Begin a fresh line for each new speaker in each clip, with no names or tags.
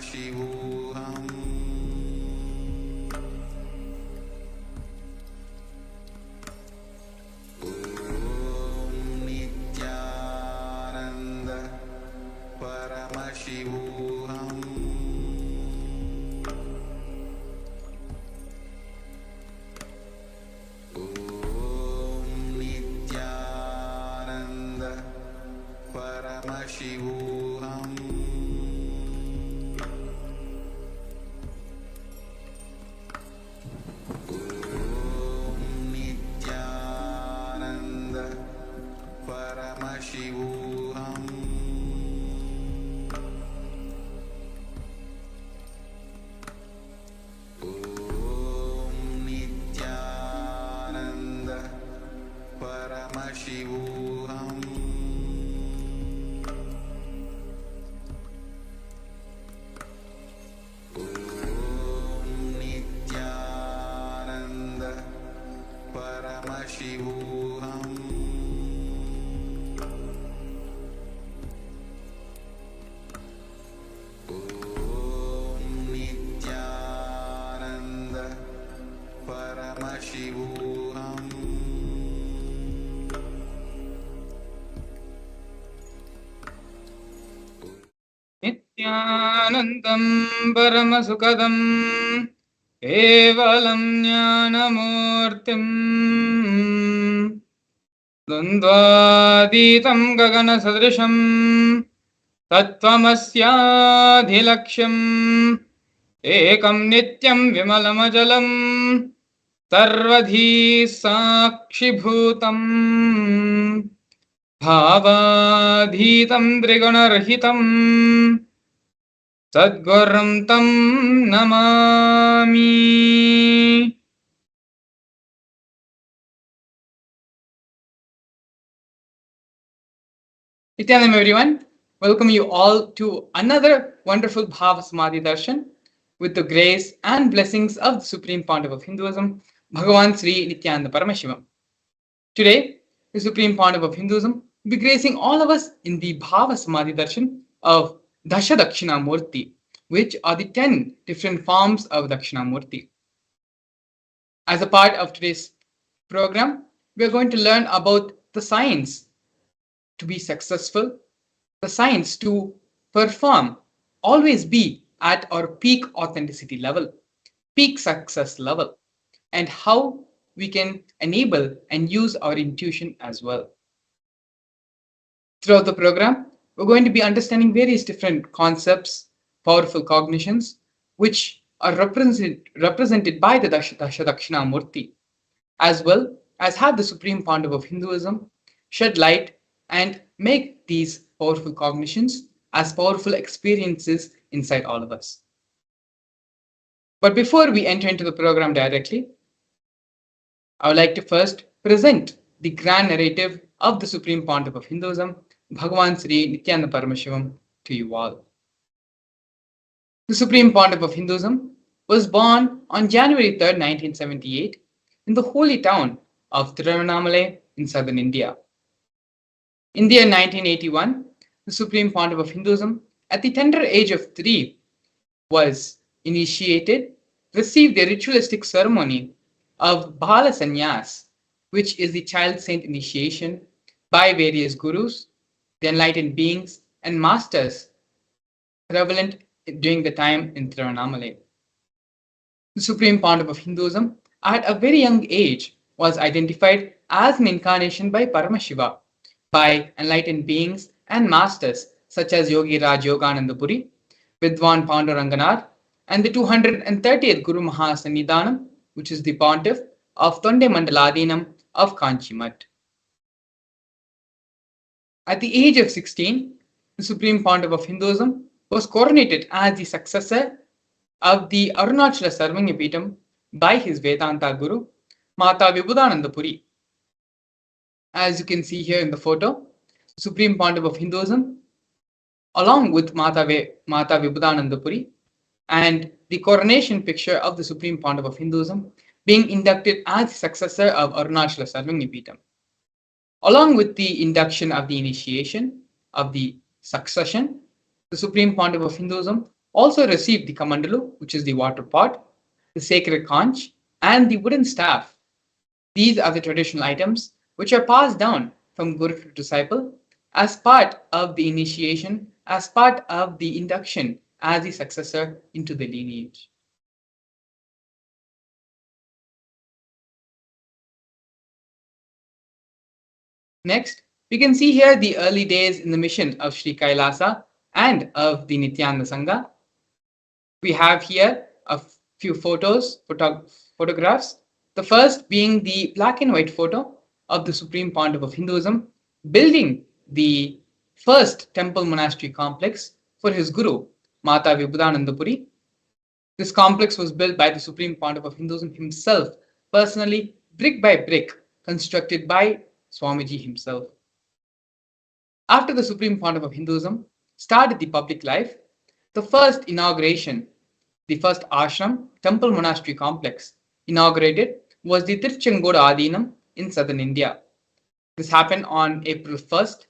Paramashivoham. Om Nithyananda Paramashivoham. Om Nithyananda Paramashivoham. Om Nithyananda Paramashivoham. Om Nithyananda Paramashivoham. Om Nithyananda Paramashivoham. Om Nithyananda Paramashivoham.
Nithyanandam Paramasukadam Kevalam Jnanamurtim Dvandvaditam Gagana Sadrisham Tattvamasyadhilaksham Ekam Nityam Vimalamajalam Sarvadhi Sakshibhutam Bhavadhitam Trigunarahitam Sadgurum Tam Namami. Nityanam everyone, welcome you all to another wonderful Bhava Samadhi Darshan with the grace and blessings of the Supreme Pontiff of Hinduism, Bhagavan Sri Nithyananda Paramashivam. Today, the Supreme Pontiff of Hinduism will be gracing all of us in the Bhava Samadhi Darshan of Dasa Dakshinamoorthy, which are the 10 different forms of Dakshinamoorthy. As a part of today's program, we are going to learn about the science to be successful, the science to perform, always be at our peak authenticity level, peak success level, and how we can enable and use our intuition as well. Throughout the program, we're going to be understanding various different concepts, powerful cognitions, which are represented by the Dasha Dakshinamurti, as well as have the Supreme Pontiff of Hinduism shed light and make these powerful cognitions as powerful experiences inside all of us. But before we enter into the program directly, I would like to first present the grand narrative of the Supreme Pontiff of Hinduism, Bhagavan Sri Nithyananda Paramashivam, to you all. The Supreme Pontiff of Hinduism was born on January 3rd, 1978, in the holy town of Tiruvannamalai in southern India. In the year 1981, the Supreme Pontiff of Hinduism, at the tender age of 3, was initiated, received the ritualistic ceremony of Bala Sannyas, which is the child saint initiation by various gurus, the enlightened beings, and masters prevalent during the time in Tiruvannamalai. The Supreme Pontiff of Hinduism, at a very young age, was identified as an incarnation by Paramashiva, by enlightened beings and masters such as Yogi Raj Yogananda Puri, Vidwan Panduranganar, and the 230th Guru Mahasannidhanam, which is the Pontiff of Tonde Mandaladinam of Kanchimat. At the age of 16, the Supreme Pontiff of Hinduism was coronated as the successor of the Arunachala Sarvanyapeetham by his Vedanta Guru, Mata Vibhudananda Puri. As you can see here in the photo, the Supreme Pontiff of Hinduism, along with Mata Vibhudananda Puri, and the coronation picture of the Supreme Pontiff of Hinduism being inducted as the successor of Arunachala Sarvanyapeetham. Along with the induction of the initiation of the succession, the Supreme Pontiff of Hinduism also received the kamandalu, which is the water pot, the sacred conch, and the wooden staff. These are the traditional items which are passed down from guru to disciple as part of the initiation, as part of the induction as the successor into the lineage. Next, we can see here the early days in the mission of Sri Kailasa and of the Nithyananda Sangha. We have here a few photographs. The first being the black and white photo of the Supreme Pontiff of Hinduism building the first temple monastery complex for his guru, Mata Vibhudanandapuri. This complex was built by the Supreme Pontiff of Hinduism himself, personally, brick by brick, constructed by Swamiji himself. After the Supreme Pontiff of Hinduism started the public life, the first inauguration, the first ashram, temple monastery complex inaugurated was the Tirchengoda Adinam in southern India. This happened on April 1st.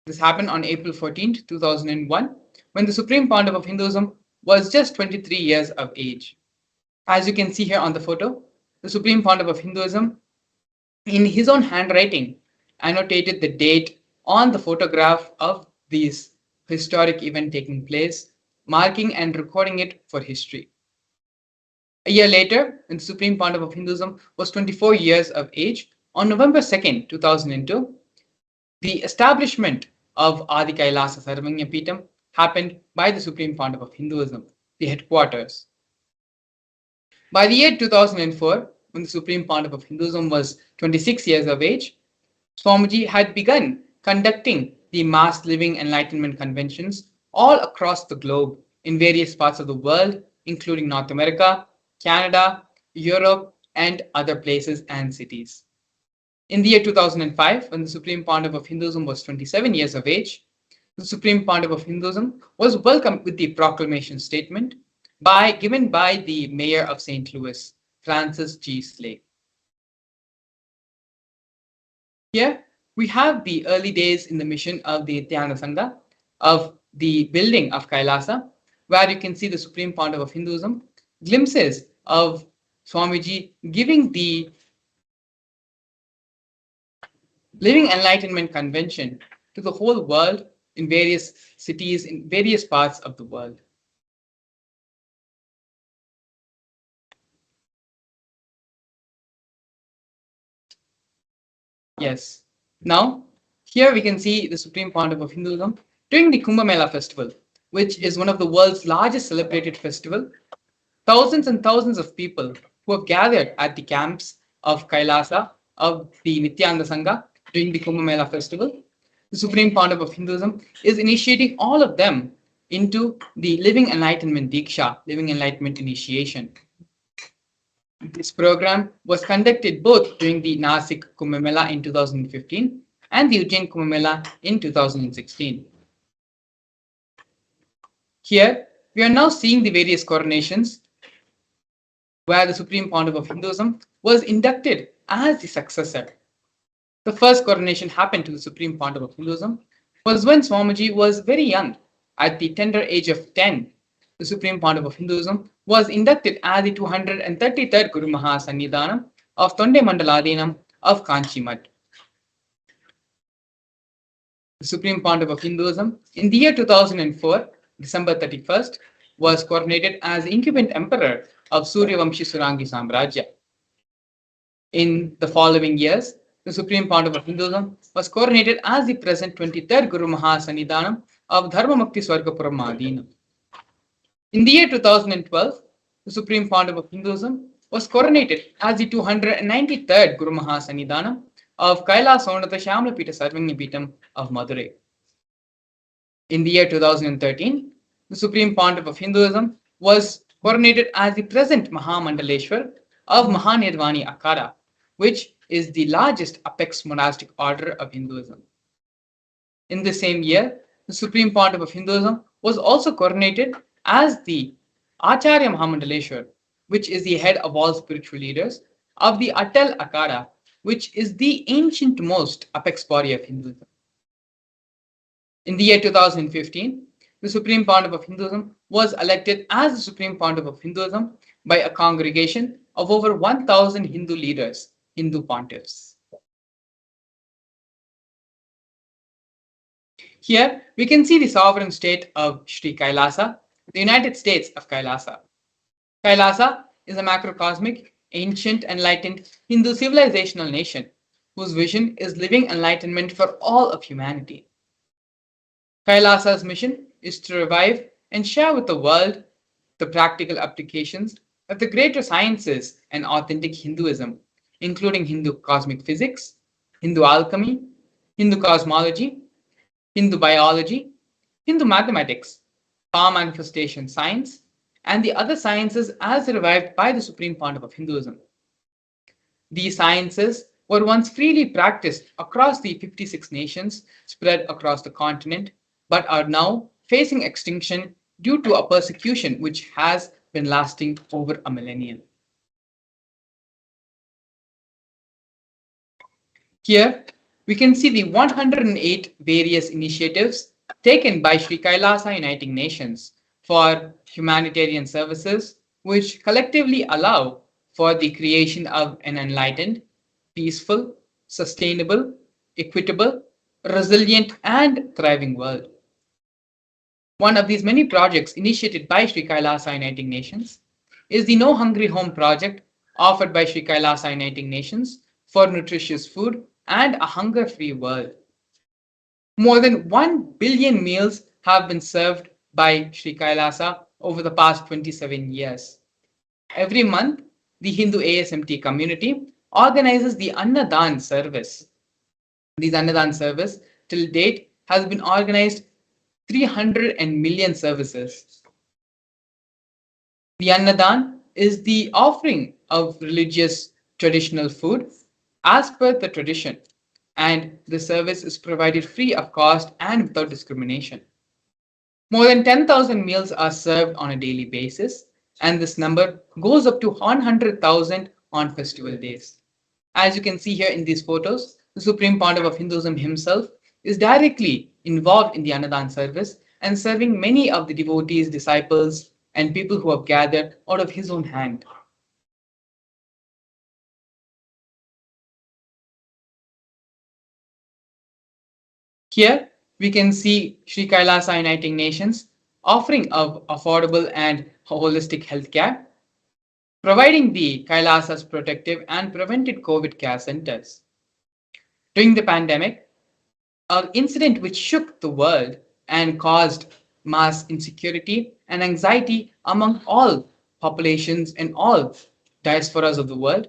This happened on April 14th, 2001, when the Supreme Pontiff of Hinduism was just 23 years of age. As you can see here on the photo, the Supreme Pontiff of Hinduism, in his own handwriting, annotated the date on the photograph of this historic event taking place, marking and recording it for history. A year later, when the Supreme Pontiff of Hinduism was 24 years of age, on November 2nd, 2002, the establishment of Adi Kailasa Sarvanya Peetham happened by the Supreme Pontiff of Hinduism, the headquarters. By the year 2004, when the Supreme Pontiff of Hinduism was 26 years of age, Swamiji had begun conducting the mass living enlightenment conventions all across the globe in various parts of the world, including North America, Canada, Europe, and other places and cities. In the year 2005, when the Supreme Pontiff of Hinduism was 27 years of age, the Supreme Pontiff of Hinduism was welcomed with the proclamation statement given by the Mayor of St. Louis, Francis G. Slay. Here we have the early days in the mission of the Nithyananda Sangha, of the building of Kailasa, where you can see the Supreme Pontiff of Hinduism, glimpses of Swamiji giving the Living Enlightenment Convention to the whole world in various cities, in various parts of the world. Yes. Now, here we can see the Supreme Pontiff of Hinduism during the Kumbh Mela festival, which is one of the world's largest celebrated festival. Thousands and thousands of people who have gathered at the camps of Kailasa of the Nithyananda Sangha during the Kumbh Mela festival. The Supreme Pontiff of Hinduism is initiating all of them into the Living Enlightenment Diksha, Living Enlightenment Initiation. This program was conducted both during the Nasik Kumbh Mela in 2015 and the Ujjain Kumbh Mela in 2016. Here, we are now seeing the various coronations where the Supreme Pontiff of Hinduism was inducted as the successor. The first coronation happened to the Supreme Pontiff of Hinduism was when Swamiji was very young, at the tender age of 10. The Supreme Pontiff of Hinduism was inducted as the 233rd Guru Mahasannidhanam of Tonde Mandaladinam of Kanchi Mutt. The Supreme Pontiff of Hinduism in the year 2004, December 31st, was coronated as the incumbent emperor of Suryavamshi Surangi Samrajya. In the following years, the Supreme Pontiff of Hinduism was coronated as the present 23rd Guru Mahasannidhanam of Dharmamukti Swargapuram Adinam. In the year 2012, the Supreme Pontiff of Hinduism was coronated as the 293rd Guru Mahasannidhanam of KAILASA Shamlapita Sarvanya Peetham of Madurai. In the year 2013, the Supreme Pontiff of Hinduism was coronated as the present Mahamandaleshwar of Mahanirvani Akhada, which is the largest apex monastic order of Hinduism. In the same year, the Supreme Pontiff of Hinduism was also coronated as the Acharya Mahamandaleshwar, which is the head of all spiritual leaders of the Atal Akhada, which is the ancient most apex body of Hinduism. In the year 2015, the Supreme Pontiff of Hinduism was elected as the Supreme Pontiff of Hinduism by a congregation of over 1,000 Hindu leaders, Hindu pontiffs. Here we can see the sovereign state of Sri Kailasa, the United States of Kailasa. Kailasa is a macrocosmic, ancient, enlightened Hindu civilizational nation whose vision is living enlightenment for all of humanity. Kailasa's mission is to revive and share with the world the practical applications of the greater sciences and authentic Hinduism, including Hindu cosmic physics, Hindu alchemy, Hindu cosmology, Hindu biology, Hindu mathematics, power manifestation science, and the other sciences as revived by the Supreme Pontiff of Hinduism. These sciences were once freely practiced across the 56 nations spread across the continent, but are now facing extinction due to a persecution which has been lasting over a millennium. Here, we can see the 108 various initiatives taken by Sri Kailasa Uniting Nations for humanitarian services, which collectively allow for the creation of an enlightened, peaceful, sustainable, equitable, resilient, and thriving world. One of these many projects initiated by Sri Kailasa Uniting Nations is the No Hungry Home project offered by Sri Kailasa Uniting Nations for nutritious food and a hunger-free world. More than 1 billion meals have been served by Sri Kailasa over the past 27 years. Every month, the Hindu ASMT community organizes the Annadan service. This Annadan service till date has been organized 300 million services. The Annadan is the offering of religious traditional food as per the tradition, and the service is provided free of cost and without discrimination. More than 10,000 meals are served on a daily basis, and this number goes up to 100,000 on festival days. As you can see here in these photos, the Supreme Pontiff of Hinduism himself is directly involved in the Annadan service and serving many of the devotees, disciples, and people who have gathered out of his own hand. Here we can see Sri Kailasa Uniting Nations offering of affordable and holistic healthcare, providing the Kailasa's protective and preventive COVID care centers. During the pandemic, an incident which shook the world and caused mass insecurity and anxiety among all populations and all diasporas of the world,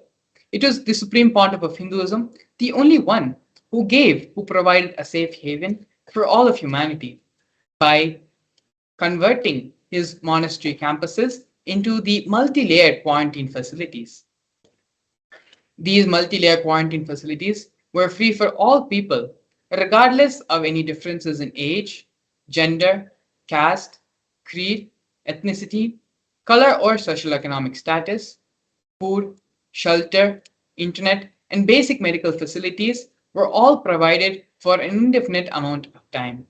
it was the Supreme Pontiff of Hinduism, the only one who provided a safe haven for all of humanity by converting his monastery campuses into the multi-layered quarantine facilities. These multi-layer quarantine facilities were free for all people, regardless of any differences in age, gender, caste, creed, ethnicity, color, or socioeconomic status. Food, shelter, internet, and basic medical facilities were all provided for an indefinite amount of time.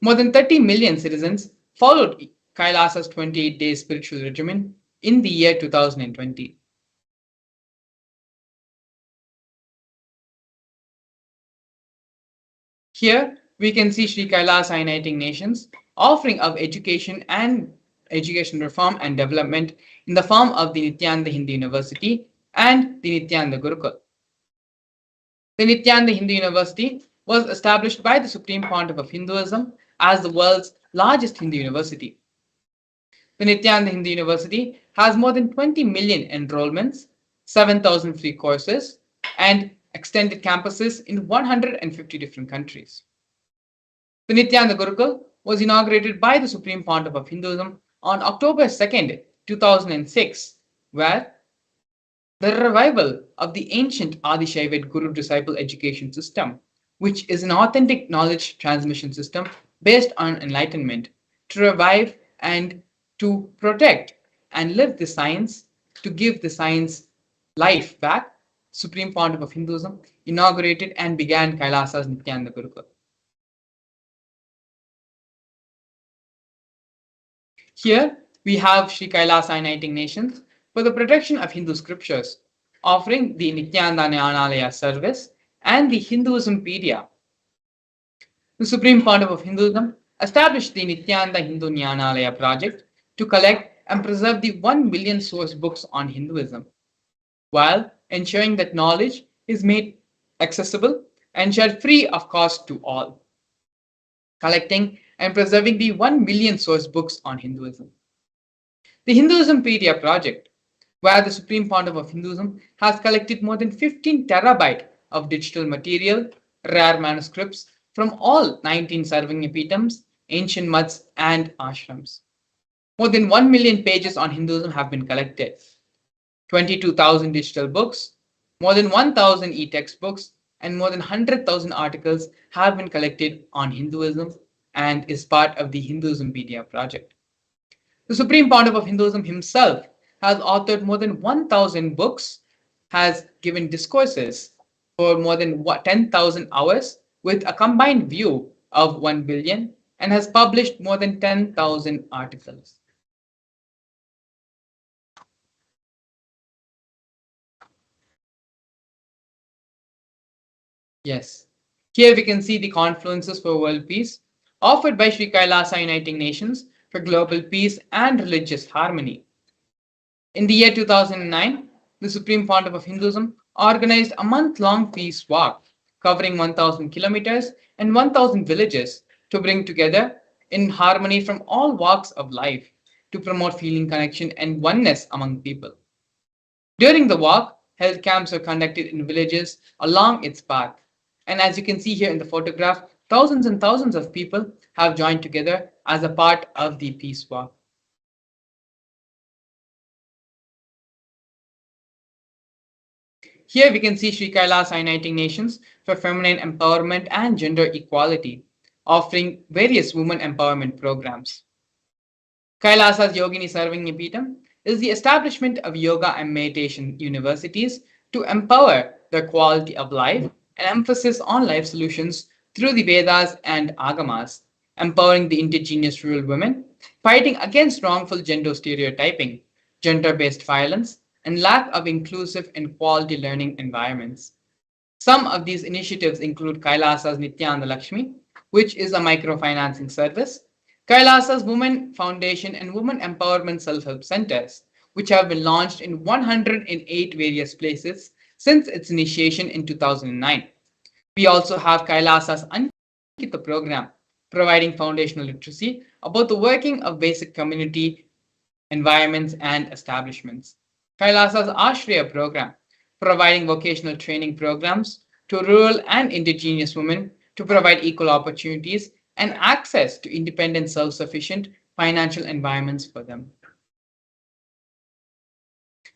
More than 30 million citizens followed Kailasa's 28-day spiritual regimen in the year 2020. Here we can see Sri Kailasa Uniting Nations offering of education and education reform and development in the form of the Nithyananda Hindu University and the Nithyananda Gurukul. The Nithyananda Hindu University was established by the Supreme Pontiff of Hinduism as the world's largest Hindu university. The Nithyananda Hindu University has more than 20 million enrollments, 7,000 free courses, and extended campuses in 150 different countries. The Nithyananda Gurukul was inaugurated by the Supreme Pontiff of Hinduism on October 2nd, 2006, where the revival of the ancient Adishaivat Guru disciple education system, which is an authentic knowledge transmission system based on enlightenment, to revive and to protect and live the science, to give the science life back. Supreme Pontiff of Hinduism inaugurated and began Kailasa's Nithyananda Gurukul. Here we have Sri Kailasa Uniting Nations for the protection of Hindu scriptures, offering the Nithyananda Nyanalaya service and the Hinduismpedia. The Supreme Pontiff of Hinduism established the Nithyananda Hindu Nyanalaya project to collect and preserve the 1 million source books on Hinduism, while ensuring that knowledge is made accessible and shared free of cost to all. Collecting and preserving the 1 million source books on Hinduism. The Hinduismpedia project, where the Supreme Pontiff of Hinduism has collected more than 15 terabyte of digital material, rare manuscripts from all 19 Sarvanyapitams, ancient muds, and ashrams. More than 1 million pages on Hinduism have been collected, 22,000 digital books, more than 1,000 e-textbooks, and more than 100,000 articles have been collected on Hinduism and is part of the Hinduismpedia project. The Supreme Pontiff of Hinduism himself has authored more than 1,000 books, has given discourses for more than 10,000 hours with a combined view of 1 billion, and has published more than 10,000 articles. Yes, here we can see the confluences for world peace offered by Sri Kailasa Uniting Nations for global peace and religious harmony. In the year 2009, the Supreme Pontiff of Hinduism organized a month-long peace walk covering 1,000 kilometers and 1,000 villages to bring together in harmony from all walks of life to promote feeling connection and oneness among people. During the walk, health camps were conducted in villages along its path. And as you can see here in the photograph, thousands and thousands of people have joined together as a part of the peace walk. Here we can see Sri Kailasa Uniting Nations for feminine empowerment and gender equality, offering various women empowerment programs. Kailasa's Yogini Sarvanyapitham is the establishment of yoga and meditation universities to empower the quality of life and emphasis on life solutions through the Vedas and Agamas, empowering the indigenous rural women, fighting against wrongful gender stereotyping, gender-based violence, and lack of inclusive and quality learning environments. Some of these initiatives include Kailasa's Nityananda Lakshmi, which is a microfinancing service, Kailasa's Women Foundation and Women Empowerment Self-Help Centers, which have been launched in 108 various places since its initiation in 2009. We also have Kailasa's Ankita program, providing foundational literacy about the working of basic community environments and establishments. Kailasa's Ashraya program, providing vocational training programs to rural and indigenous women to provide equal opportunities and access to independent, self-sufficient financial environments for them.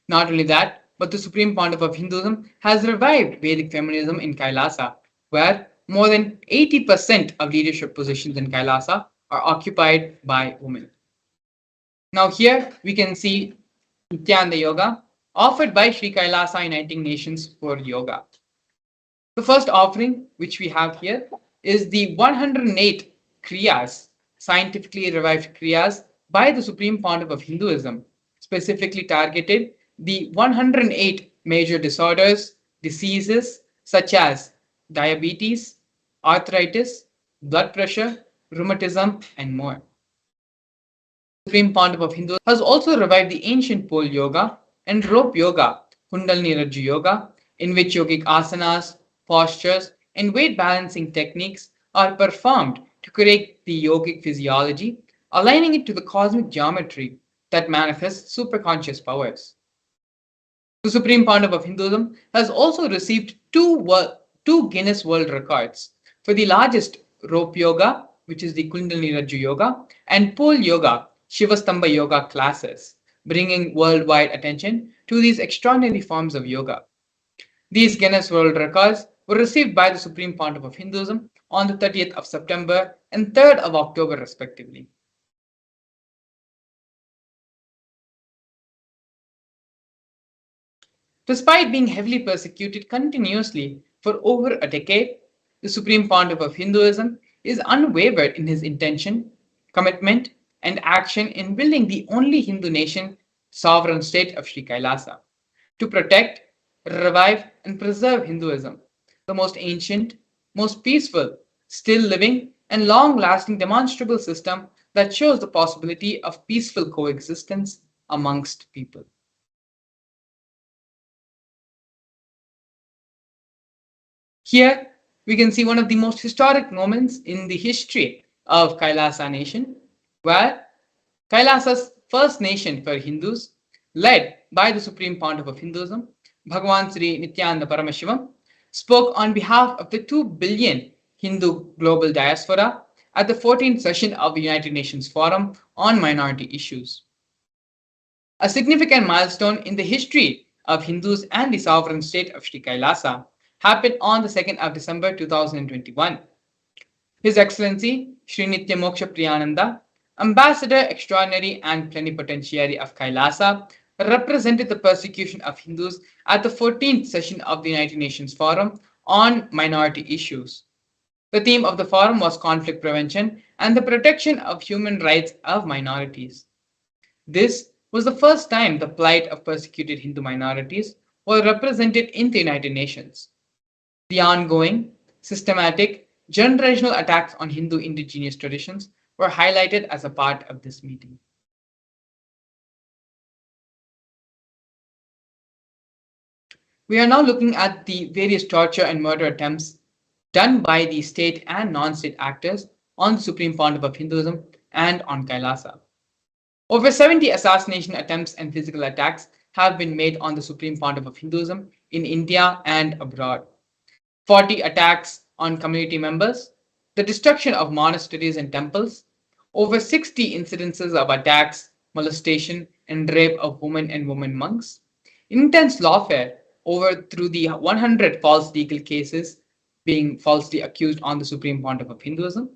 Not only that, but the Supreme Pontiff of Hinduism has revived Vedic feminism in Kailasa, where more than 80% of leadership positions in Kailasa are occupied by women. Now here we can see Nityananda Yoga offered by Sri Kailasa Uniting Nations for Yoga. The first offering which we have here is the 108 Kriyas, scientifically revived Kriyas by the Supreme Pontiff of Hinduism, specifically targeted the 108 major disorders, diseases such as diabetes, arthritis, blood pressure, rheumatism, and more. Supreme Pontiff of Hinduism has also revived the ancient pole yoga and rope yoga, Kundalini Rajju yoga, in which yogic asanas, postures, and weight balancing techniques are performed to create the yogic physiology, aligning it to the cosmic geometry that manifests superconscious powers. The Supreme Pontiff of Hinduism has also received two Guinness World Records for the largest rope yoga, which is the Kundalini Rajju yoga, and pole yoga, Shivastamba yoga classes, bringing worldwide attention to these extraordinary forms of yoga. These Guinness World Records were received by the Supreme Pontiff of Hinduism on the 30th of September and 3rd of October respectively. Despite being heavily persecuted continuously for over a decade, the Supreme Pontiff of Hinduism is unwavered in his intention, commitment, and action in building the only Hindu nation, sovereign state of Sri Kailasa, to protect, revive, and preserve Hinduism, the most ancient, most peaceful, still living, and long lasting demonstrable system that shows the possibility of peaceful coexistence amongst people. Here, we can see one of the most historic moments in the history of Kailasa nation, where Kailasa's first nation for Hindus, led by the Supreme Pontiff of Hinduism, Bhagavan Sri Nithyananda Paramashivam, spoke on behalf of the 2 billion Hindu global diaspora at the 14th session of the United Nations Forum on Minority Issues. A significant milestone in the history of Hindus and the sovereign state of Sri Kailasa happened on the 2nd of December 2021. His Excellency Sri Nitya Moksha Priyananda, Ambassador Extraordinary and Plenipotentiary of Kailasa, represented the persecution of Hindus at the 14th session of the United Nations Forum on Minority Issues. The theme of the forum was conflict prevention and the protection of human rights of minorities. This was the first time the plight of persecuted Hindu minorities were represented in the United Nations. The ongoing, systematic, generational attacks on Hindu indigenous traditions were highlighted as a part of this meeting. We are now looking at the various torture and murder attempts done by the state and non-state actors on the Supreme Pontiff of Hinduism and on Kailasa. Over 70 assassination attempts and physical attacks have been made on the Supreme Pontiff of Hinduism in India and abroad. 40 attacks on community members, the destruction of monasteries and temples, over 60 incidences of attacks, molestation, and rape of women and women monks, intense lawfare over through the 100 false legal cases being falsely accused on the Supreme Pontiff of Hinduism,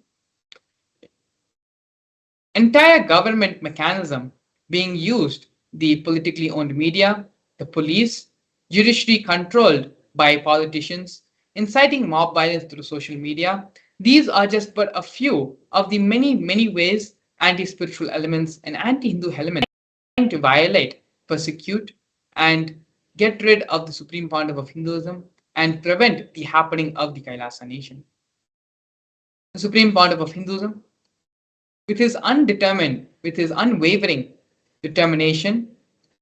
entire government mechanism being used, the politically owned media, the police, judiciary controlled by politicians, inciting mob violence through social media. These are just but a few of the many ways anti-spiritual elements and anti-Hindu elements trying to violate, persecute, and get rid of the Supreme Pontiff of Hinduism and prevent the happening of the Kailasa nation. The Supreme Pontiff of Hinduism, with his unwavering determination,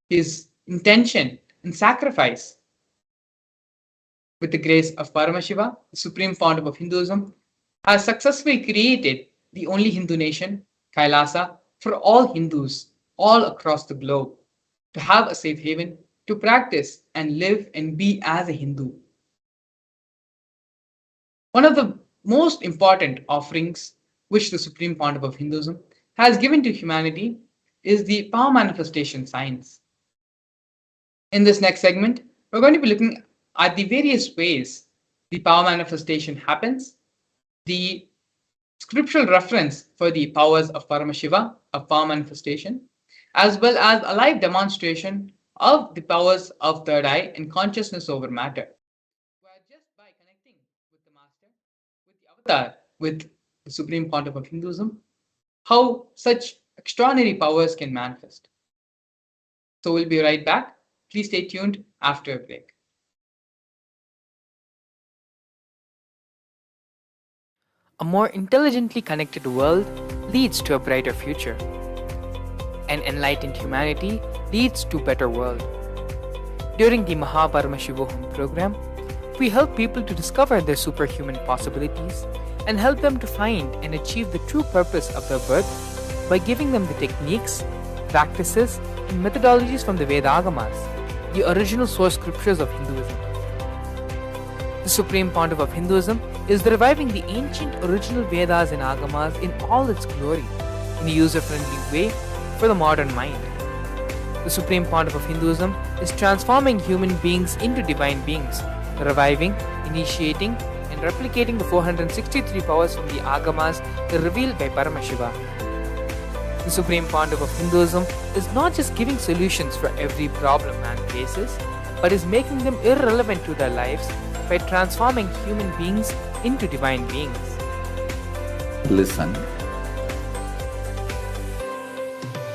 his intention and sacrifice, with the grace of Paramashiva, the Supreme Pontiff of Hinduism, has successfully created the only Hindu nation, Kailasa, for all Hindus all across the globe to have a safe haven, to practice and live and be as a Hindu. One of the most important offerings which the Supreme Pontiff of Hinduism has given to humanity is the power manifestation science. In this next segment, we're going to be looking at the various ways the power manifestation happens, the scriptural reference for the powers of Paramashiva, of power manifestation, as well as a live demonstration of the powers of third eye and consciousness over matter, where just by connecting with the master, with the avatar, with the Supreme Pontiff of Hinduism, how such extraordinary powers can manifest. So we'll be right back. Please stay tuned after a break.
A more intelligently connected world leads to a brighter future. An enlightened humanity leads to a better world. During the Paramashivoham program, we help people to discover their superhuman possibilities and help them to find and achieve the true purpose of their birth by giving them the techniques, practices, and methodologies from the Vedagamas, the original source scriptures of Hinduism. The Supreme Pontiff of Hinduism is reviving the ancient original Vedas and Agamas in all its glory, in a user-friendly way for the modern mind. The Supreme Pontiff of Hinduism is transforming human beings into divine beings, reviving, initiating, and replicating the 463 powers from the Agamas revealed by Paramashiva. The Supreme Pontiff of Hinduism is not just giving solutions for every problem man faces, but is making them irrelevant to their lives by transforming human beings into divine beings.
Listen.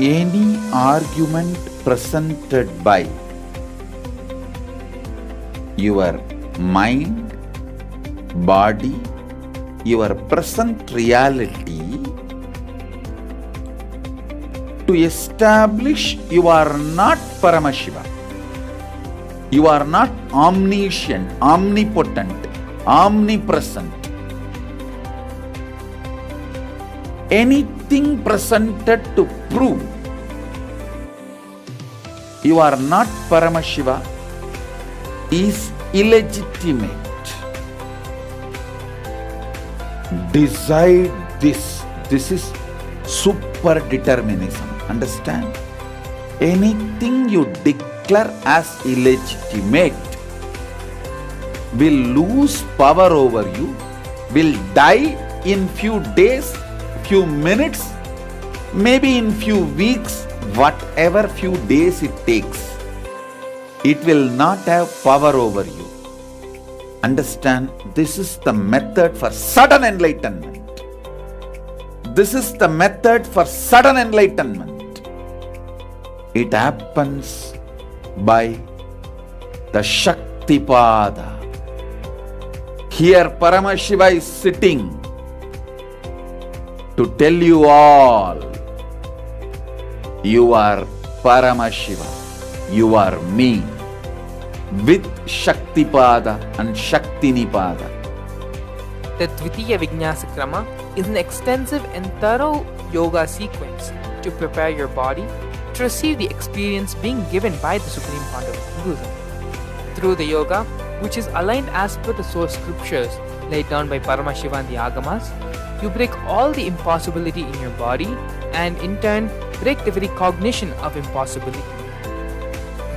any argument presented by your mind, body, your present reality to establish you are not Paramashiva. You are not omniscient, omnipotent, omnipresent. Anything presented to prove you are not Paramashiva is illegitimate. Decide this. This is super determinism. Understand? Anything you declare as illegitimate will lose power over you, will die in few days, few minutes, maybe in few weeks, whatever few days it takes. It will not have power over you. Understand, this is the method for sudden enlightenment. This is the method for sudden enlightenment. It happens by the Shaktipada. Here Paramashiva is sitting to tell you all, you are Paramashiva, you are me, with Shaktipada and Shaktinipada.
The Dvitiya Vijnasa Krama is an extensive and thorough yoga sequence to prepare your body to receive the experience being given by the Supreme Founder of Hinduism. Through the yoga, which is aligned as per the source scriptures laid down by Paramashiva and the Agamas, you break all the impossibility in your body and in turn break the very cognition of impossibility.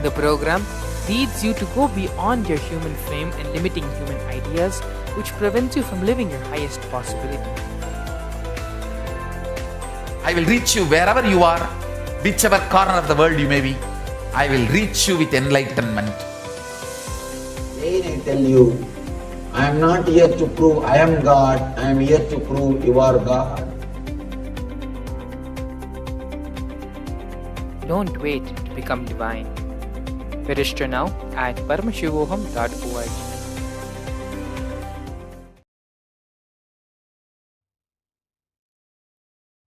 The program leads you to go beyond your human frame and limiting human ideas, which prevents you from living your highest possibility.
I will reach you wherever you are, whichever corner of the world you may be. I will reach you with enlightenment.
Again I tell you, I am not here to prove I am God, I am here to prove you are God.
Don't wait to become divine. Register now at paramashivoham.org.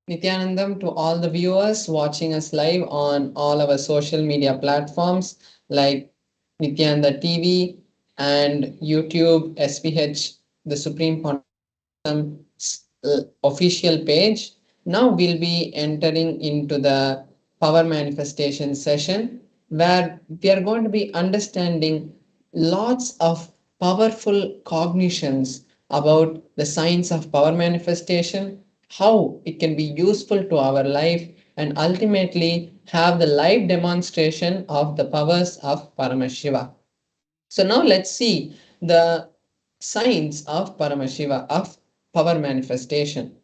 Nithyanandam to all the viewers watching us live on all our social media platforms like Nithyananda TV and YouTube SPH, the Supreme Quantum official page. Now we'll be entering into the power manifestation session where we are going to be understanding lots of powerful cognitions about the science of power manifestation, how it can be useful to our life, and ultimately have the live demonstration of the powers of Paramashiva. So now let's see the science of Paramashiva, of power manifestation.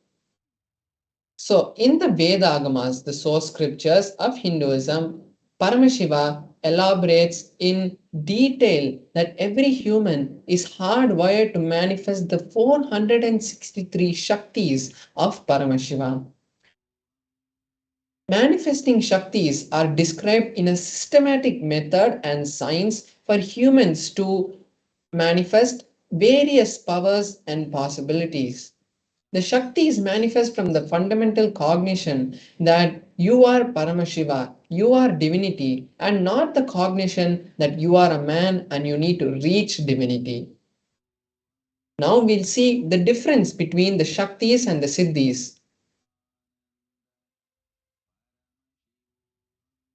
So in the Veda Agamas, the source scriptures of Hinduism, Paramashiva elaborates in detail that every human is hardwired to manifest the 463 Shaktis of Paramashiva. Manifesting Shaktis are described in a systematic method and science for humans to manifest various powers and possibilities. The Shaktis manifest from the fundamental cognition that you are Paramashiva, you are divinity, and not the cognition that you are a man and you need to reach divinity. Now we'll see the difference between the Shaktis and the Siddhis.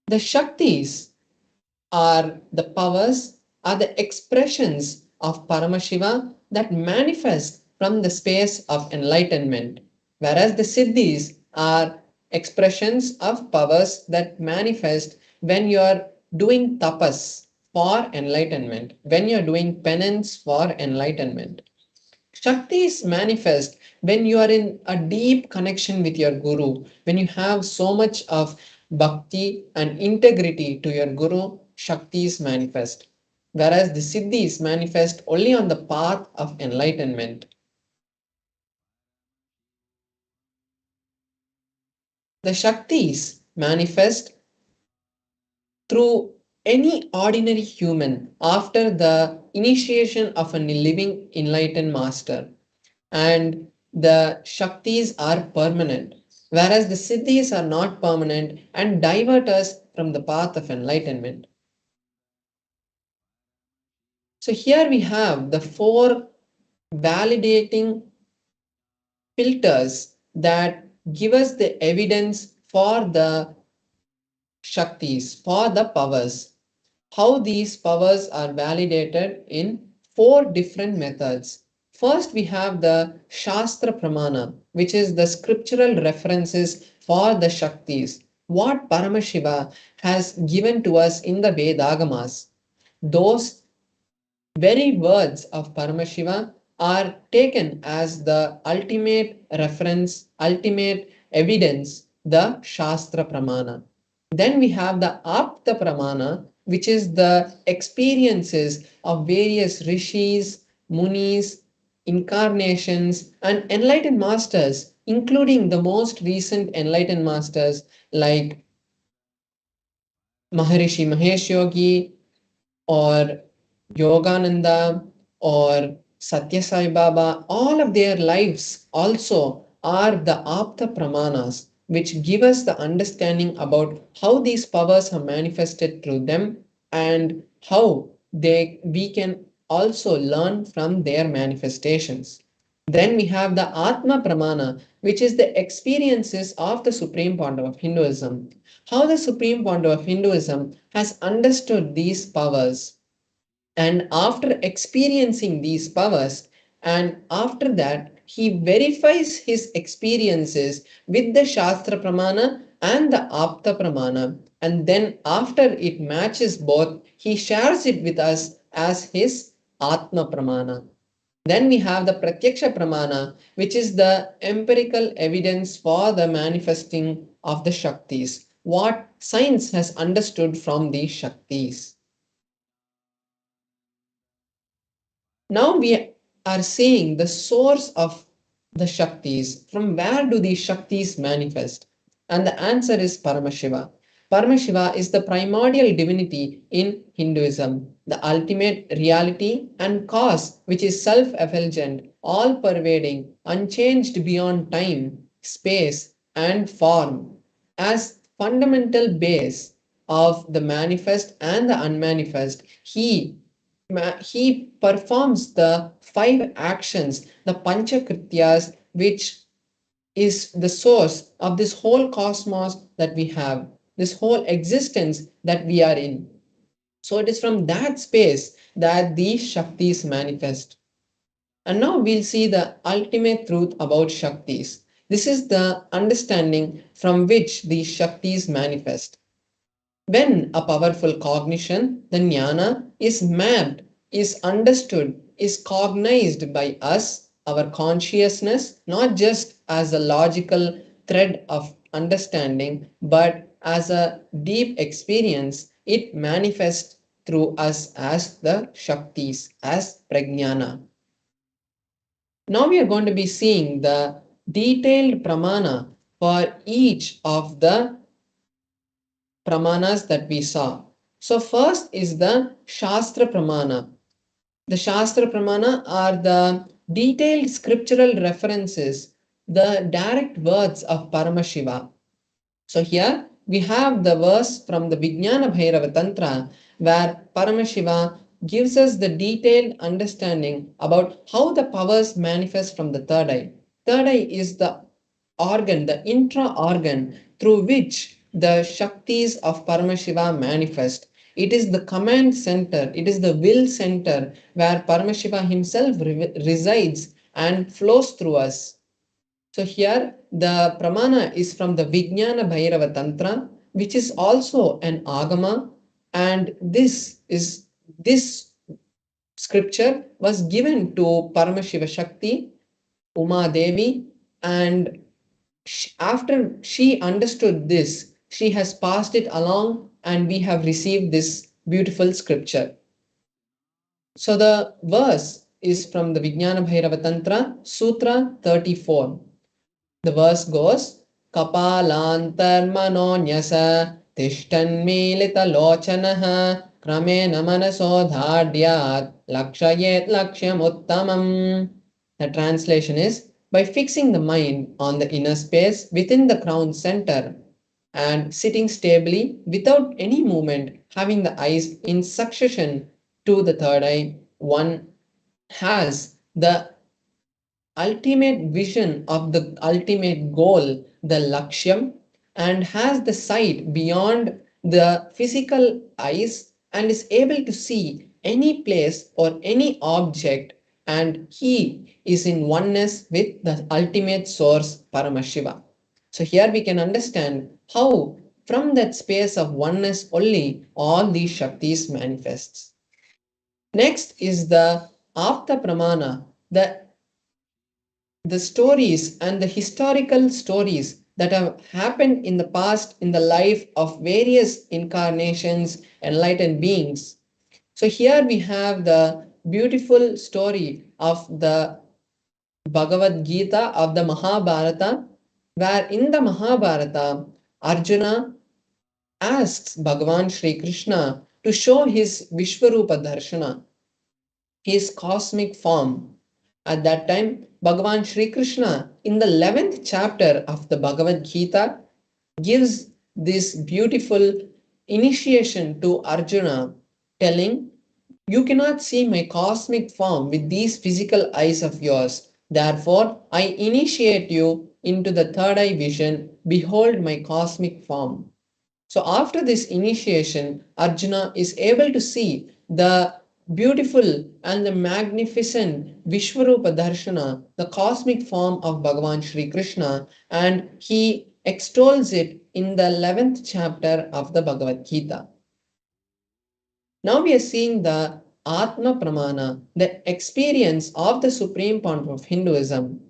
The Shaktis are the powers, are the expressions of Paramashiva that manifest from the space of enlightenment, whereas the Siddhis are expressions of powers that manifest when you are doing tapas for enlightenment, when you are doing penance for enlightenment. Shaktis manifest when you are in a deep connection with your Guru, when you have so much of bhakti and integrity to your Guru, Shaktis manifest. Whereas the Siddhis manifest only on the path of enlightenment. The Shaktis manifest through any ordinary human after the initiation of a living enlightened master. And the Shaktis are permanent, whereas the Siddhis are not permanent and divert us from the path of enlightenment. So here we have the four validating filters that give us the evidence for the Shaktis, for the powers. How these powers are validated in four different methods. First, we have the Shastra Pramana, which is the scriptural references for the Shaktis, what Paramashiva has given to us in the Vedagamas. Those very words of Paramashiva are taken as the ultimate reference, ultimate evidence, the Shastra Pramana. Then we have the Apta Pramana, which is the experiences of various rishis, munis, incarnations, and enlightened masters, including the most recent enlightened masters like Maharishi Mahesh Yogi, or Yogananda, or Satya Sai Baba. All of their lives also are the Apta Pramanas, which give us the understanding about how these powers are manifested through them and how we can also learn from their manifestations. Then we have the Atma Pramana, which is the experiences of the Supreme Pandava of Hinduism. How the Supreme Pandava of Hinduism has understood these powers, and after experiencing these powers, and after that he verifies his experiences with the Shastra Pramana and the Apta Pramana, and then after it matches both, he shares it with us as his Atma Pramana. Then we have the Pratyaksha Pramana, which is the empirical evidence for the manifesting of the Shaktis, what science has understood from these Shaktis. Now we are seeing the source of the Shaktis. From where do these Shaktis manifest? And the answer is Paramashiva. Paramashiva is the primordial divinity in Hinduism, the ultimate reality and cause, which is self-effulgent, all-pervading, unchanged beyond time, space, and form, as fundamental base of the manifest and the unmanifest. He performs the five actions, the Panchakrityas, which is the source of this whole cosmos that we have, this whole existence that we are in. So it is from that space that these Shaktis manifest. And now we'll see the ultimate truth about Shaktis. This is the understanding from which these Shaktis manifest. When a powerful cognition, the jnana, is mapped, is understood, is cognized by us, our consciousness, not just as a logical thread of understanding, but as a deep experience, it manifests through us as the Shaktis, as Prajnana. Now we are going to be seeing the detailed pramana for each of the pramanas that we saw. So first is the Shastra Pramana. The Shastra Pramana are the detailed scriptural references, the direct words of Paramashiva. So here we have the verse from the Vijnana Bhairava Tantra where Paramashiva gives us the detailed understanding about how the powers manifest from the third eye. Third eye is the organ, the intra-organ through which the Shaktis of Paramashiva manifest. It is the command center, it is the will center where Paramashiva himself resides and flows through us. So here the pramana is from the Vijnana Bhairava Tantra, which is also an agama, and this scripture was given to Paramashiva Shakti, Uma Devi, and after she understood this, she has passed it along and we have received this beautiful scripture. So the verse is from the Vijnana Bhairava Tantra, Sutra 34. The verse goes, कपालान्तर्मनोऽन्यस तिष्ठन्मीलितलोचनः क्रमेण मनसोधार्यात् लक्षयेत् लक्ष्यमुत्तमम्. The translation is by fixing the mind on the inner space within the crown center and sitting stably without any movement, having the eyes in succession to the third eye, one has the ultimate vision of the ultimate goal, the Lakshyam, and has the sight beyond the physical eyes and is able to see any place or any object, and he is in oneness with the ultimate source, Paramashiva. So here we can understand how from that space of oneness only all these Shaktis manifests. Next is the Apta Pramana, the stories and the historical stories that have happened in the past in the life of various incarnations, enlightened beings. So here we have the beautiful story of the Bhagavad Gita of the Mahabharata, where in the Mahabharata, Arjuna asks Bhagavan Sri Krishna to show his Vishwarupa Darshana, his cosmic form. At that time, Bhagavan Sri Krishna, in the 11th chapter of the Bhagavad Gita, gives this beautiful initiation to Arjuna, telling, "You cannot see my cosmic form with these physical eyes of yours. Therefore, I initiate you into the third eye vision. Behold my cosmic form." So after this initiation, Arjuna is able to see the beautiful and the magnificent Vishwarupa Darshana, the cosmic form of Bhagavan Sri Krishna, and he extols it in the 11th chapter of the Bhagavad Gita. Now we are seeing the Atma Pramana, the experience of the supreme point of Hinduism.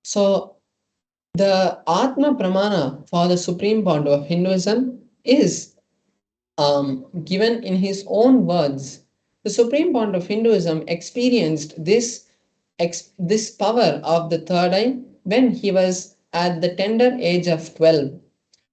So the Atma Pramana for the supreme point of Hinduism is given in his own words. The supreme point of Hinduism experienced this power of the third eye when he was at the tender age of 12.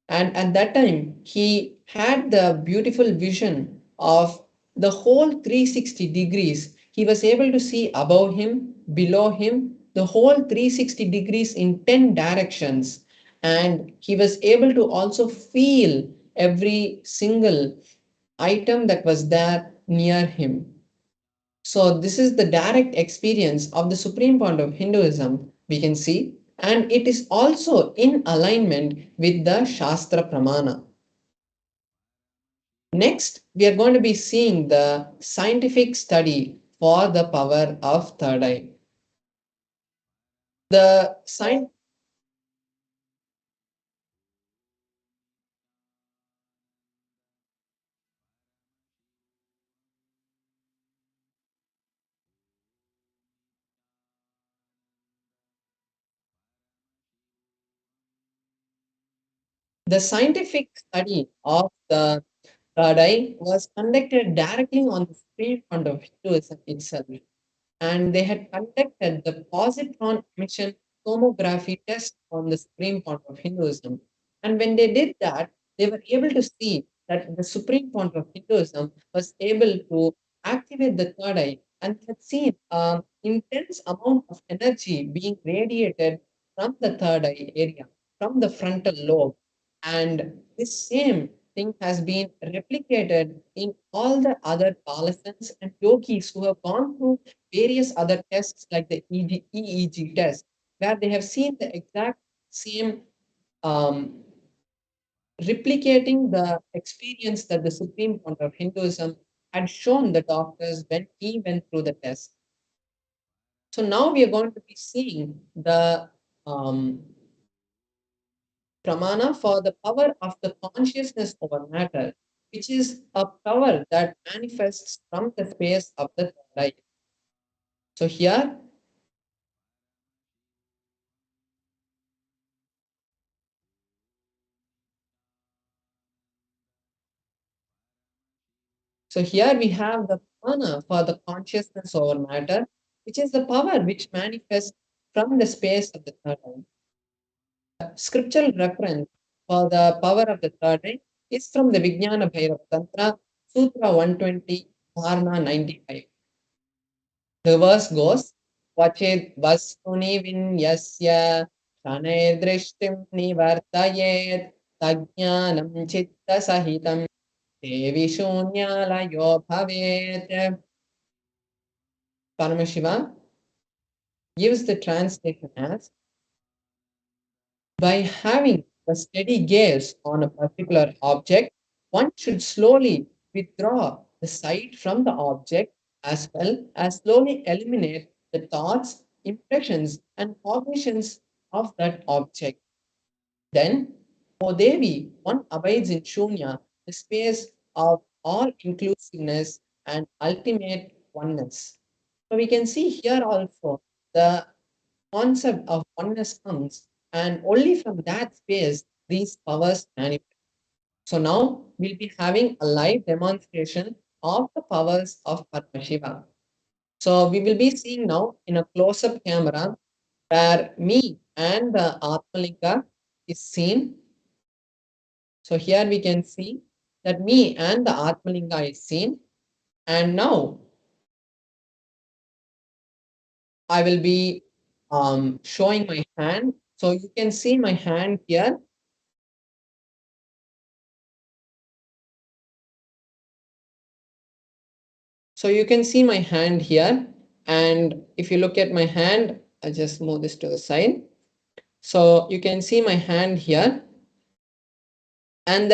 And at that time, he had the beautiful vision of the whole 360 degrees. He was able to see above him, below him, the whole 360 degrees in 10 directions. And he was able to also feel every single item that was there near him. So, this is the direct experience of the supreme point of Hinduism, we can see, and it is also in alignment with the Shastra Pramana. Next, we are going to be seeing the scientific study for the power of third eye. The science The scientific study of the third eye was conducted directly on the supreme point of Hinduism itself, and they had conducted the positron emission tomography test on the supreme point of Hinduism. And when they did that, they were able to see that the supreme point of Hinduism was able to activate the third eye, and they had seen an intense amount of energy being radiated from the third eye area, from the frontal lobe. And this same thing has been replicated in all the other Dalasans and yogis who have gone through various other tests like the EEG test, where they have seen the exact same um, replicating the experience that the Supreme Court of Hinduism had shown the doctors when he went through the test. So now we are going to be seeing the pramana for the power of the consciousness over matter, which is a power that manifests from the space of the third eye. So here, we have the pramana for the consciousness over matter, which is the power which manifests from the space of the third eye. Scriptural reference for the power of the third eye is from the Vijnana Bhairava Tantra, Sutra 120, Dharna 95. The verse goes, Vachid Vastuni Vinyasya Shanay Drishtim Nivartayet Tajnanam Chitta Sahitam Devi Shunyalayo Bhavet. Paramashiva gives the translation as, by having a steady gaze on a particular object, one should slowly withdraw the sight from the object as well as slowly eliminate the thoughts, impressions, and cognitions of that object. Then, O Devi, one abides in Shunya, the space of all inclusiveness and ultimate oneness. So we can see here also the concept of oneness comes, and only from that space these powers manifest. So now we'll be having a live demonstration of the powers of Paramashiva. So we will be seeing now in a close-up camera where me and the Atmalinga is seen. So here we can see that me and the Atmalinga is seen. And now I will be showing my hand. So you can see my hand here. So you can see my hand here. And if you look at my hand, I'll just move this to the side. So you can see my hand here. And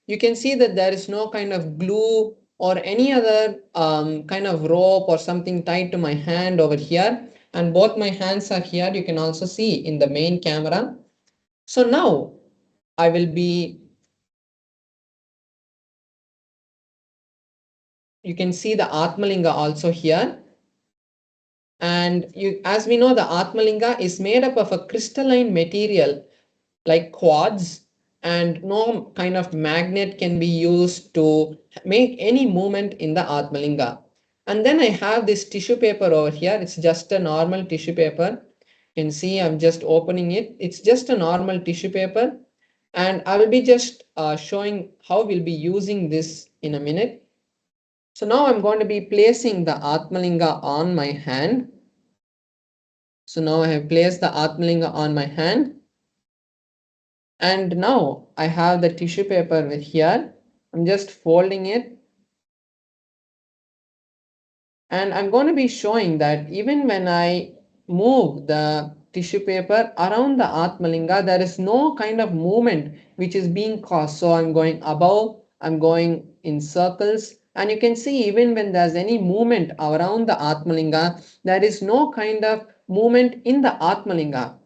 you can see that there is no kind of glue or any other kind of rope or something tied to my hand over here. And both my hands are here. You can also see in the main camera. So now I will be, you can see the Atmalinga also here. And as we know, the Atmalinga is made up of a crystalline material like quartz, and no kind of magnet can be used to make any movement in the Atmalinga. And then I have this tissue paper over here. It's just a normal tissue paper. You can see I'm just opening it. It's just a normal tissue paper. And I will be just showing how we'll be using this in a minute. So now I'm going to be placing the Atmalinga on my hand. So now I have placed the Atmalinga on my hand. And now I have the tissue paper with here. I'm just folding it. And I'm going to be showing that even when I move the tissue paper around the Atmalinga, there is no kind of movement which is being caused. So I'm going above, I'm going in circles. And you can see even when there's any movement around the Atmalinga, there is no kind of movement in the Atmalinga.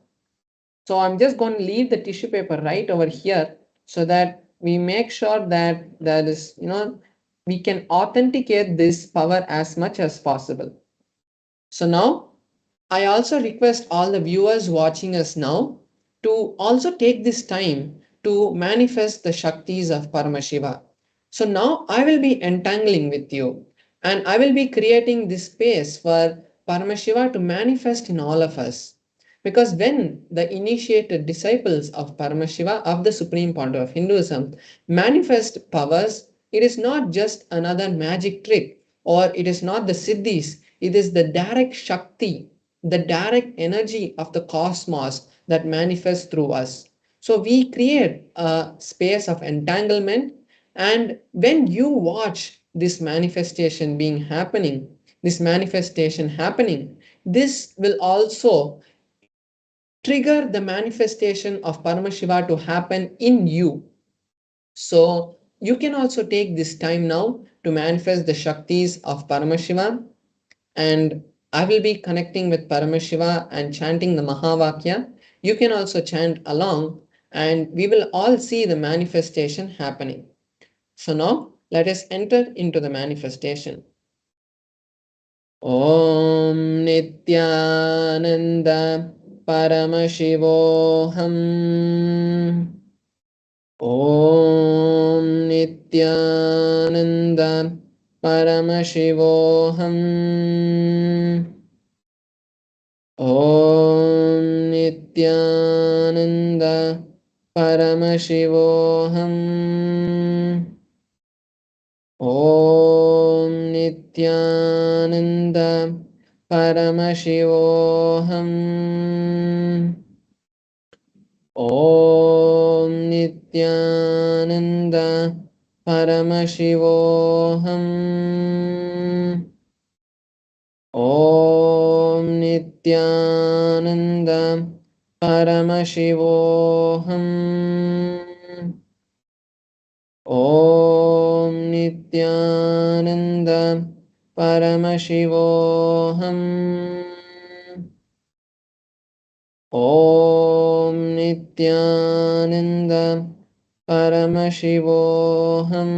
So I'm just going to leave the tissue paper right over here so that we make sure that there is, we can authenticate this power as much as possible. So now I also request all the viewers watching us now to also take this time to manifest the Shaktis of Paramashiva. So now I will be entangling with you and I will be creating this space for Paramashiva to manifest in all of us. Because when the initiated disciples of Paramashiva, of the Supreme Pontiff of Hinduism, manifest powers, it is not just another magic trick or it is not the siddhis, it is the direct Shakti, the direct energy of the cosmos that manifests through us. So we create a space of entanglement, and when you watch this manifestation happening, this will also trigger the manifestation of Paramashiva to happen in you. So you can also take this time now to manifest the Shaktis of Paramashiva. And I will be connecting with Paramashiva and chanting the Mahavakya. You can also chant along, and we will all see the manifestation happening. So now let us enter into the manifestation. Om Nityananda Paramashivoham. Om Nityananda Paramashivoham. Om Nityananda Paramashivoham. Om Nityananda Paramashivoham. Om Nityananda Paramashivoham. Om Nityananda Paramashivoham. Om Nityananda Paramashivoham. Om Nityananda Paramashivoham.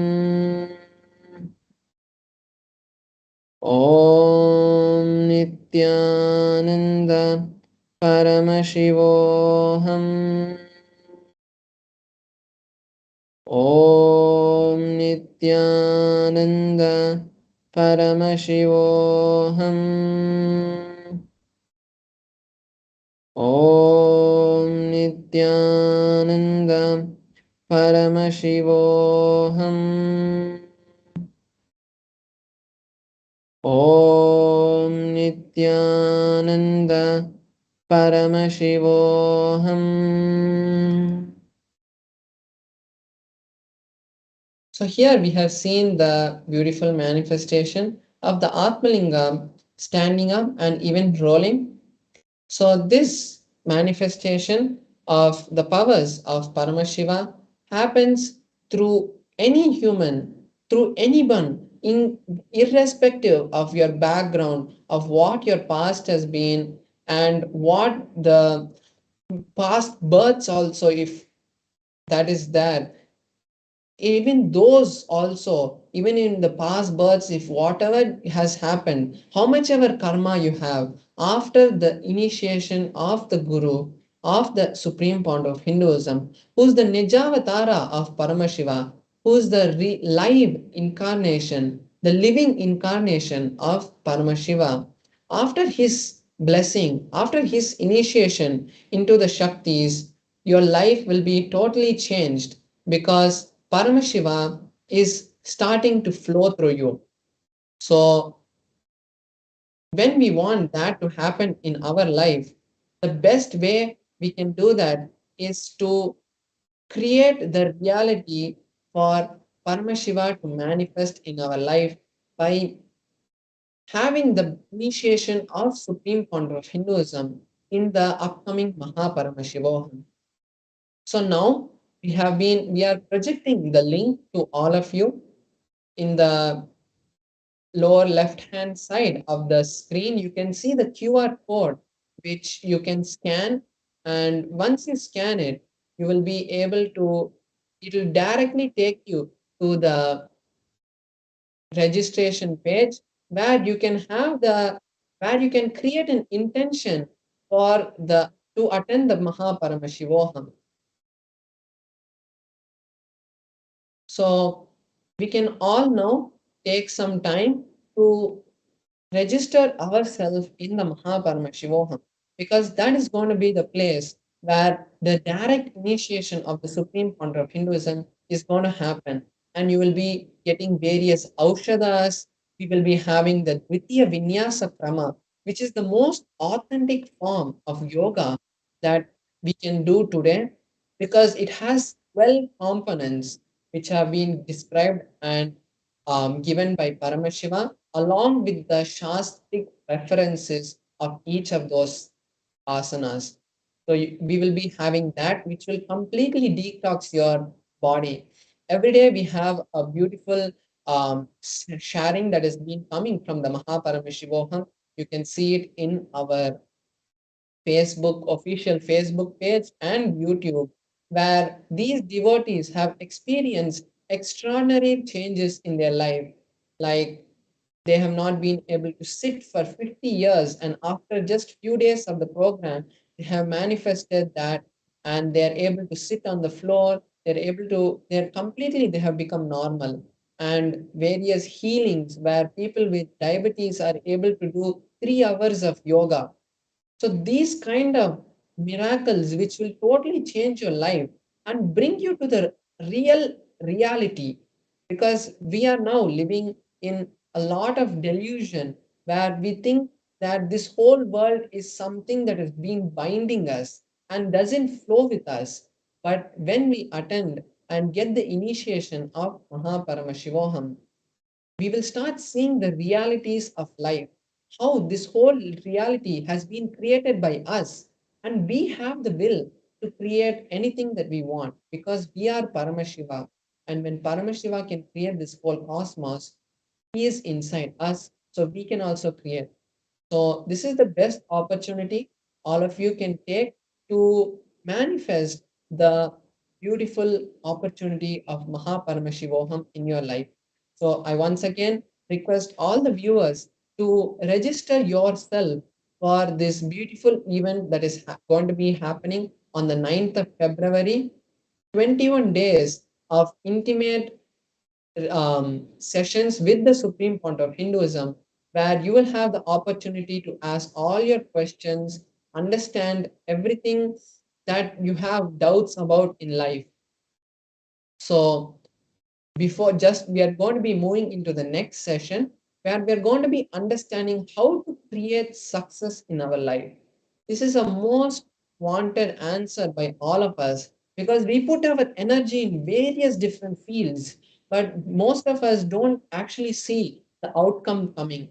Om Nityananda Paramashivoham. Om Nityananda Paramashivoham. Om Nityananda Paramashivoham. Om Nityananda Paramashivoham. So here we have seen the beautiful manifestation of the Atmalingam standing up and even rolling. So this manifestation of the powers of Paramashiva happens through any human, through anyone, irrespective of your background, of what your past has been, and what the past births also, if that is there, even those also, even in the past births, if whatever has happened, how much ever karma you have after the initiation of the guru, of the supreme point of Hinduism, who's the Nijavatara of Paramashiva, who's the live incarnation, the living incarnation of Paramashiva, after his blessing, after his initiation into the Shaktis, your life will be totally changed, because Paramashiva is starting to flow through you. So, when we want that to happen in our life, the best way we can do that is to create the reality for Paramashiva to manifest in our life by having the initiation of Supreme Founder of Hinduism in the upcoming Mahaparamashivoham. So now we are projecting the link to all of you in the lower left hand side of the screen. You can see the QR code which you can scan, and once you scan it, you will be able to, it will directly take you to the registration page where you can have the, where you can create an intention for the to attend the Mahaparamashivoham. So we can all now take some time to register ourselves in the Mahaparmashivoham, because that is going to be the place where the direct initiation of the Supreme Founder of Hinduism is going to happen. And you will be getting various aushadas. We will be having the Dvitiya Vinyasa Krama, which is the most authentic form of yoga that we can do today, because it has 12 components which have been described and given by Paramashiva, along with the Shastric references of each of those asanas. So we will be having that, which will completely detox your body. Every day we have a beautiful sharing that has been coming from the Mahaparamishivoham, You can see it in our Facebook, official Facebook page and YouTube, where these devotees have experienced extraordinary changes in their life. Like they have not been able to sit for 50 years, and after just few days of the program, they have manifested that, and they are able to sit on the floor. They're completely, they have become normal. And various healings where people with diabetes are able to do 3 hours of yoga. So these kind of miracles which will totally change your life and bring you to the real reality, because we are now living in a lot of delusion where we think that this whole world is something that has been binding us and doesn't flow with us. But when we attend and get the initiation of Paramashivoham, we will start seeing the realities of life, how this whole reality has been created by us, and we have the will to create anything that we want because we are Paramashiva. And when Paramashiva can create this whole cosmos, he is inside us, so we can also create. So this is the best opportunity all of you can take to manifest the beautiful opportunity of Paramashivoham in your life. So I once again request all the viewers to register yourself for this beautiful event that is going to be happening on the 9th of February. 21 days of intimate sessions with the Supreme Point of Hinduism, where you will have the opportunity to ask all your questions, understand everything that you have doubts about in life. So, before just we are going to be moving into the next session where we are going to be understanding how to create success in our life. This is a most wanted answer by all of us because we put our energy in various different fields, but most of us don't actually see the outcome coming.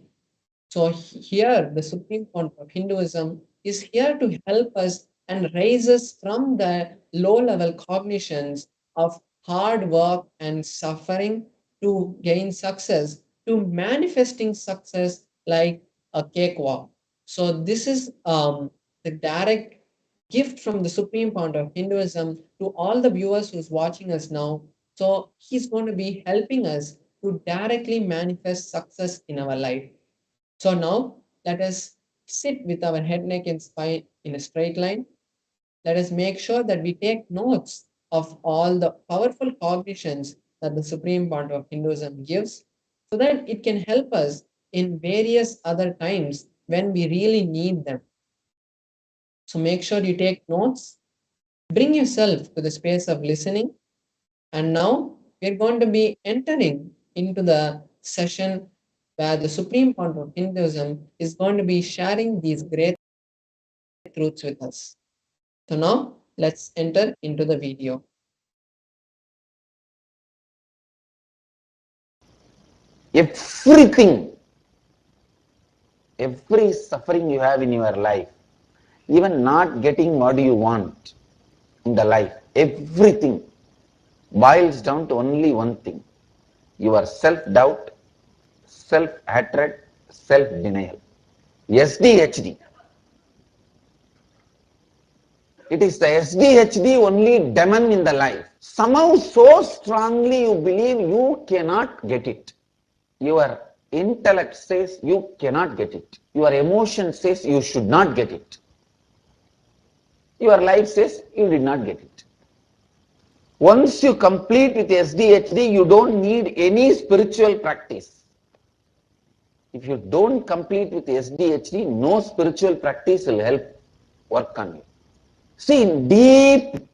So here, the Supreme Court of Hinduism is here to help us and raise us from the low-level cognitions of hard work and suffering to gain success, to manifesting success like a cakewalk. So this is the direct gift from the Supreme Point of Hinduism to all the viewers who's watching us now. So he's going to be helping us to directly manifest success in our life. So now let us sit with our head, neck, and spine in a straight line. Let us make sure that we take notes of all the powerful cognitions that the Supreme Point of Hinduism gives so that it can help us in various other times when we really need them. So make sure you take notes, bring yourself to the space of listening, and now we're going to be entering into the session where the Supreme Point of Hinduism is going to be sharing these great truths with us. So now let's enter into the video.
Everything, every suffering you have in your life, even not getting what you want in the life, everything boils down to only one thing: your self-doubt, self-hatred, self-denial. SDHD. It is the SDHD only demon in the life. Somehow so strongly you believe you cannot get it. Your intellect says you cannot get it. Your emotion says you should not get it. Your life says you did not get it. Once you complete with SDHD, you don't need any spiritual practice. If you don't complete with SDHD, no spiritual practice will help work on you. See, in deep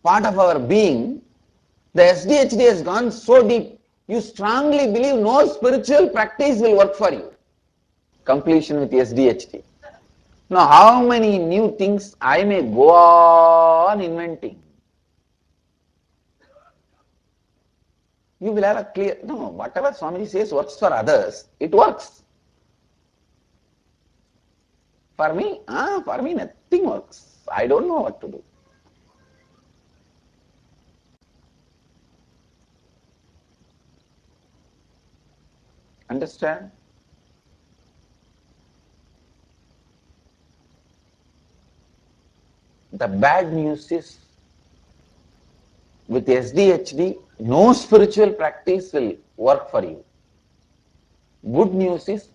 part of our being, the SDHD has gone so deep, you strongly believe no spiritual practice will work for you. Completion with SDHD. Now, how many new things I may go on inventing? You will have a clear, no, whatever Swamiji says works for others, it works. For me nothing works. I don't know what to do. Understand? The bad news is, with SDHD, no spiritual practice will work for you. Good news is,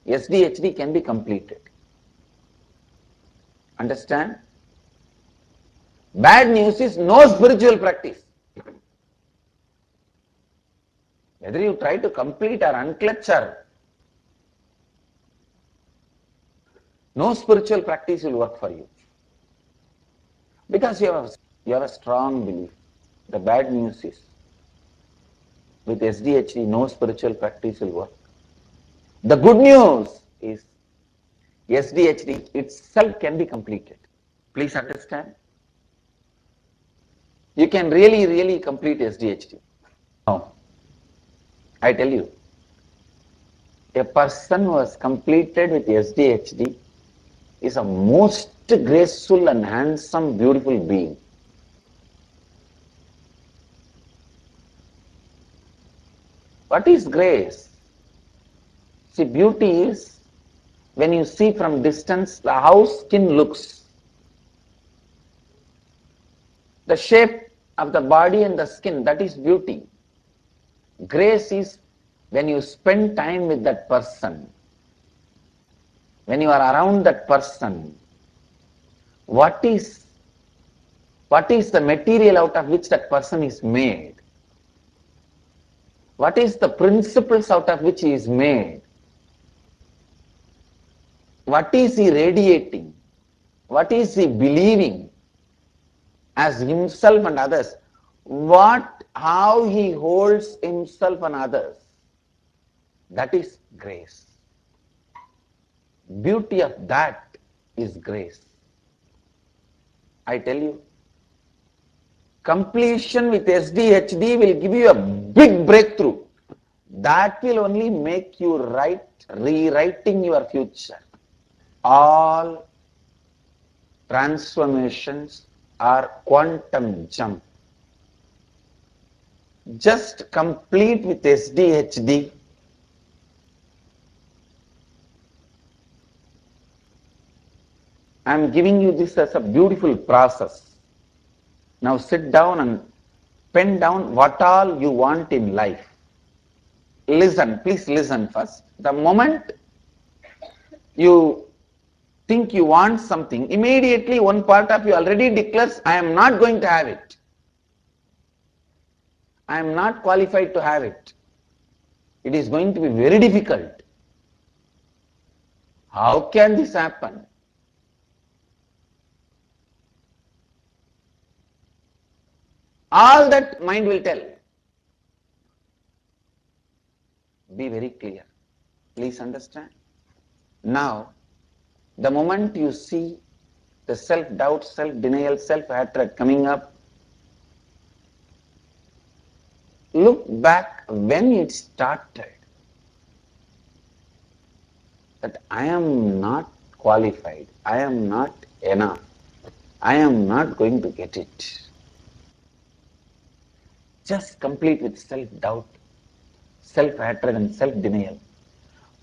SDHD can be completed. Understand? Bad news is no spiritual practice. Whether you try to complete or unclutch or no spiritual practice will work for you. Because you have a strong belief. The bad news is, with SDHD, no spiritual practice will work. The good news is, SDHD itself can be completed. Please understand. You can really complete SDHD. Now, I tell you, a person who has completed with SDHD is a most graceful and handsome, beautiful being. What is grace? See, beauty is when you see from distance how skin looks. The shape of the body and the skin, that is beauty. Grace is when you spend time with that person, when you are around that person. What is the material out of which that person is made? What is the principles out of which he is made? What is he radiating? What is he believing as himself and others? How he holds himself and others? That is grace. Beauty of that is grace. I tell you, completion with SDHD will give you a big breakthrough. That will only make you rewriting your future. All transformations are quantum jump. Just complete with SDHD. I am giving you this as a beautiful process. Now sit down and pen down what all you want in life. Listen, please listen first. The moment you think you want something, immediately one part of you already declares, I am not going to have it. I am not qualified to have it. It is going to be very difficult. How can this happen? All that mind will tell. Be very clear. Please understand. Now, the moment you see the self-doubt, self-denial, self-hatred coming up, look back when it started. That I am not qualified, I am not enough, I am not going to get it. Just complete with self-doubt, self-hatred and self-denial.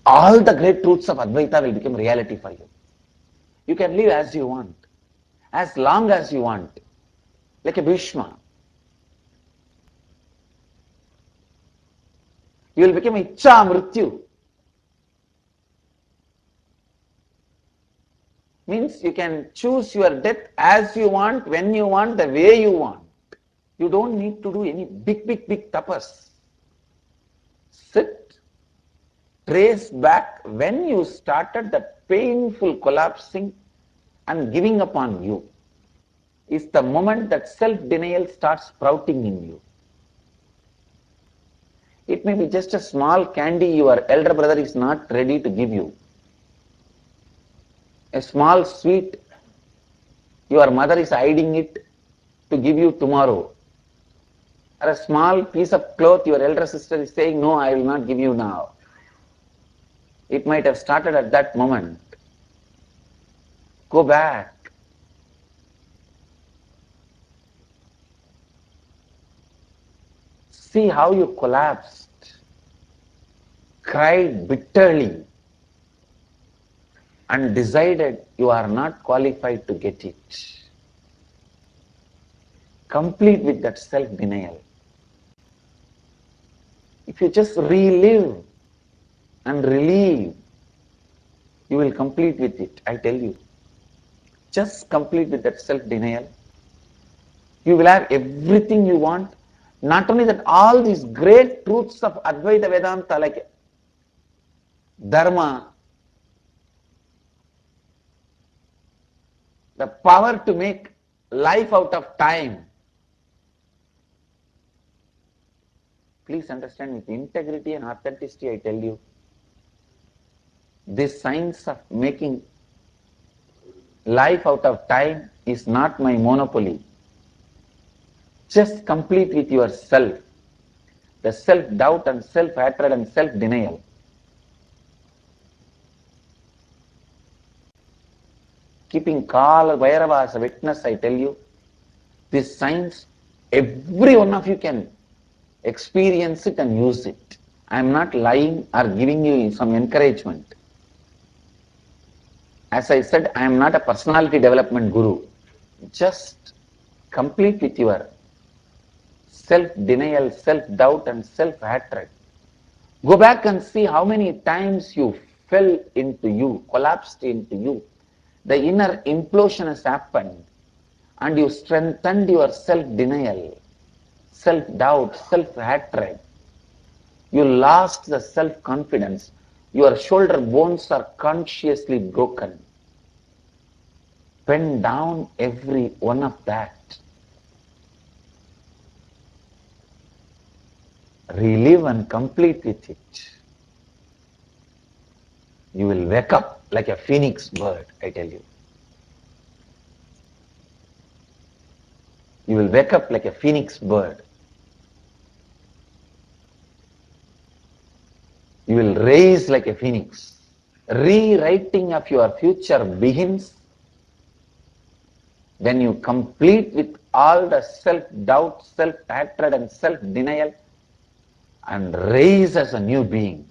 All the great truths of Advaita will become reality for you. You can live as you want, as long as you want, like a Bhishma. You will become Ichcha Mrityu. Means you can choose your death as you want, when you want, the way you want. You don't need to do any big tapas. Sit, trace back when you started that painful collapsing and giving up on you. Is the moment that self-denial starts sprouting in you. It may be just a small candy your elder brother is not ready to give you. A small sweet, your mother is hiding it to give you tomorrow. Or a small piece of cloth, your elder sister is saying, no, I will not give you now. It might have started at that moment. Go back. See how you collapsed, cried bitterly, and decided you are not qualified to get it. complete with that self-denial. If you just relive and relieve, you will complete with it, I tell you. Just complete with that self-denial. You will have everything you want. Not only that, all these great truths of Advaita Vedanta like Dharma, the power to make life out of time. Please understand, with integrity and authenticity, I tell you, this science of making life out of time is not my monopoly. Just complete with yourself, the self-doubt and self-hatred and self-denial. Keeping Kala Bhairava as a witness, I tell you, this science, every one of you can experience it and use it. I am not lying or giving you some encouragement. As I said, I am not a personality development guru. Just complete with your self-denial, self-doubt and self-hatred. Go back and see how many times you fell into you, collapsed into you. The inner implosion has happened and you strengthened your self-denial, self-doubt, self-hatred. You lost the self-confidence. Your shoulder bones are consciously broken. Pen down every one of that. Relive and complete with it. You will wake up like a phoenix bird, I tell you. You will wake up like a phoenix bird. You will rise like a phoenix. Rewriting of your future begins when you complete with all the self-doubt, self-hatred and self-denial and rise as a new being.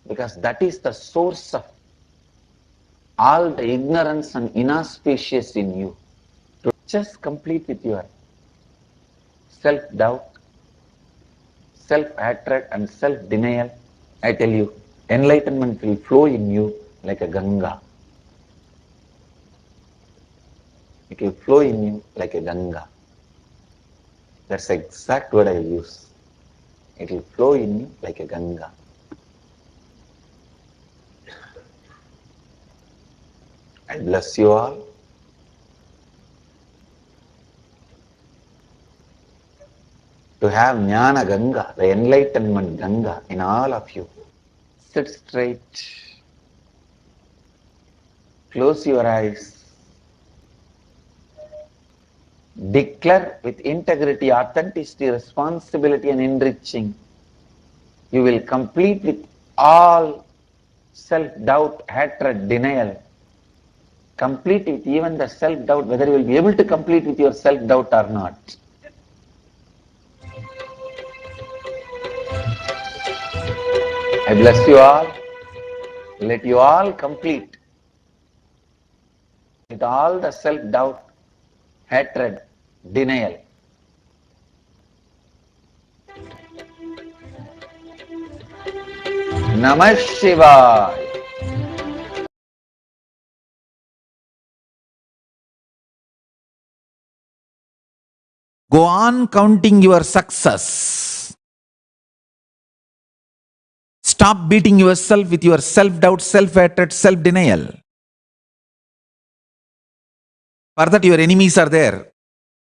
Because that is the source of all the ignorance and inauspicious in you. Just complete with your self-doubt, self-hatred and self-denial. I tell you, enlightenment will flow in you like a Ganga. It will flow in you like a Ganga. That's the exact word I will use. It will flow in you like a Ganga. I bless you all. To have Jnana Ganga, the enlightenment Ganga in all of you. Sit straight. Close your eyes. Declare with integrity, authenticity, responsibility and enriching. You will complete with all self-doubt, hatred, denial. Complete with even the self-doubt, whether you will be able to complete with your self-doubt or not. I bless you all. Let you all complete with all the self-doubt, hatred, denial. Namah Shivaya.
Go on counting your success. Stop beating yourself with your self-doubt, self-hatred, self-denial. For that your enemies are there.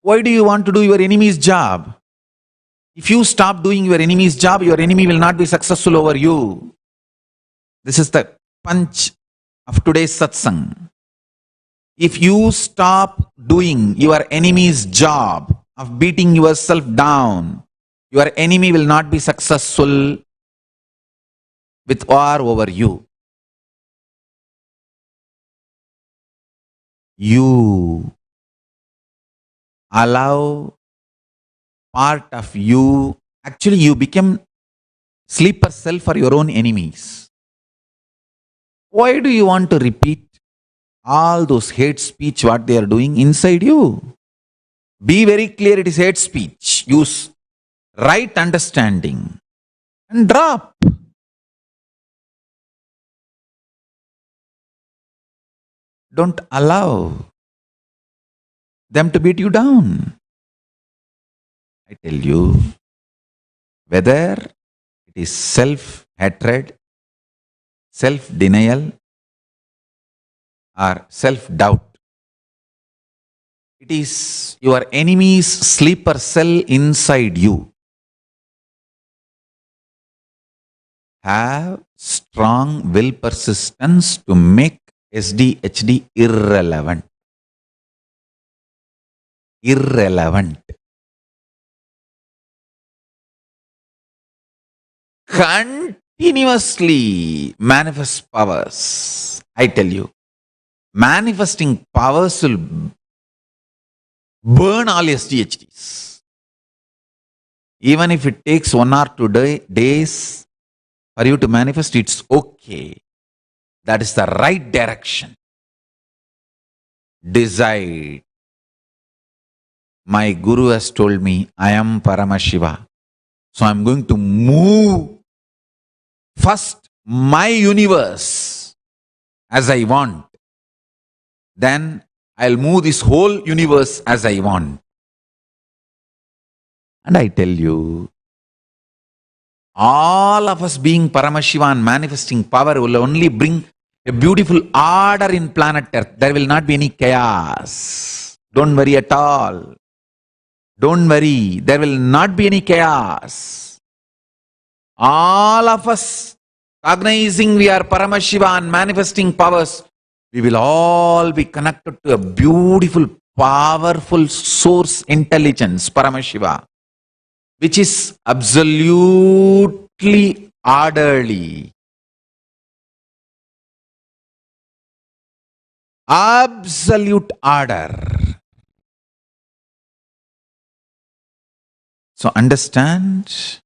Why do you want to do your enemy's job? If you stop doing your enemy's job, your enemy will not be successful over you. This is the punch of today's satsang. If you stop doing your enemy's job of beating yourself down, your enemy will not be successful with war over you. You allow part of you, actually you become sleeper cell for your own enemies. Why do you want to repeat all those hate speech, what they are doing inside you. Be very clear, it is hate speech. Use right understanding and drop. Don't allow them to beat you down. I tell you, whether it is self-hatred, self-denial, or self-doubt, it is your enemy's sleeper cell inside you. Have strong will persistence to make SDHD irrelevant. Irrelevant. Continuously manifest powers. I tell you, manifesting powers will burn all SDHDs. Even if it takes 1 or 2 days for you to manifest, it's okay. That is the right direction. Decide. My Guru has told me, I am Paramashiva. So I'm going to move first my universe as I want. Then I'll move this whole universe as I want. And I tell you, all of us being Paramashiva and manifesting power will only bring a beautiful order in planet Earth. There will not be any chaos. Don't worry at all. Don't worry. There will not be any chaos. All of us cognizing we are Paramashiva and manifesting powers, we will all be connected to a beautiful, powerful source intelligence, Paramashiva, which is absolutely orderly. Absolute order. So understand,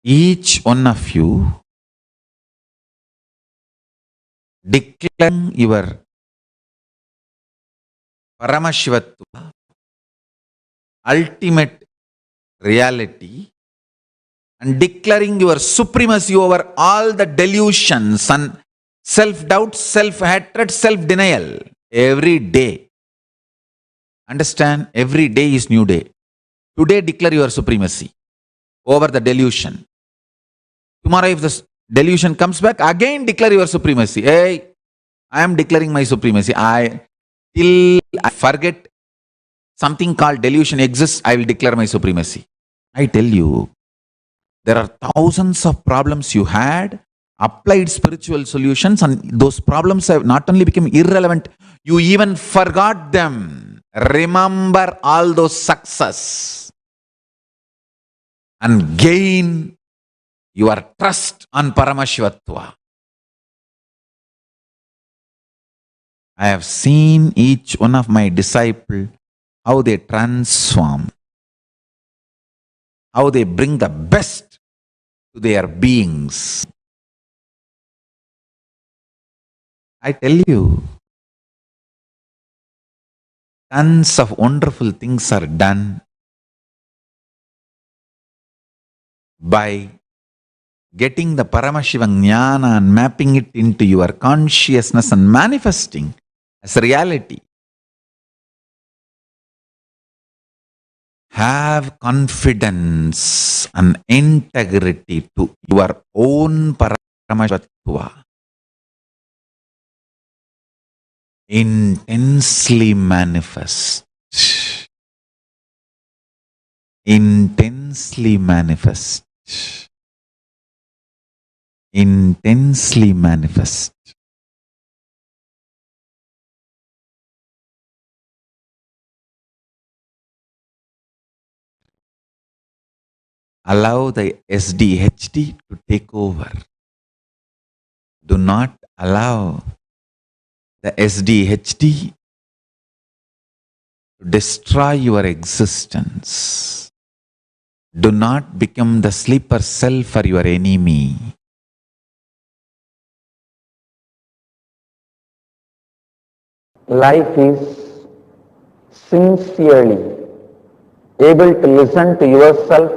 each one of you declaring your Paramashivatva, ultimate reality, and declaring your supremacy over all the delusions and self-doubt, self-hatred, self-denial every day. Understand, every day is new day. Today declare your supremacy over the delusion. Tomorrow if the delusion comes back, again declare your supremacy. Hey, I am declaring my supremacy. Till I forget something called delusion exists, I will declare my supremacy. I tell you, there are thousands of problems you had, applied spiritual solutions, and those problems have not only become irrelevant, you even forgot them. Remember all those success and gain your trust on Paramashivatva. I have seen each one of my disciples, how they transform, how they bring the best to their beings. I tell you, tons of wonderful things are done by getting the Paramashiva Jnana and mapping it into your consciousness and manifesting as reality. Have confidence and integrity to your own Paramashivatva. Intensely manifest. Intensely manifest. Intensely manifest. Allow the SDHD to take over. Do not allow the SDHD to destroy your existence. Do not become the sleeper cell for your enemy.
Life is sincerely able to listen to yourself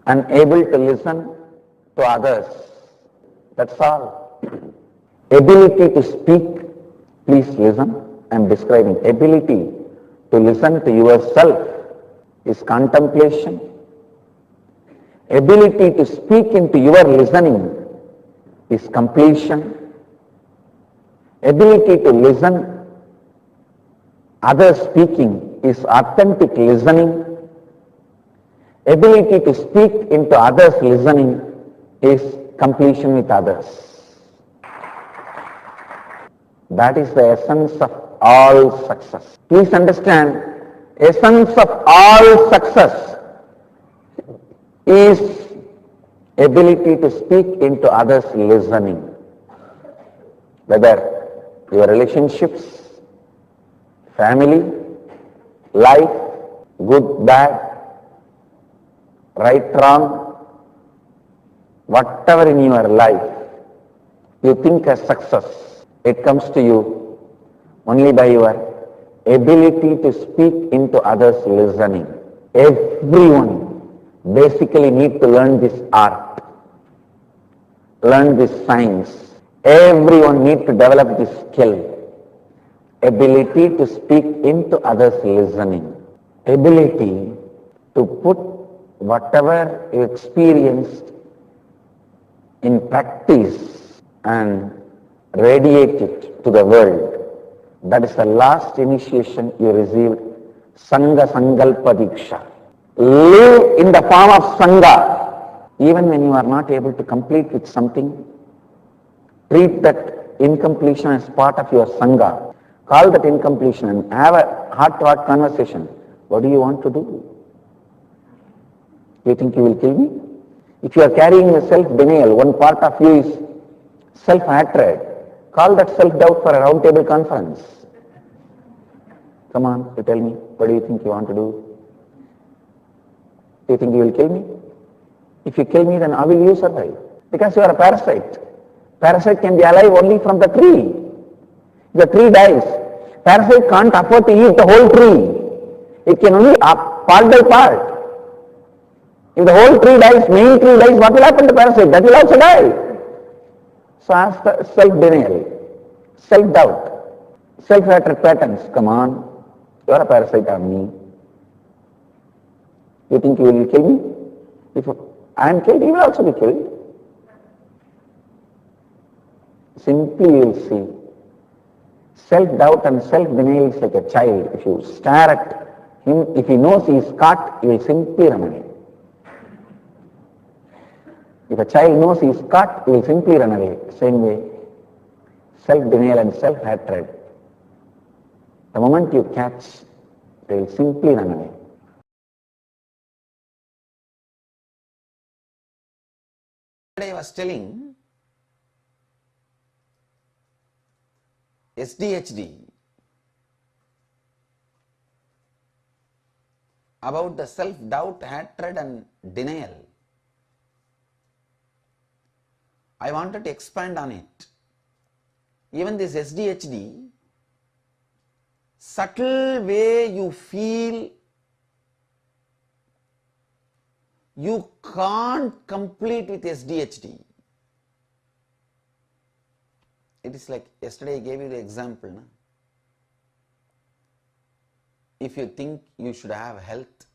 and able to listen to others. That's all. Ability to speak, please listen, I am describing. Ability to listen to yourself is contemplation. Ability to speak into your listening is completion. Ability to listen others speaking is authentic listening. Ability to speak into others listening is completion with others. That is the essence of all success. Please understand, essence of all success is ability to speak into others listening. Whether your relationships, family, life, good, bad, right, wrong, whatever in your life you think as success, it comes to you only by your ability to speak into others listening. Everyone basically need to learn this art, learn this science. Everyone need to develop this skill, ability to speak into others listening, ability to put whatever you experienced in practice and radiate it to the world. That is the last initiation you received, Sangha Sankalpa Diksha. Live in the form of Sangha. Even when you are not able to complete with something, treat that incompletion as part of your Sangha. Call that incompletion and have a heart-to-heart conversation. What do you want to do? You think you will kill me? If you are carrying a self-denial, one part of you is self-hatred. Call that self-doubt for a round-table conference. Come on, you tell me, what do you think you want to do? Do you think you will kill me? If you kill me, then how will you survive? Because you are a parasite. Parasite can be alive only from the tree. The tree dies. Parasite can't afford to eat the whole tree. It can only part by part. If the whole tree dies, main tree dies, what will happen to parasite? That will also die. So ask the self-denial, self-doubt, self-hatred patterns. Come on, you are a parasite on me. You think you will kill me? If I am killed, you will also be killed. Simply you will see. Self-doubt and self-denial is like a child. If you stare at him, if he knows he is caught, he will simply run away. If a child knows he is caught, he will simply run away. Same way, self-denial and self-hatred. The moment you catch, they will simply run away. I was telling SDHD about the self-doubt, hatred and denial. I wanted to expand on it. Even this SDHD, subtle way you feel you can't complete with SDHD. It is like yesterday I gave you the example. No? If you think you should have health,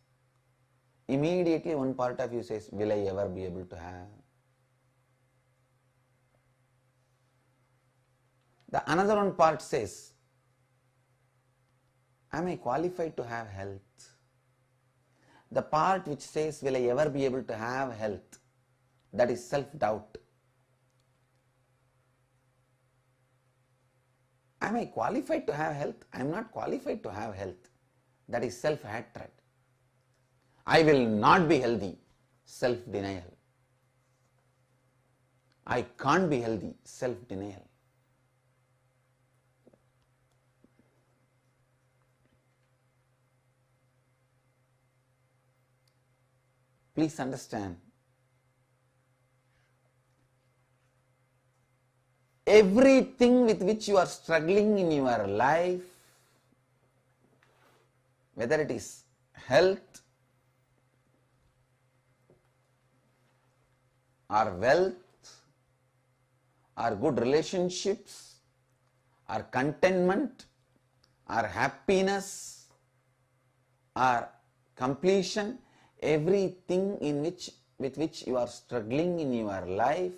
immediately one part of you says, will I ever be able to have? The another one part says, am I qualified to have health? The part which says, will I ever be able to have health? That is self-doubt. Am I qualified to have health? I am not qualified to have health. That is self-hatred. I will not be healthy. Self-denial. I can't be healthy, self-denial. Please understand, everything with which you are struggling in your life, whether it is health or wealth or good relationships or contentment or happiness or completion, everything with which you are struggling in your life,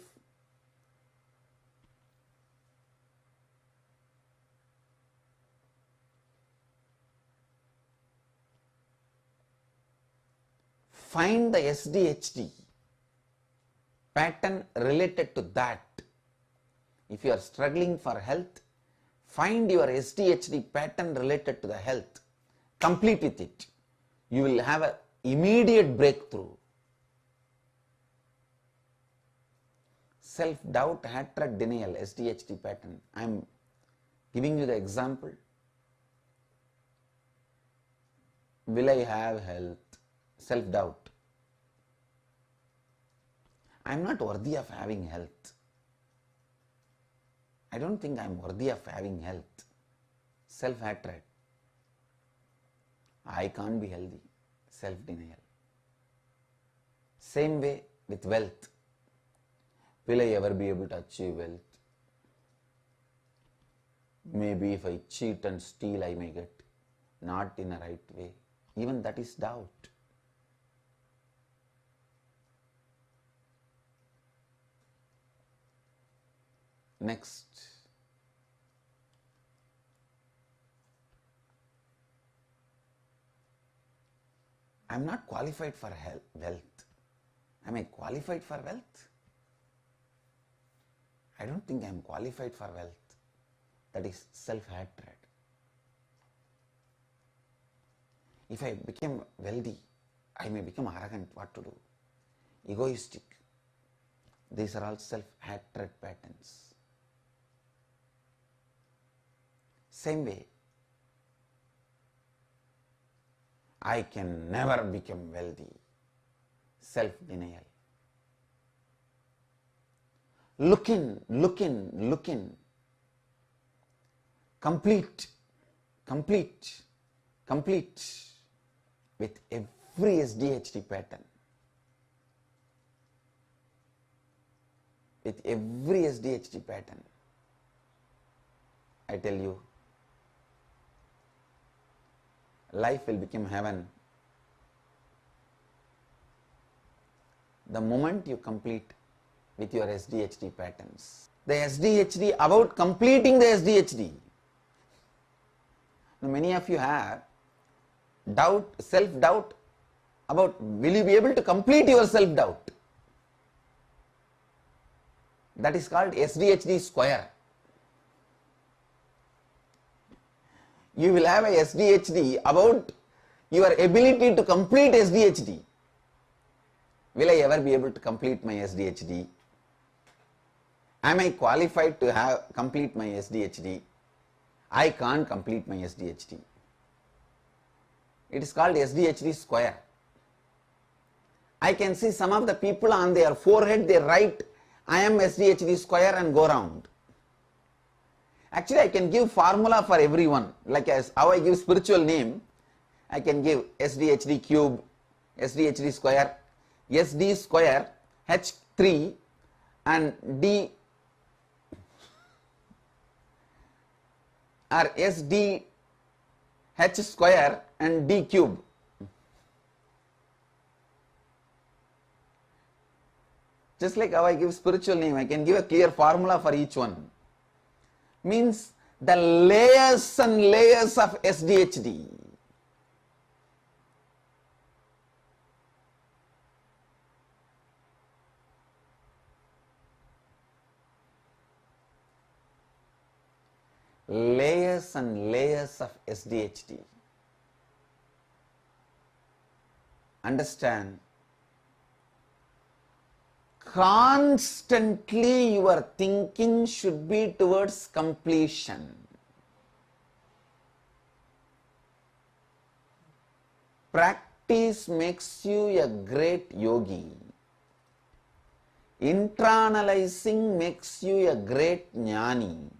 find the SDHD pattern related to that. If you are struggling for health, find your SDHD pattern related to the health. Complete with it. You will have an immediate breakthrough. Self-doubt, hatred, denial, SDHD pattern. I am giving you the example. Will I have health? Self-doubt. I am not worthy of having health. I don't think I am worthy of having health. Self-hatred. I can't be healthy. Self-denial. Same way with wealth. Will I ever be able to achieve wealth? Maybe if I cheat and steal, I may get. Not in a right way. Even that is doubt. Next. I am not qualified for wealth. Am I qualified for wealth? I don't think I am qualified for wealth. That is self-hatred. If I become wealthy, I may become arrogant. What to do? Egoistic. These are all self-hatred patterns. Same way, I can never become wealthy. Self-denial. Look in. Complete with every SDHD pattern. With every SDHD pattern. I tell you, life will become heaven the moment you complete with your SDHD patterns. The SDHD, about completing the SDHD. Now, many of you have doubt, self-doubt about will you be able to complete your self-doubt. That is called SDHD square. You will have a SDHD about your ability to complete SDHD. Will I ever be able to complete my SDHD? Am I qualified to complete my SDHD? I can't complete my SDHD. It is called SDHD square. I can see some of the people on their forehead, they write, I am SDHD square and go round. Actually, I can give formula for everyone. Like as how I give spiritual name, I can give SDHD cube, SDHD square, SD square, H3 and D or SD H square and D cube. Just like how I give spiritual name, I can give a clear formula for each one. Means the layers and layers of SDHD. Layers and layers of SDHD. Understand, Constantly your thinking should be towards completion. Practice makes you a great yogi. Internalizing makes you a great jnani.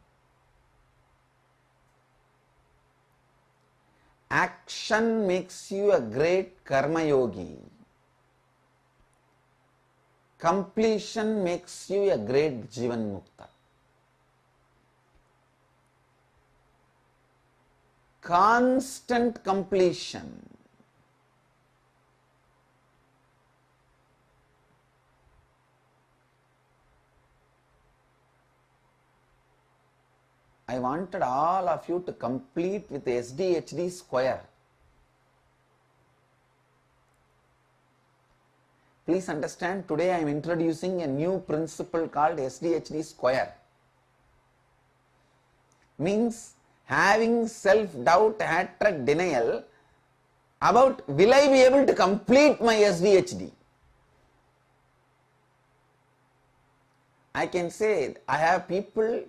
Action makes you a great karma yogi. Completion makes you a great Jivan Mukta. Constant completion. I wanted all of you to complete with SDHD square. Please understand, today I am introducing a new principle called SDHD square. Means having self-doubt, hatred, denial about will I be able to complete my SDHD. I can say I have people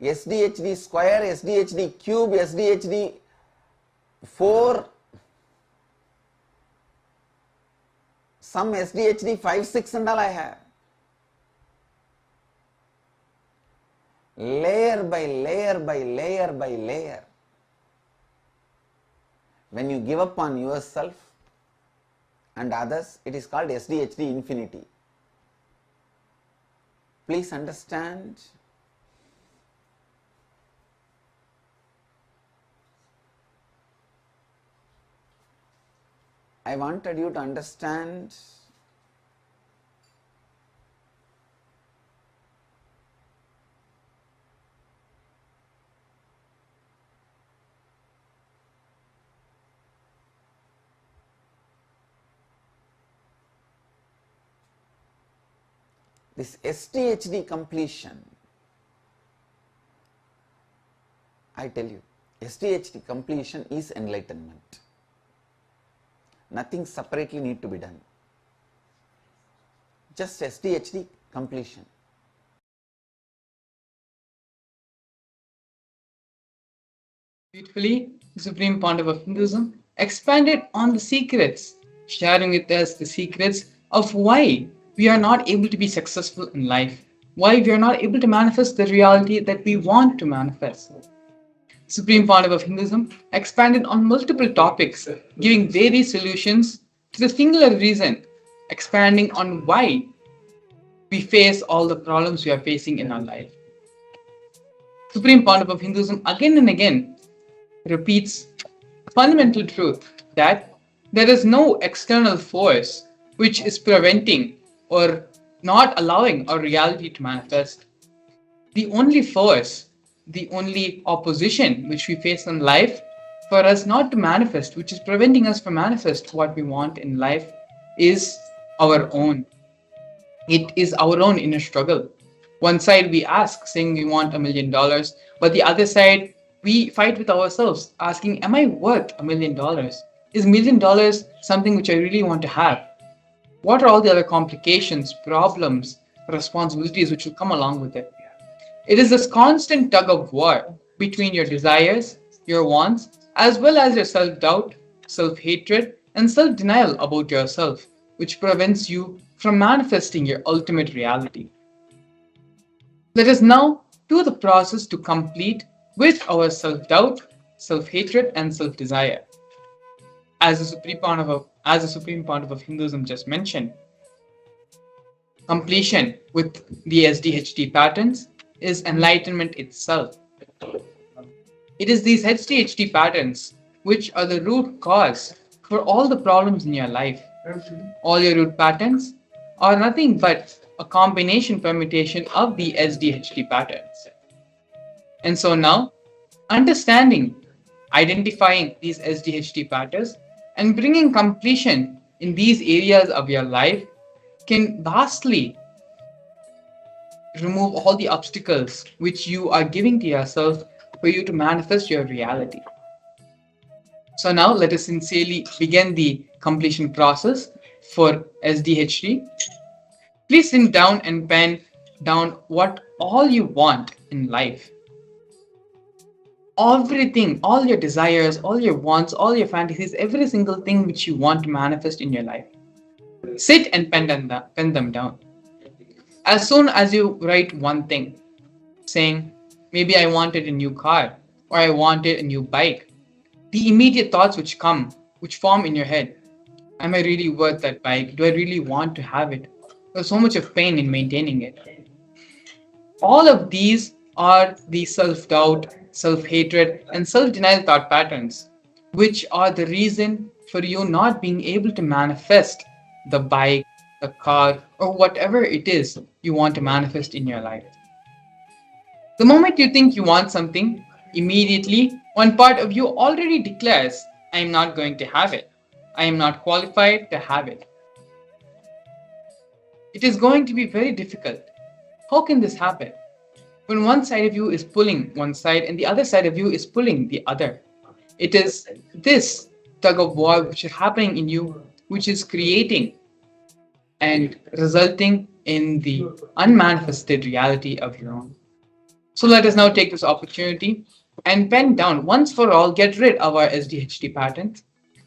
SDHD square, SDHD cube, SDHD 4, some SDHD 5, 6 and all I have. Layer by layer by layer by layer. When you give up on yourself and others, it is called SDHD infinity. Please understand. I wanted you to understand this SDHD completion. I tell you, SDHD completion is enlightenment. Nothing separately need to be done. Just SDHD completion.
Beautifully, the Supreme Pontiff of Hinduism expanded on the secrets, sharing with us the secrets of why we are not able to be successful in life, why we are not able to manifest the reality that we want to manifest. Supreme Pontiff of Hinduism expanded on multiple topics, giving various solutions to the singular reason, expanding on why we face all the problems we are facing in our life. Supreme Pontiff of Hinduism again and again repeats a fundamental truth that there is no external force which is preventing or not allowing our reality to manifest. The only force, the only opposition which we face in life for us not to manifest, which is preventing us from manifest what we want in life, is our own. It is our own inner struggle. One side we ask, saying we want $1 million, but the other side we fight with ourselves, asking, am I worth $1 million? Is $1 million something which I really want to have? What are all the other complications, problems, responsibilities which will come along with it? It is this constant tug of war between your desires, your wants, as well as your self-doubt, self-hatred, and self-denial about yourself, which prevents you from manifesting your ultimate reality. Let us now do the process to complete with our self-doubt, self-hatred, and self-desire. As the Supreme Pontiff of Hinduism just mentioned, completion with the SDHD patterns is enlightenment itself. It is these HDHD patterns which are the root cause for all the problems in your life. All your root patterns are nothing but a combination permutation of the SDHD patterns. And so now, understanding, identifying these SDHD patterns and bringing completion in these areas of your life can vastly remove all the obstacles which you are giving to yourself for you to manifest your reality. So now let us sincerely begin the completion process for SDHD. Please sit down and pen down what all you want in life. Everything, all your desires, all your wants, all your fantasies, every single thing which you want to manifest in your life. Sit and pen them down. As soon as you write one thing, saying, maybe I wanted a new car or I wanted a new bike, the immediate thoughts which come, which form in your head, am I really worth that bike? Do I really want to have it? There's so much of pain in maintaining it. All of these are the self doubt, self hatred, and self denial thought patterns, which are the reason for you not being able to manifest the bike, the car, or whatever it is you want to manifest in your life. The moment you think you want something, immediately one part of you already declares, I am not going to have it. I am not qualified to have it. It is going to be very difficult. How can this happen? When one side of you is pulling one side and the other side of you is pulling the other. It is this tug of war which is happening in you, which is creating and resulting in the unmanifested reality of your own. So let us now take this opportunity and pen down once for all, get rid of our SDHD patterns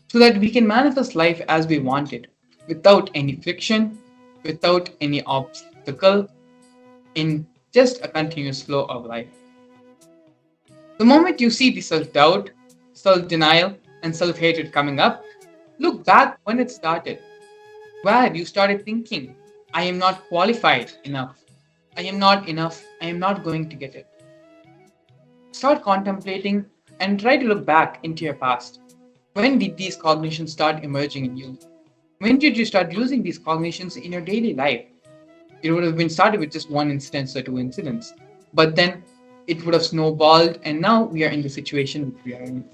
so that we can manifest life as we want it, without any friction, without any obstacle, in just a continuous flow of life. The moment you see the self doubt, self denial, and self hatred coming up, look back when it started, where you started thinking, I am not qualified enough, I am not enough, I am not going to get it. Start contemplating and try to look back into your past. When did these cognitions start emerging in you? When did you start using these cognitions in your daily life? It would have been started with just one instance or two incidents, but then it would have snowballed, and now we are in the situation which we are in.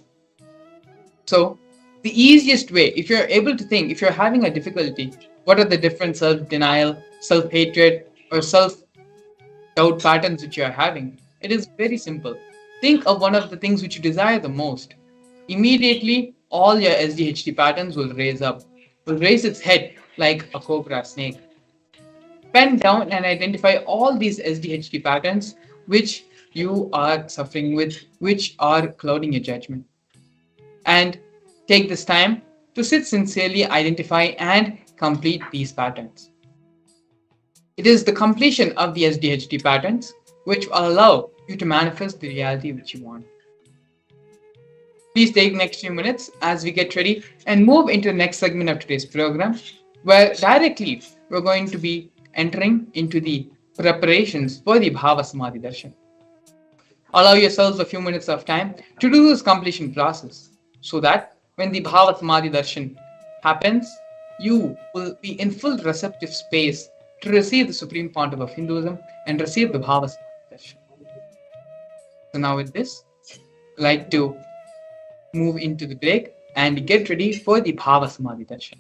So, the easiest way, if you're able to think, if you're having a difficulty, what are the different self denial, self hatred, or self doubt patterns which you are having? It is very simple. Think of one of the things which you desire the most. Immediately, all your SDHD patterns will raise up, will raise its head like a cobra snake. Pen down and identify all these SDHD patterns which you are suffering with, which are clouding your judgment. And take this time to sit sincerely, identify, and complete these patterns. It is the completion of the SDHD patterns which will allow you to manifest the reality which you want. Please take the next few minutes as we get ready and move into the next segment of today's program, where directly we're going to be entering into the preparations for the Bhava Samadhi Darshan. Allow yourselves a few minutes of time to do this completion process so that when the Bhava Samadhi Darshan happens, you will be in full receptive space to receive the Supreme Pontiff of Hinduism and receive the Bhava Samadhi Darshan. So now with this, I'd like to move into the break and get ready for the Bhava Samadhi Darshan.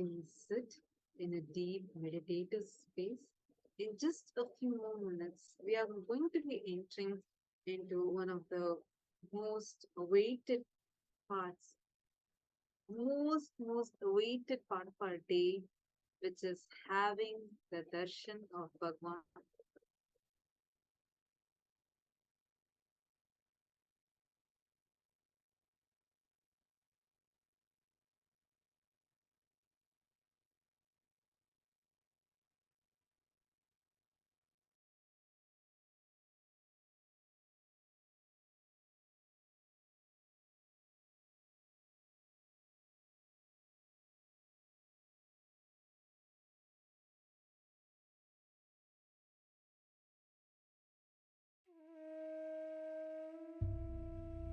Please sit in a deep meditative space. In just a few more minutes, we are going to be entering into one of the most awaited parts, most awaited part of our day, which is having the darshan of Bhagwan.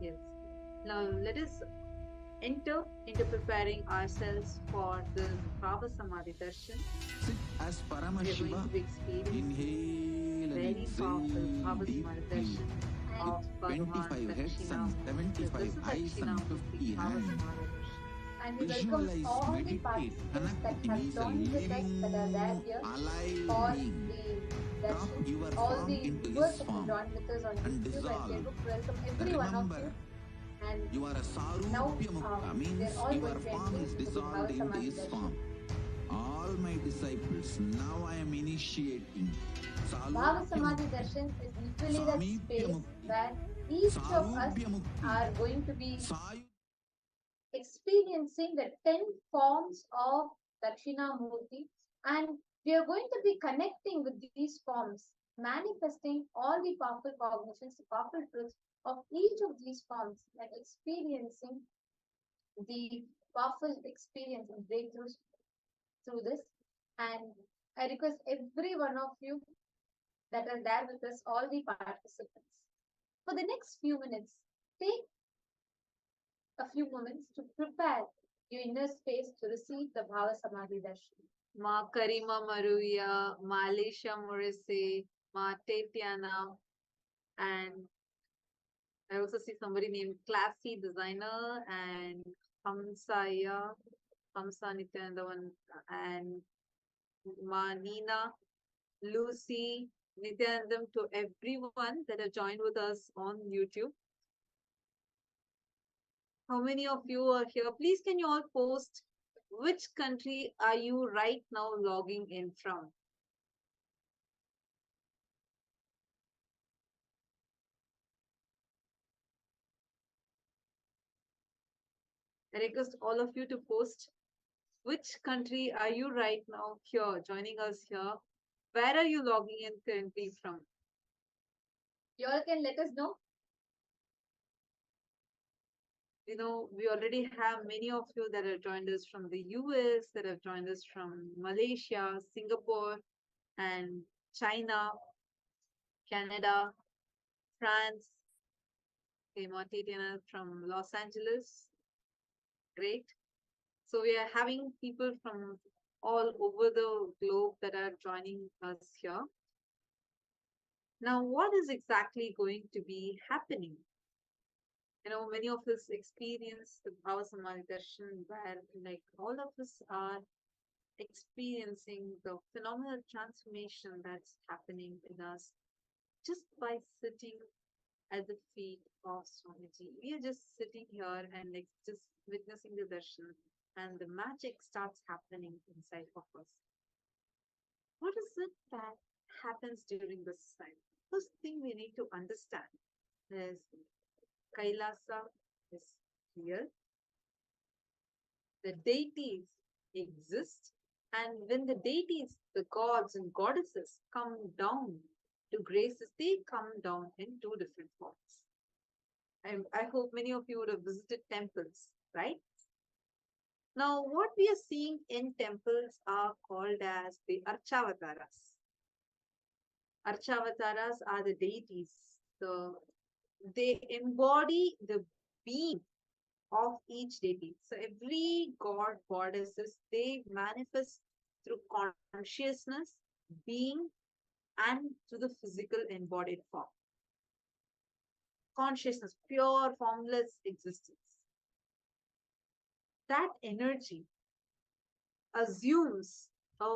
Yes. Now let us enter into preparing ourselves for this Bhava Samadhi Darshan.
Sit as
We are going
Paramashiva.
to be experiencing
Inhale and
very powerful
exhale
Bhava Samadhi
deeply
Darshan of
with
Bhagavan
25 heads and
Dakshinamurti. So this
75
is
eyes and
Dakshinamurti
50
Bhava
hands.
Samadhi Darshan.
And we welcome
Visualize,
all the
meditate,
participants
connect
that
with him.
have
He is a
joined with us that are there
living,
here
alive
for
being.
the
Drop
darshan.
your
All
form
the
into
viewers
his
that have
form
joined with us on
and
YouTube and
dissolve.
Facebook, welcome every one of
Remember,
you. And
you are a
now
Sarupya Mukta,
they're
means
all
your
going to
form
enter
is
into the
dissolved
Bhava
into
Samadhi
his
darshan.
form. All my disciples, now I am initiating
Bhava
Salupya
Samadhi
Mukti,
darshan is literally that
Samipya
space
Mukti,
where each of us
Sarupya Mukti,
are going to be
Sayu.
experiencing the 10 forms of Dakshinamurti, and we are going to be connecting with these forms, manifesting all the powerful cognitions, the powerful truths of each of these forms, and experiencing the powerful experience and breakthroughs through this. And I request every one of you that are there with us, all the participants, for the next few minutes, take a few moments to prepare your inner space to receive the Bhava Samadhi Darshan.
Ma Karima Maruya, Malisha Morrissey, Ma Tatiana, and I also see somebody named Classy Designer and Hamsaya, Hamsa Nithyananda, and Ma Nina, Lucy, Nithyanandam, to everyone that have joined with us on YouTube. How many of you are here? Please can you all post which country are you right now logging in from? I request all of you to post which country are you right now here, joining us here? Where are you logging in currently from?
You all can let us know.
You know, we already have many of you that have joined us from the US, that have joined us from Malaysia, Singapore, and China, Canada, France. Okay, Tatiana from Los Angeles. Great. So we are having people from all over the globe that are joining us here. Now, what is exactly going to be happening? You know, many of us experience the Bhava Samadhi Darshan where like all of us are experiencing the phenomenal transformation that's happening in us just by sitting at the feet of Swamiji. We are just sitting here and like just witnessing the darshan, and the magic starts happening inside of us. What is it that happens during this time? First thing we need to understand is KAILASA is real. The deities exist, and when the deities, the gods and goddesses come down to grace us, they come down in two different forms. I hope many of you would have visited temples, right? Now, what we are seeing in temples are called as the Archavataras. Archavataras are the deities. They embody the being of each deity. So every god, goddesses, they manifest through consciousness, being, and through the physical embodied form. Consciousness, pure formless existence. That energy, assumes a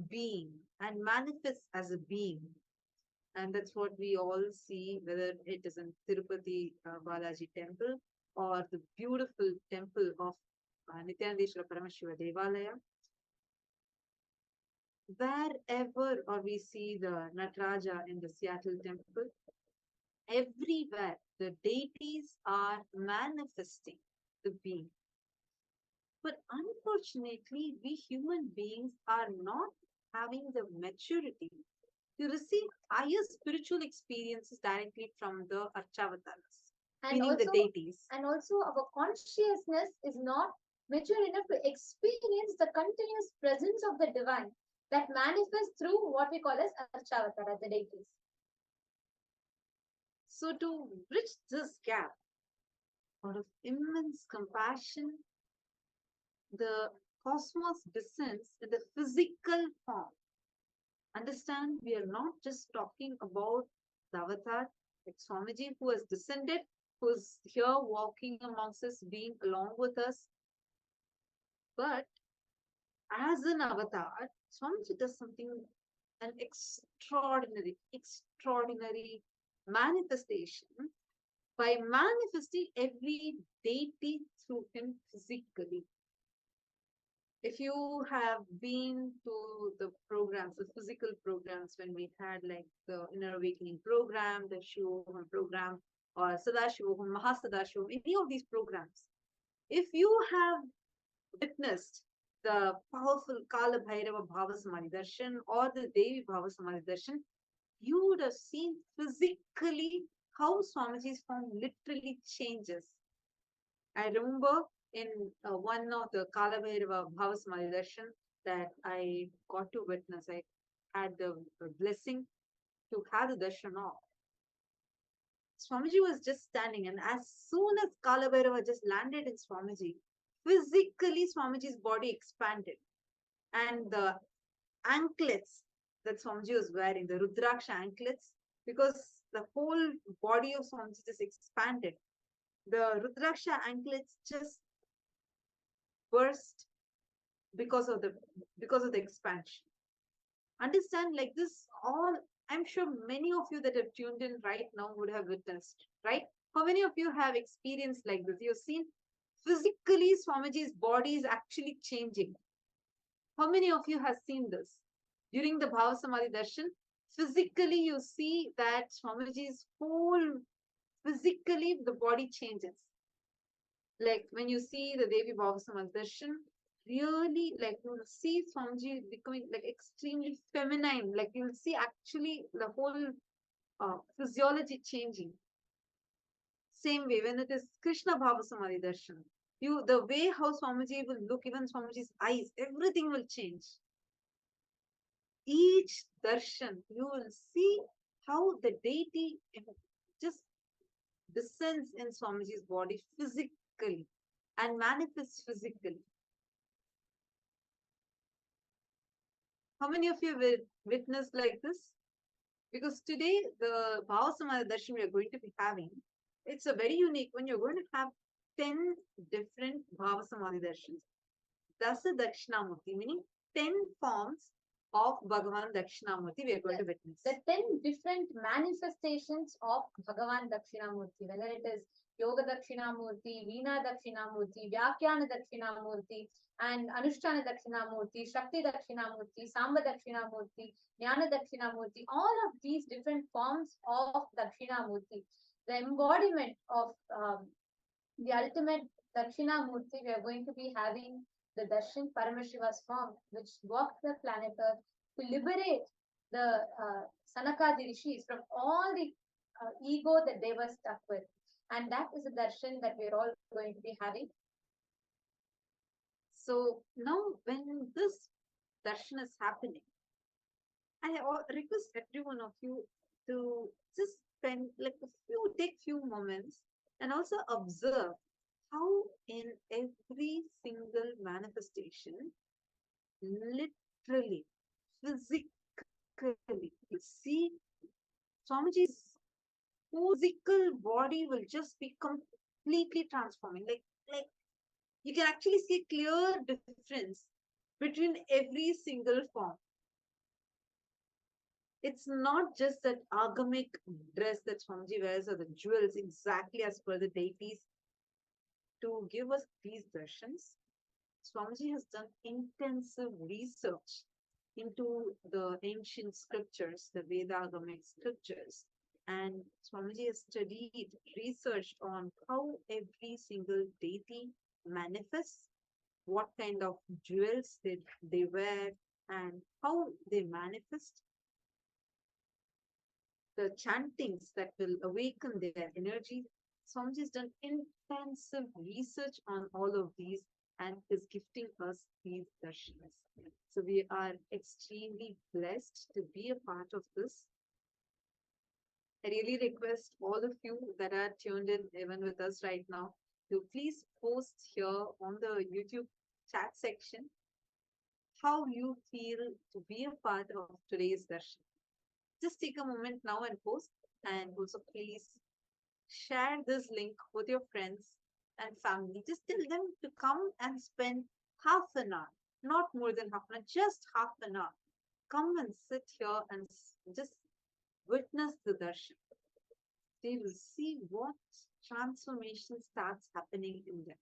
being and manifests as a being. And that's what we all see, whether it is in Tirupati Balaji temple or the beautiful temple of Nithyananda Paramashiva Devalaya. Wherever or we see the Nataraja in the Seattle temple, everywhere the deities are manifesting the being. But unfortunately, we human beings are not having the maturity to receive higher spiritual experiences directly from the Archavataras, meaning the deities.
And also our consciousness is not mature enough to experience the continuous presence of the divine that manifests through what we call as Archavatara, the deities.
So to bridge this gap, out of immense compassion, the cosmos descends in the physical form. Understand, we are not just talking about the avatar, like Swamiji, who has descended, who is here walking amongst us, being along with us. But as an avatar, Swamiji does something, an extraordinary manifestation by manifesting every deity through him physically. If you have been to the programs, the physical programs, when we had like the Inner Awakening program, the Shivoham program, or Sadashivoham, Mahasadashivoham, any of these programs, if you have witnessed the powerful Kala Bhairava Bhava Samadhi Darshan or the Devi Bhava Samadhi Darshan, you would have seen physically how Swamiji's form literally changes. I remember in one of the Kala Bhairava Bhava Samadhi Darshan that I got to witness, I had the blessing to have the darshan of. Swamiji was just standing, and as soon as Kala Bhairava just landed in Swamiji, physically Swamiji's body expanded. And the anklets that Swamiji was wearing, the Rudraksha anklets, because the whole body of Swamiji just expanded. The Rudraksha anklets just burst because of the expansion. Understand, like this, all I'm sure many of you that have tuned in right now would have witnessed, right? How many of you have experienced like this? You've seen physically Swamiji's body is actually changing. How many of you have seen this? During the Bhava Samadhi Darshan, physically you see that Swamiji's whole, physically the body changes. Like when you see the Devi Bhava Samadhi Darshan, really, like you will see Swamiji becoming like extremely feminine. Like you will see actually the whole physiology changing. Same way when it is Krishna Bhava Samadhi Darshan, the way how Swamiji will look, even Swamiji's eyes, everything will change. Each darshan, you will see how the deity just descends in Swamiji's body physically and manifests physically. How many of you will witness like this? Because today, the Bhava Samadhi Darshan we are going to be having, it's a very unique one. You're going to have 10 different Bhava Samadhi Darshans. Dasa Dakshinamoorthy, meaning 10 forms of Bhagavan Dakshinamurti we are going to witness.
The 10 different manifestations of Bhagavan Dakshinamurti, whether it is Yoga Dakshinamurti, Veena Dakshinamurti, Vyakyana Dakshinamurti, and Anushtana Dakshinamurti, Shakti Dakshinamurti, Samba Dakshinamurti, Jnana Dakshinamurti, all of these different forms of Dakshinamurti, the embodiment of the ultimate Dakshinamurti, we are going to be having the Darshan Paramashiva's form, which walked the planet Earth to liberate the Sanakadi Rishis from all the ego that they were stuck with. And that is a darshan that we're all going to be having.
So now when this darshan is happening, I request every one of you to just spend like take few moments and also observe how in every single manifestation, literally, physically, you see Swamiji's physical body will just be completely transforming. Like you can actually see a clear difference between every single form. It's not just that agamic dress that Swamiji wears or the jewels exactly as per the deities to give us these darshans. Swamiji has done intensive research into the ancient scriptures, the Vedagamic scriptures, and Swamiji has studied, researched on how every single deity manifests, what kind of jewels they wear, and how they manifest, the chantings that will awaken their energy. Swamiji has done intensive research on all of these and is gifting us these darshanas. So we are extremely blessed to be a part of this. I really request all of you that are tuned in even with us right now to please post here on the YouTube chat section how you feel to be a part of today's darshan. Just take a moment now and post, and also please share this link with your friends and family. Just tell them to come and spend half an hour, not more than half an hour, just half an hour. Come and sit here and just witness the darshan. They will see what transformation starts happening in them.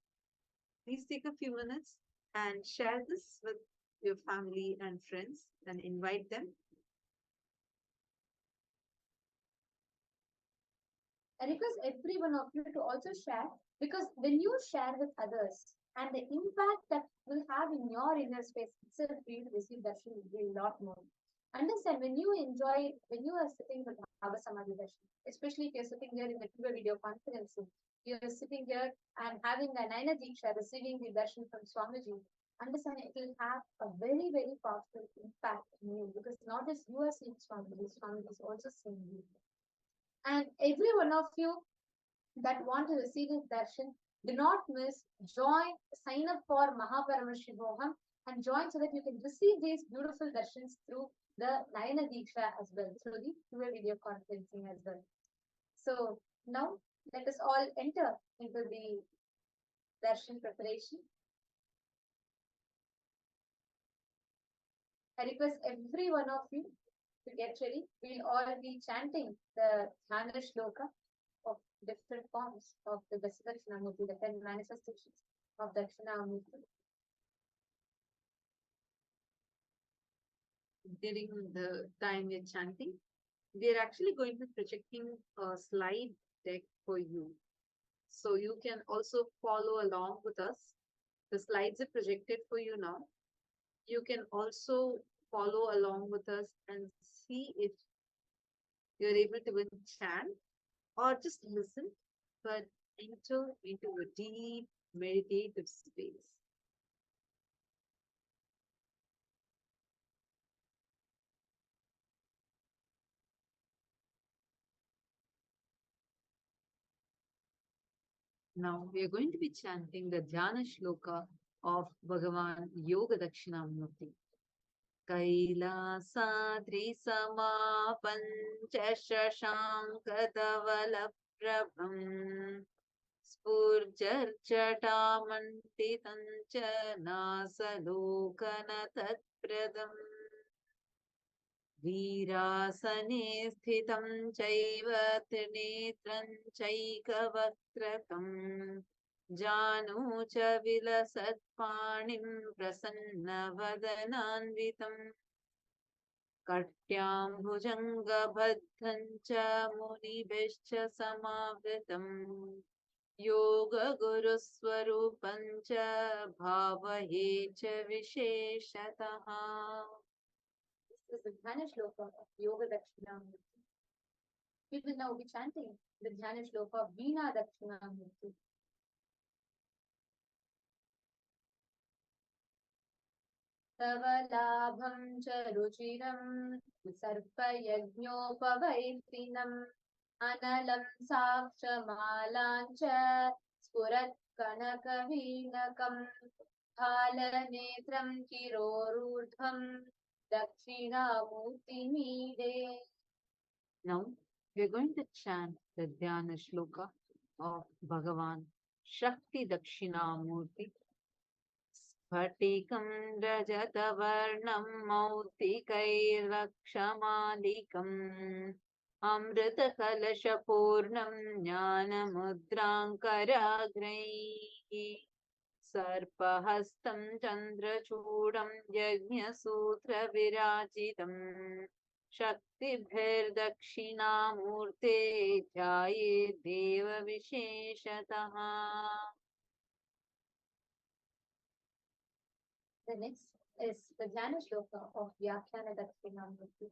Please take a few minutes and share this with your family and friends and invite them.
I request every one of you to also share, because when you share with others and the impact that will have in your inner space itself for you to receive darshan will be a lot more. Understand, when you enjoy, when you are sitting with Bhava Samadhi darshan, especially if you're sitting here in the video conferencing, you're sitting here and having the Naina Diksha, receiving the darshan from Swamiji, understand it will have a very, very powerful impact on you, because not just you are seeing Swamiji, Swamiji is also seeing you. And every one of you that want to receive his darshan, do not miss, join, sign up for Paramashivoham and join so that you can receive these beautiful darshans through the Nayana Diksha as well, through the video conferencing as well. So now let us all enter into the darshan preparation. I request every one of you to get ready. We'll all be chanting the Dhyana Shloka of different forms of the Daksinamoorthy, the 10 manifestations of Dakshinamoorthy.
During the time we're chanting, we're actually going to be projecting a slide deck for you. So you can also follow along with us. The slides are projected for you now. You can also follow along with us and see if you're able to even chant or just listen, but enter into a deep meditative space. Now we are going to be chanting the Dhyana Shloka of Bhagavan Yoga Dakshinamurti. कैलासाद्रिसमापञ्चशशाङ्कधवलप्रभम् स्फूर्जर्जटामण्डितं च नासलोकनतत्प्रदम् वीरासने स्थितं चैव त्रिनेत्रं चैकवक्त्रकम् जानु च विलसत्पाणिं प्रसन्नवदनान्वितम् कट्यां भुजङ्गबद्धं च मुनिभिश्च समावृतम् योगगुरुस्वरूपं च भावये च विशेषतः.
This is the Dhyana Shloka of Yoga Dakshinamurti. We will now be chanting the Dhyana Shloka of Veena Dakshinamurti. तव लाभं च रुचिरं सर्पयज्ञोपवैर्तिनम् अनलं साक्षमालाञ्च स्फुरत्कनकवीनकम् फालनेत्रं चिरोरूर्ध्वं दक्षिणामूर्तिमीडे.
Now we are going to chant the Dhyana Shloka of Bhagavan Shakti Dakshinamurti, स्फटिकं रजतवर्णं मौक्तिकैर्वक्षमालिकम् अमृतकलशपूर्णं ज्ञानमुद्राङ्कराग्रैः सर्पहस्तं चन्द्रचूडं यज्ञसूत्रविराजितम् शक्तिभिर्दक्षिणामूर्ते ध्यायेत् देवविशेषतः.
The next is the Jnana Shloka of Vyakhyana Dakshinamurti.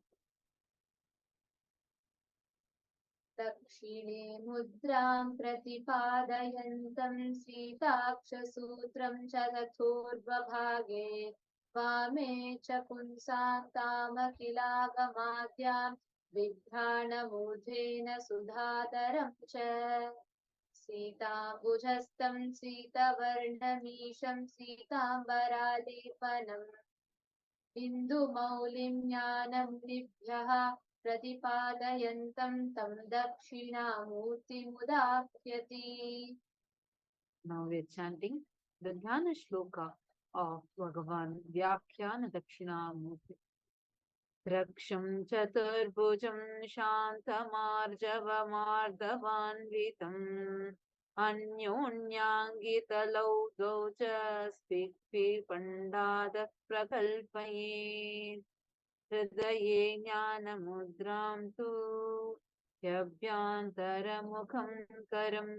दक्षिणे मुद्रां प्रतिपादयन्तं सीताक्षसूत्रं च तथोर्वभागे वामे च पुंसान्तामखिलागमाद्यां बिभ्राणमूर्धेन सुधातरं च सीताम्बुजस्तं सीतवर्णमीशं सीताम्बरालेपनम् बिन्दुमौलिं ज्ञानं निभ्यः प्रतिपादयन्तं तं दक्षिणामूर्तिमुदाख्यति.
Now we are chanting the Dhyana Shloka of Bhagavan Vyakhyana Dakshinamurti. Draksham Chaturbhujam Shantamarjavamardhavanvitam Anyonyangitalौ Dvau Cha Spikpi Pandada Prakalpaye Hridaye Jnanamudram Tu Yabhyantaramukham Karam.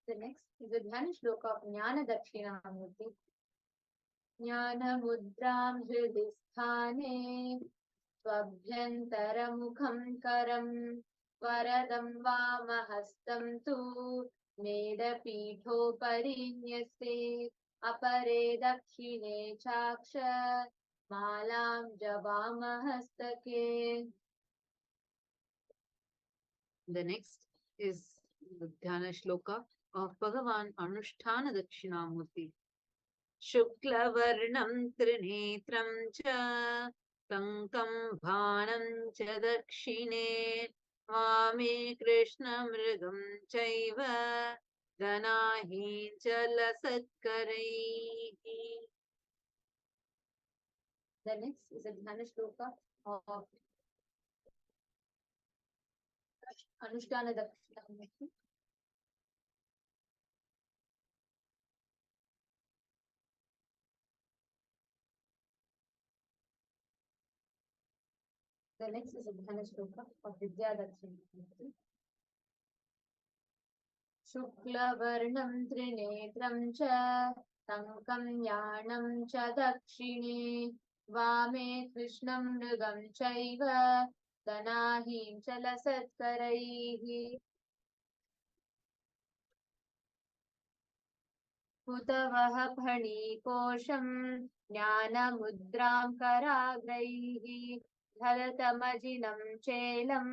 The next is the Dhyana Shloka of Jnana Dakshinamurti. ज्ञानमुद्रां हृदि स्थाने स्वभ्यन्तरमुखं करं वरदं वामहस्तं तु मेदपीठोपरि न्यस्ते अपरे दक्षिणे चाक्ष मालां जवामहस्तके.
The next is the Dhyana Shloka of Bhagavan Anushtana Dakshinamurti. Shuklavarnam Trinetram cha Tankam Bhanam cha Dakshine Vame Krishna Mrigam Chaiva Danahin Chalasatkaraihi.
The next is a Dhyana Shloka of Anushtana Dakshinamurti. The next is a Dhyana Shloka of Vidya Dakshinamurti. शुक्लवर्णं त्रिनेत्रं च तङ्कं यानं च दक्षिणे वामे कृष्णं मृगं चैव दनाहीं च लसत्करैः हुतवः फणीकोशं ज्ञानमुद्रां कराग्रैः धरतमजिनं चेलं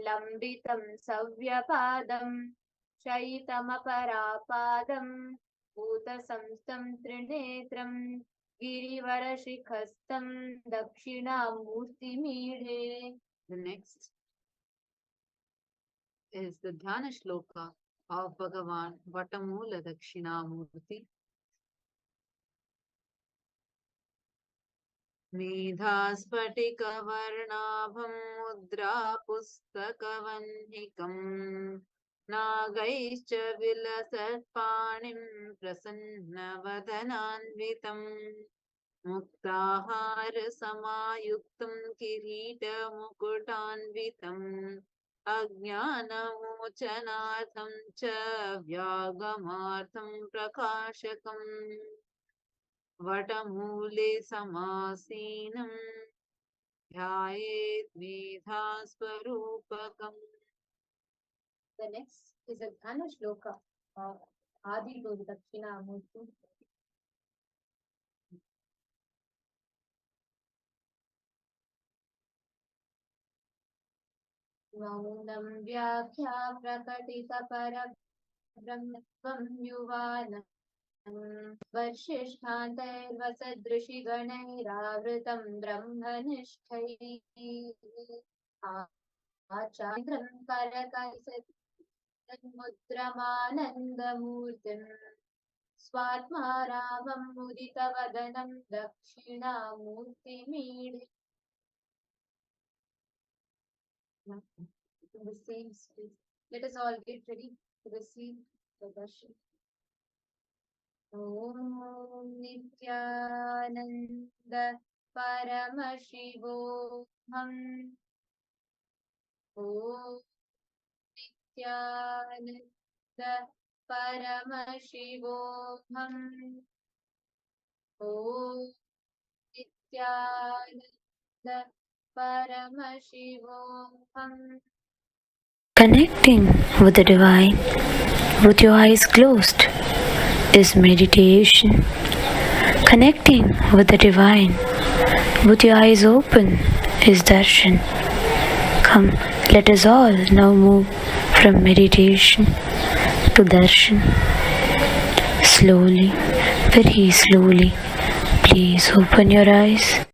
लम्बितं सव्यपादम् शयितमपरापादं भूतसंस्थं त्रिनेत्रं गिरिवरशिखस्थं दक्षिणामूर्तिमीढे.
The next is the Dhyana Shloka of Bhagavan Vatamula Dakshinamurti. मेधास्फटिकवर्णाभं मुद्रापुस्तकवह्निकम् नागैश्च विलसत्पाणिं प्रसन्नवदनान्वितम् मुक्ताहारसमायुक्तं किरीटमुकुटान्वितम् अज्ञानमोचनार्थं च व्यागमार्थं प्रकाशकम् वटमूले समासीनं ध्यायेत् मेधास्वरूपकम्.
The next is a Dhyana Shloka of Adi Guru Dakshinamurti. मौनं व्याख्या प्रकटितपरब्रह्मत्वं युवानम् वर्षिष्ठान्तैर्वसदृशिगणैरावृतं ब्रह्मनिष्ठैः आचार्यं करकलितमुद्रमानन्दमूर्तिं स्वात्मारामं मुदितवदनं दक्षिणामूर्तिमीडे. In the same space. Let us all get ready to receive the darshan. Om Nithyananda Paramashivoham. Om Nithyananda Paramashivoham. Om Nithyananda Paramashivoham.
Connecting with the divine with your eyes closed is meditation. Connecting with the divine with your eyes open is darshan. Come, let us all now move from meditation to darshan. Slowly, very slowly, please open your eyes.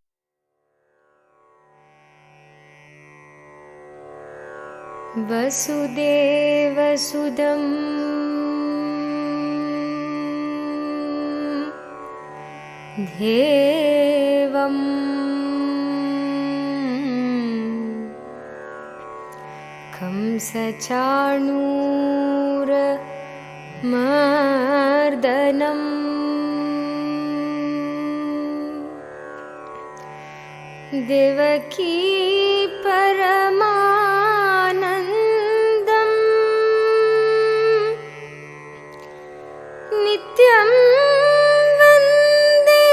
वसुदेवसुदं देवं कंसचाणूरमर्दनं देवकी परमानन्दं नित्यं वन्दे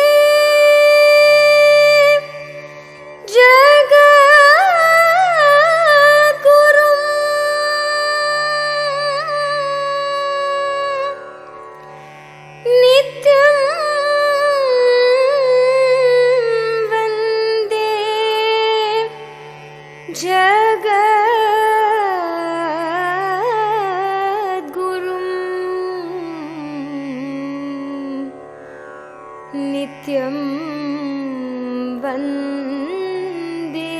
जगद्गुरुं नित्यं वन्दे जगद्गुरुं नित्यं वन्दे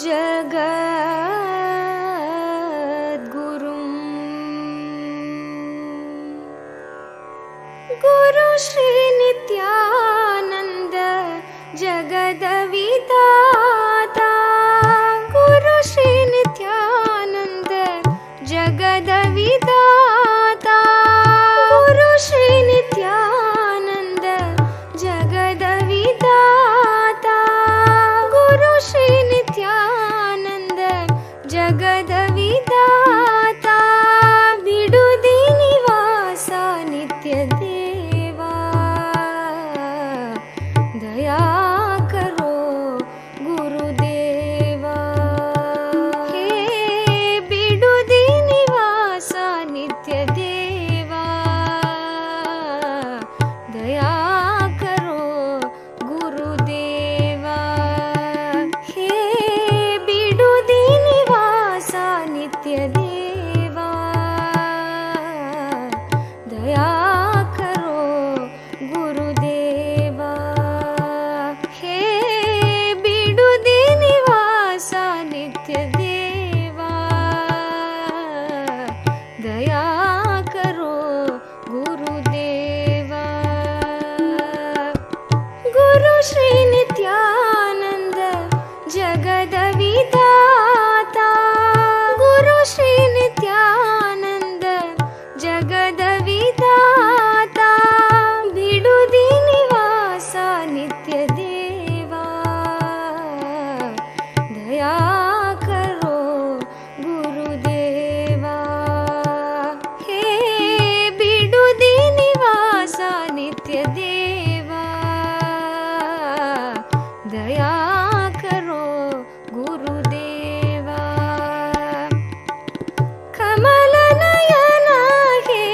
जगद्गुरुं गुरु श्री नित्यानन्द जगदविदाता गुरु श्री नित्यानन्द जगदविदाता गुरु श्री नित्यानन्द जगदविदाता गुरु श्री नित्यानन्द जगदविदाता बिडुदि निवास नित्य देवा दया करो गुरुदेवा हे बिडुदि निवास नित्य देवा दया करो गुरुदेवा हे बिडुदि निवास नित्य देवा दया करो गुरुदेवा हे बिडुदि निवास नित्य देवा दया करो गुरुदेवा गुरु श्री नित्यानन्द जगदविदाता गुरु श्री नित्यानन्द जगदविदाता बिडुदि निवास नित्य देवा दया करो गुरुदेवा हे बिडुदि निवास नित्य देवा दया करो गुरुदेवा कमलनयन हे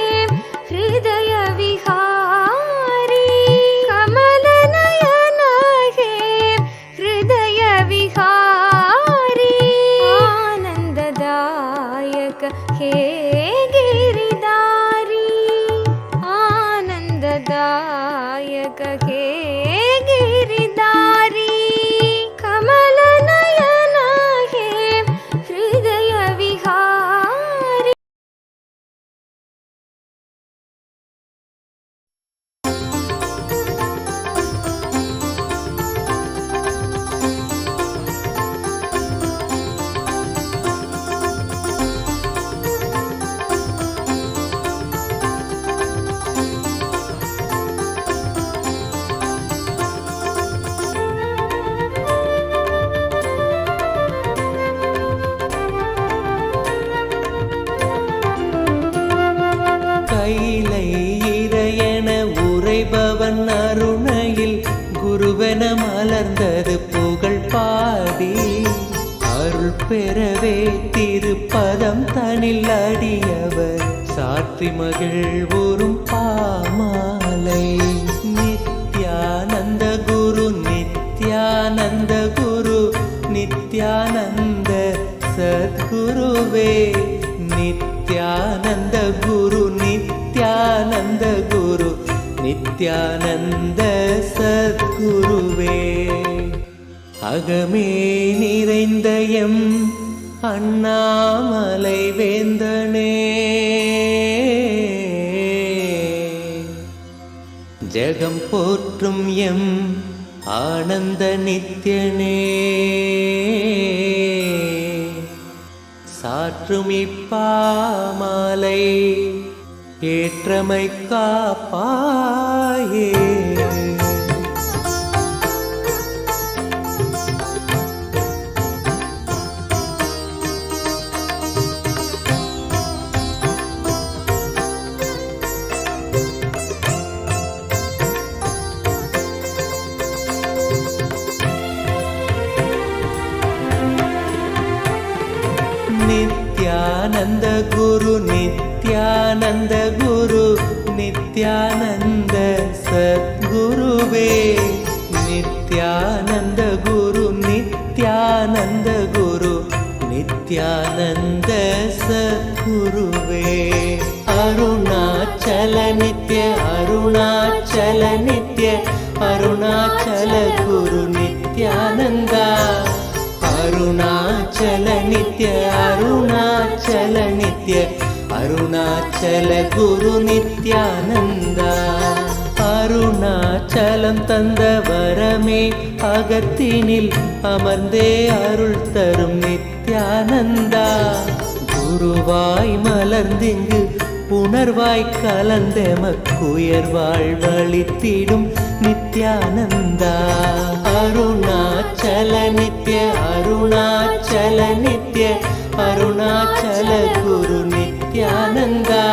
हृदय विहारी कमलनयन हे हृदय विहारी आनन्ददायक हे गिरिधारी आनन्ददायक हे गिरिधारी कमलनयन हे हृदय विहारी
பாடி அருள் பெறவே திருப்பதம் தனில் அடியவர் சாற்றி மகிழ்வோரும் பாமாலை. நித்யானந்த குரு நித்யானந்த குரு நித்யானந்த சத்குருவே. நித்யானந்த குரு நித்யானந்த குரு நித்யானந்த சத்குருவே. அகமே நிறைந்த எம் அண்ணாமலை வேந்தனே, ஜெகம் போற்றும் எம் ஆனந்த நித்யனே, சாற்றும் இப்பாமாலை ஏற்றமை காப்பாயே. நித்யானந்த குரு நித்யானந்த குரு நித்யானந்த சத்குருவே. நித்யானந்த குரு நித்யானந்த குரு நித்யானந்த சத்குருவே. அருணாச்சல நித்ய அருணாச்சல நித்ய அருணாச்சல குரு நித்யானந்தா. அருணாச்சல நித்ய அருணாச்சல நித்ய அருணாச்சல குரு நித்யானந்தா. அருணாச்சலம் தந்த வரமே அகத்தினில் அமர்ந்தே அருள் தரும் நித்யானந்தா. குருவாய் மலர்ந்திங்கு உணர்வாய் கலந்தெமக்குயர்வாழ் வழித்திடும் நித்யானந்தா. அருணாச்சல நித்ய அருணாச்சல நித்ய அருணாச்சல குரு நித்யானந்தா.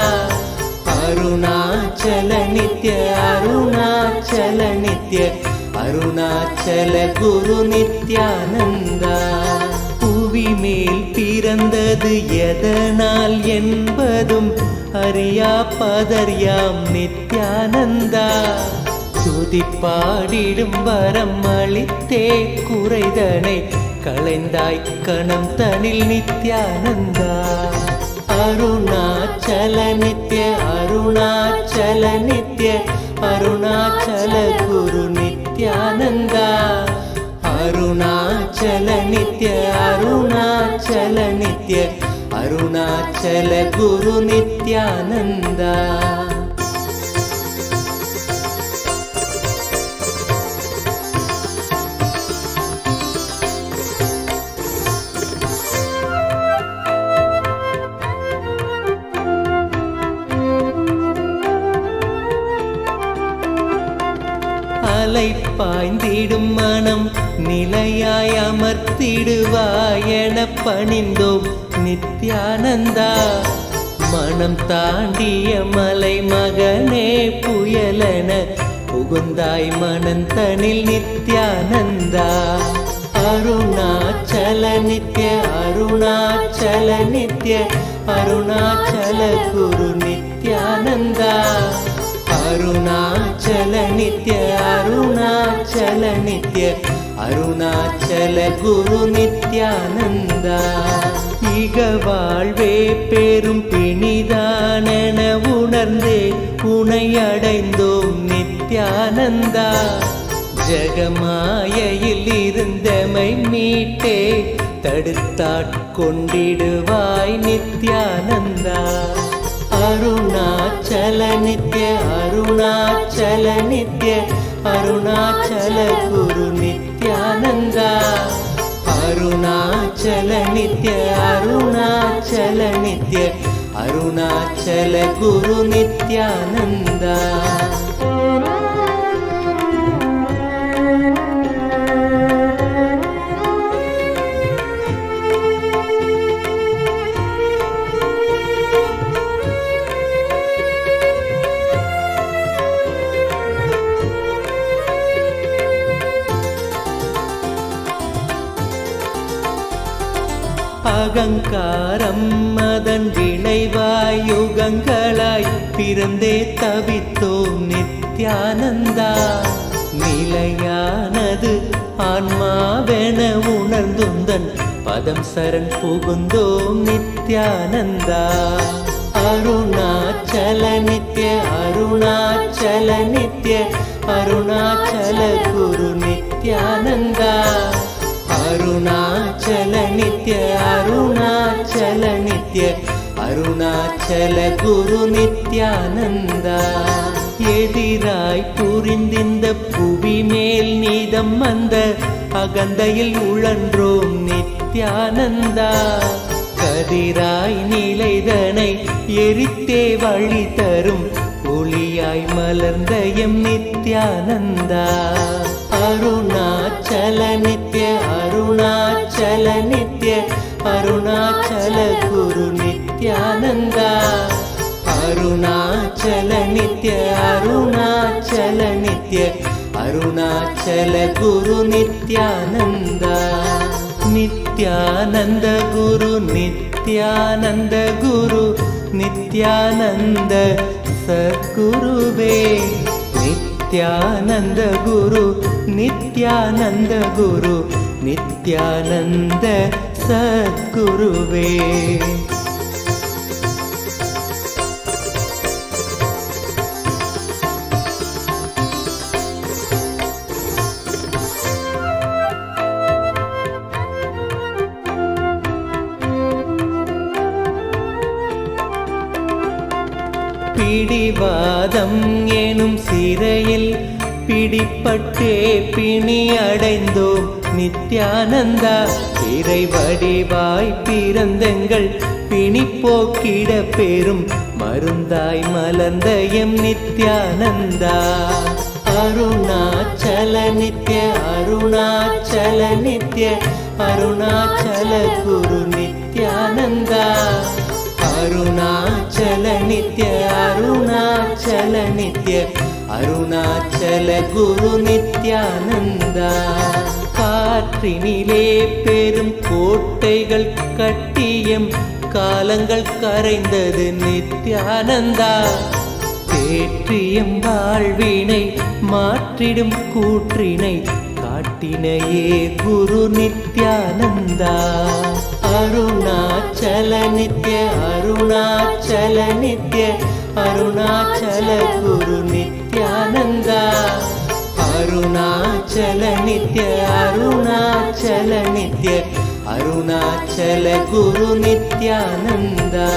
அருணாச்சல நித்ய அருணாச்சல நித்ய அருணாச்சல குரு நித்யானந்தா. புவி மேல் பிறந்தது எதனால் என்பதும் அறியா பதர்யாம் நித்யானந்தா. துதி பாடிடும் வரம் அளித்தே குறைதனை களைந்தாய் கணம் தனில் நித்யானந்தா. அருணாச்சல நித்ய அருணாச்சல நித்ய அருணாச்சல குரு நித்யானந்தா. அருணாச்சல நித்ய அருணாச்சல நித்ய அருணாச்சல குரு நித்யானந்தா. அலை பாய்ந்திடும் மனம் நிலையாய் அமர்த்திடுவாய் என பணிந்தோம் நித்யானந்தா. மனம் தாண்டிய மலை மகனே புயலென புகுந்தாய் மனந்தனில் நித்யானந்தா. அருணாச்சல நித்ய அருணாச்சல நித்ய அருணாச்சல குரு நித்யானந்தா. அருணாச்சல நித்ய அருணாச்சல நித்ய அருணாச்சல குரு நித்யானந்தா. இக வாழ்வே பெரும் பிணிதானென உணர்ந்தே உனை அடைந்தோம் நித்யானந்தா. ஜகமாயையில் இருந்தமை மீட்டே தடுத்தாட்கொண்டிடுவாய் நித்யானந்தா. அருணாச்சல நித்ய அருணாச்சல நித்ய அருணாச்சல குரு நித்யானந்தா. அருணாச்சல நித்ய அருணாச்சல நித்ய அருணாச்சல குரு நித்யானந்தா. அகங்காரம் அதன் விளைவாய் யுகங்களாய் பிறந்தே தவித்தோம் நித்யானந்தா. நிலையானது ஆன்மாவென உணர்ந்துந்தன் பதம் சரண் புகுந்தோம் நித்யானந்தா. அருணாச்சல நித்ய அருணாச்சல நித்ய அருணாச்சல குரு நித்யானந்தா. அருணாச்சல நித்ய அருணாச்சல நித்ய அருணாச்சல குரு நித்யானந்தா. எதிராய் புரிந்திந்த புவி மேல் நீதம் வந்த அகந்தையில் உழன்றோம் நித்யானந்தா. கதிராய் நிலைதனை எரித்தே வழி தரும் ஒளியாய் மலர்ந்த எம் நித்யானந்தா. அருணாச்சல நித்ய அருணாச்சல நித்ய அருணாச்சல குரு நித்யானந்தா. அருணாச்சல நித்ய அருணாச்சல நித்ய அருணாச்சல குரு நித்யானந்தா. நித்யானந்த குரு நித்யானந்த குரு நித்யானந்த சத்குருவே. நித்யானந்த குரு நித்யானந்த குரு நித்யானந்த சத்குருவே. பிடிவாதம் எனும் சிறையில் பிடிப்பட்டே பிணி அடைந்தோம் நித்யானந்தா. இறை வடிவாய் பிறந்தங்கள் பிணி போக்கிட பெரும் மருந்தாய் மலர்ந்த எம் நித்யானந்தா. அருணாச்சல நித்ய அருணாச்சல நித்ய அருணாச்சல குரு நித்யானந்தா. அருணாச்சல நித்ய அருணாச்சல நித்ய அருணாச்சல குரு நித்யானந்தா. காற்றினிலே பெரும் கோட்டைகள் கட்டியம் காலங்கள் கரைந்தது நித்யானந்தா. தேற்றியம் வாழ்வினை மாற்றிடும் கூற்றினை காட்டினையே குரு நித்யானந்தா. அருணாச்சல நித்ய அருணாச்சல நித்ய அருணாச்சல குரு நித்யானந்தா. அருணாச்சல நித்ய அருணாச்சல நித்ய அருணாச்சல குரு நித்யானந்தா.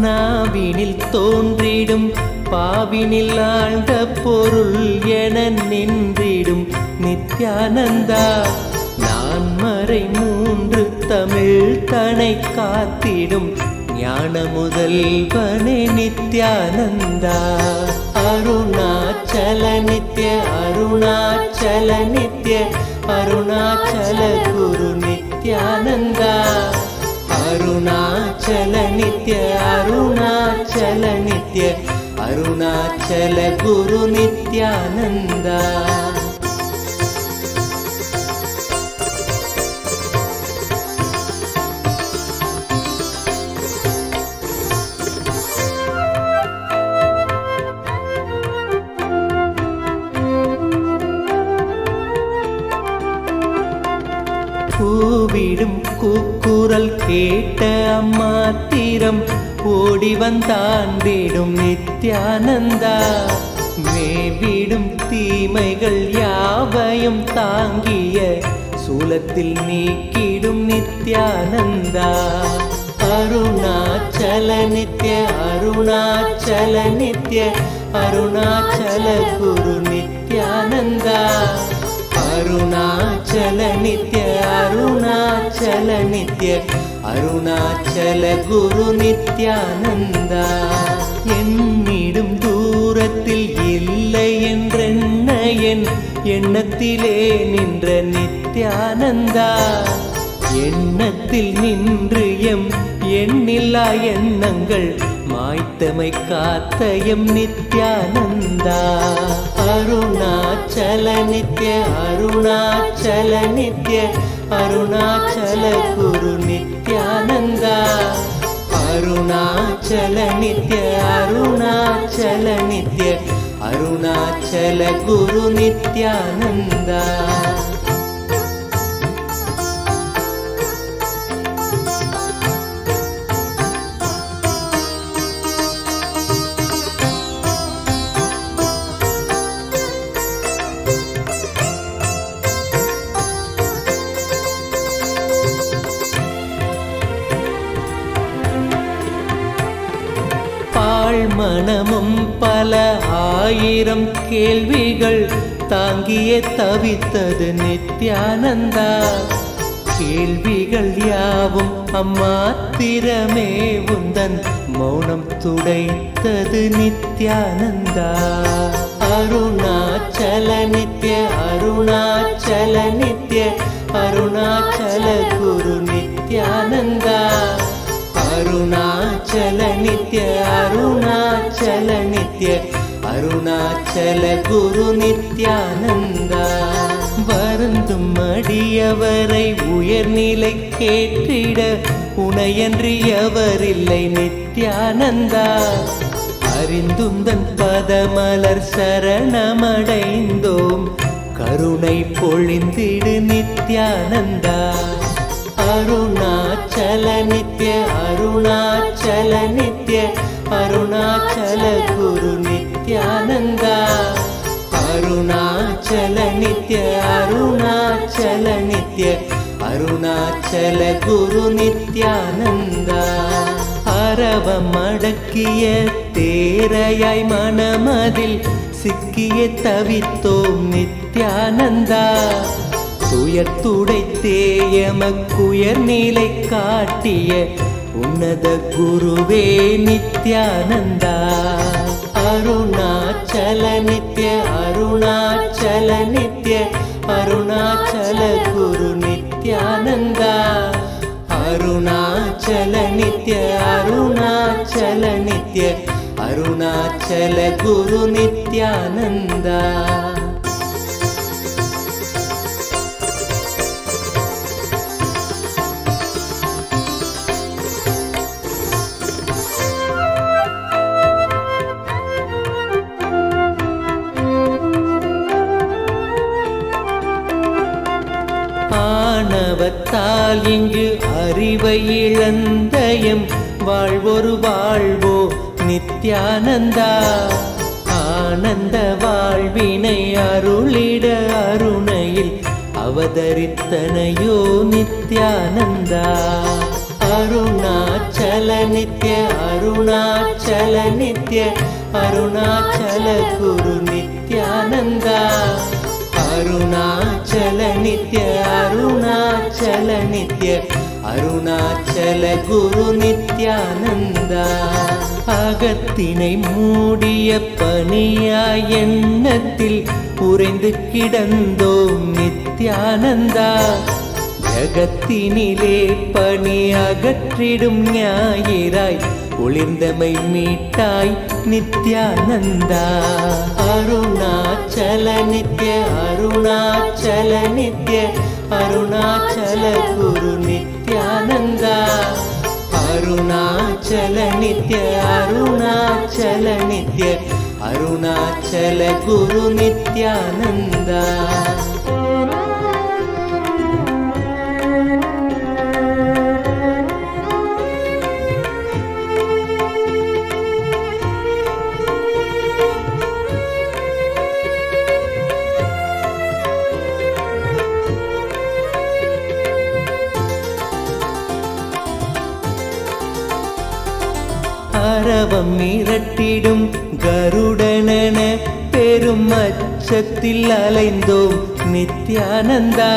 நாவினில் தோன்றிடும் பாவினில் ஆழ்ந்த பொருள் என நின்றிடும் நித்யானந்தா. நான் மறை மூன்று தமிழ் தனை காத்திடும் ஞான முதல்வனே நித்யானந்தா. அருணாச்சல நித்ய அருணாச்சல நித்ய அருணாச்சல குரு நித்யானந்தா. அருணாச்சல நித்ய அருணாச்சல நித்ய அருணாச்சல குரு நித்யானந்தா. கூவிடும் கூக்குரல் கேட்ட அம்மாத்திரம் ஓடி வந்தாண்டிடும் நித்யானந்தா. மேவிடும் தீமைகள் யாவையும் தாங்கிய சூலத்தில் நீக்கிடும் நித்யானந்தா. அருணாச்சல நித்ய அருணாச்சல நித்ய அருணாச்சல குரு நித்யானந்தா. அருணாச்சல நித்ய அருணாச்சல நித்ய அருணாச்சல குரு நித்யானந்தா. என்னிடும் தூரத்தில் உள்ளத்தில் இல்லை என்றென்ன என் எண்ணத்திலே நின்ற நித்யானந்தா, எண்ணத்தில் நின்று எம் எண்ணில்லா எண்ணங்கள் மாய்த்தமை காத்த எம் நித்யானந்தா. அருணாச்சல நித்ய அருணாச்சல நித்ய அருணாச்சல குரு நித்யானந்தா. அருணாச்சல நித்ய அருணாச்சல நித்ய அருணாச்சல குரு நித்யானந்தா. மனமும் பல ஆயிரம் கேள்விகள் தாங்கியே தவித்தது நித்யானந்தா. கேள்விகள் யாவும் அம்மாத்திரமே உந்தன் மௌனம் துடைத்தது நித்யானந்தா. அருணாச்சல நித்ய அருணாச்சல நித்ய அருணாச்சல குரு நித்யானந்தா. அருணாச்சல நித்ய அருணாச்சல நித்ய அருணாச்சல குரு நித்யானந்தா. வருந்தும் அடியவரை உயர்நிலை கேட்டிட உனையன்றி எவரில்லை நித்யானந்தா. அறிந்துந்தன் பதமலர் சரணமடைந்தோம் கருணை பொழிந்திடு நித்யானந்தா. அருணாச்சல நித்ய அருணாச்சல நித்ய அருணாச்சல குரு நித்யானந்தா. அருணாச்சல நித்ய அருணாச்சல நித்ய அருணாச்சல குரு நித்யானந்தா. அரவம் அடக்கிய தேரையாய் மனமதில் சிக்கிய தவித்தோம் நித்யானந்தா. துயர்த்துடைத்தே எமக்குயர் நிலை காட்டிய உன்னத குருவே நித்யானந்தா. அருணாச்சல நித்ய அருணாச்சல நித்ய அருணாச்சல குரு நித்யானந்தா. அருணாச்சல நித்ய அருணாச்சல நித்ய அருணாச்சல குரு நித்யானந்தா. ஆணவத்தால் இங்கு அறிவை இழந்தயம் வாழ்வொரு வாழ்வோ நித்யானந்தா. ஆனந்த வாழ்வினை அருளிட அருணையில் அவதரித்தனையோ நித்யானந்தா. அருணாச்சல நித்ய அருணாச்சல நித்ய அருணாச்சல குரு நித்யானந்தா. அருணாச்சல நித்ய அருணாச்சல நித்ய அருணாச்சல குரு நித்யானந்தா. அகத்தினை மூடிய பனியாய் எண்ணத்தில் உறைந்து கிடந்தோம் நித்யானந்தா. ஜகத்தினிலே பனி அகற்றிடும் ஞாயிறாய் ஒளிர்ந்தமை மீட்டாய் நித்யானந்தா. அருணாச்சல நித்ய அருணாச்சல நித்ய அருணாச்சல குரு நித்யானந்தா. அருணாச்சல நித்ய அருணாச்சல நித்ய அருணாச்சல குரு நித்யானந்தா. அரவம் மிரட்டிடும் கருடனென பெரும் அச்சத்தில் அலைந்தோம் நித்யானந்தா.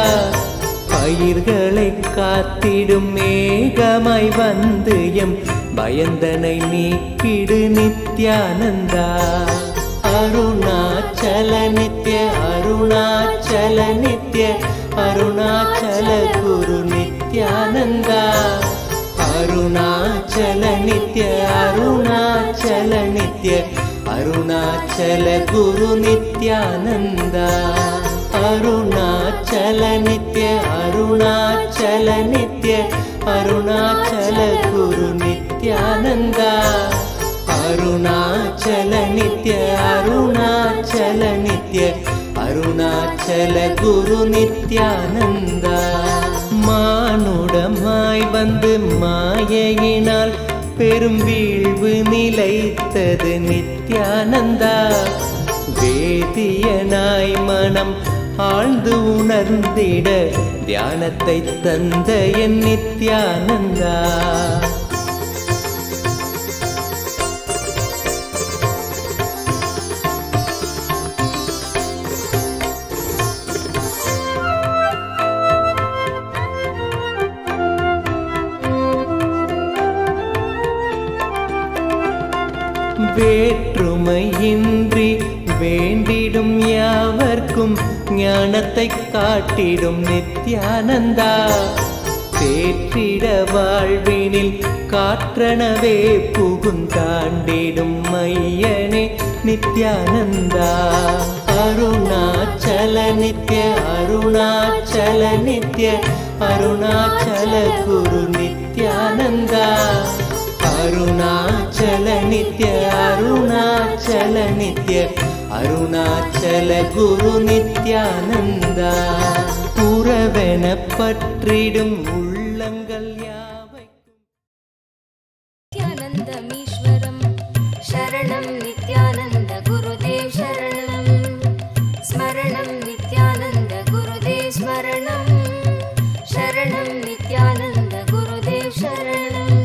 பயிர்களை காத்திடும் மேகமாய் வந்து எம் பயந்தனை நீக்கிடு நித்யானந்தா. அருணாச்சல நித்ய அருணாச்சல நித்ய அருணாச்சல குரு நித்யானந்தா அருணாச்சல நித்ய அருணாச்சல நித்ய அருணாச்சல குரு நித்யானந்தா அருணாச்சல நித்ய அருணாச்சல நித்ய அருணாச்சல குரு நித்யானந்தா அருணாச்சல நித்ய அருணாச்சல நித்ய அருணாச்சல குரு நித்யானந்தா மானுடமாய் வந்து மாயையினால் பெரும் வீழ்வு நிலைத்தது நித்யானந்தா வேதியனாய் மனம் ஆழ்ந்து உணர்ந்திட தியானத்தை தந்த என் நித்யானந்தா வேற்றுமையின்றி வேண்டிடும் யாவர்க்கும் ஞானத்தை காட்டிடும் நித்யானந்தா தேற்றிட வாழ்வினில் காற்றனவே புகுந்தாண்டிடும் மையனே நித்யானந்தா அருணாச்சல நித்ய அருணாச்சல நித்ய அருணாச்சல குரு நித்யானந்தா அருணாச்சல நித்ய அருணாச்சல நித்ய அருணாச்சல குரு நித்யானந்தா உறவென பற்றிடும் உள்ளங்கள் யாவைக்கும்
நித்யானந்தமீஸ்வரம் சரணம் நித்யானந்த குருதேவ் சரணம் ஸ்மரணம் நித்யானந்த குருதேவ் ஸ்மரணம் சரணம் நித்யானந்த குருதேவ் சரணம்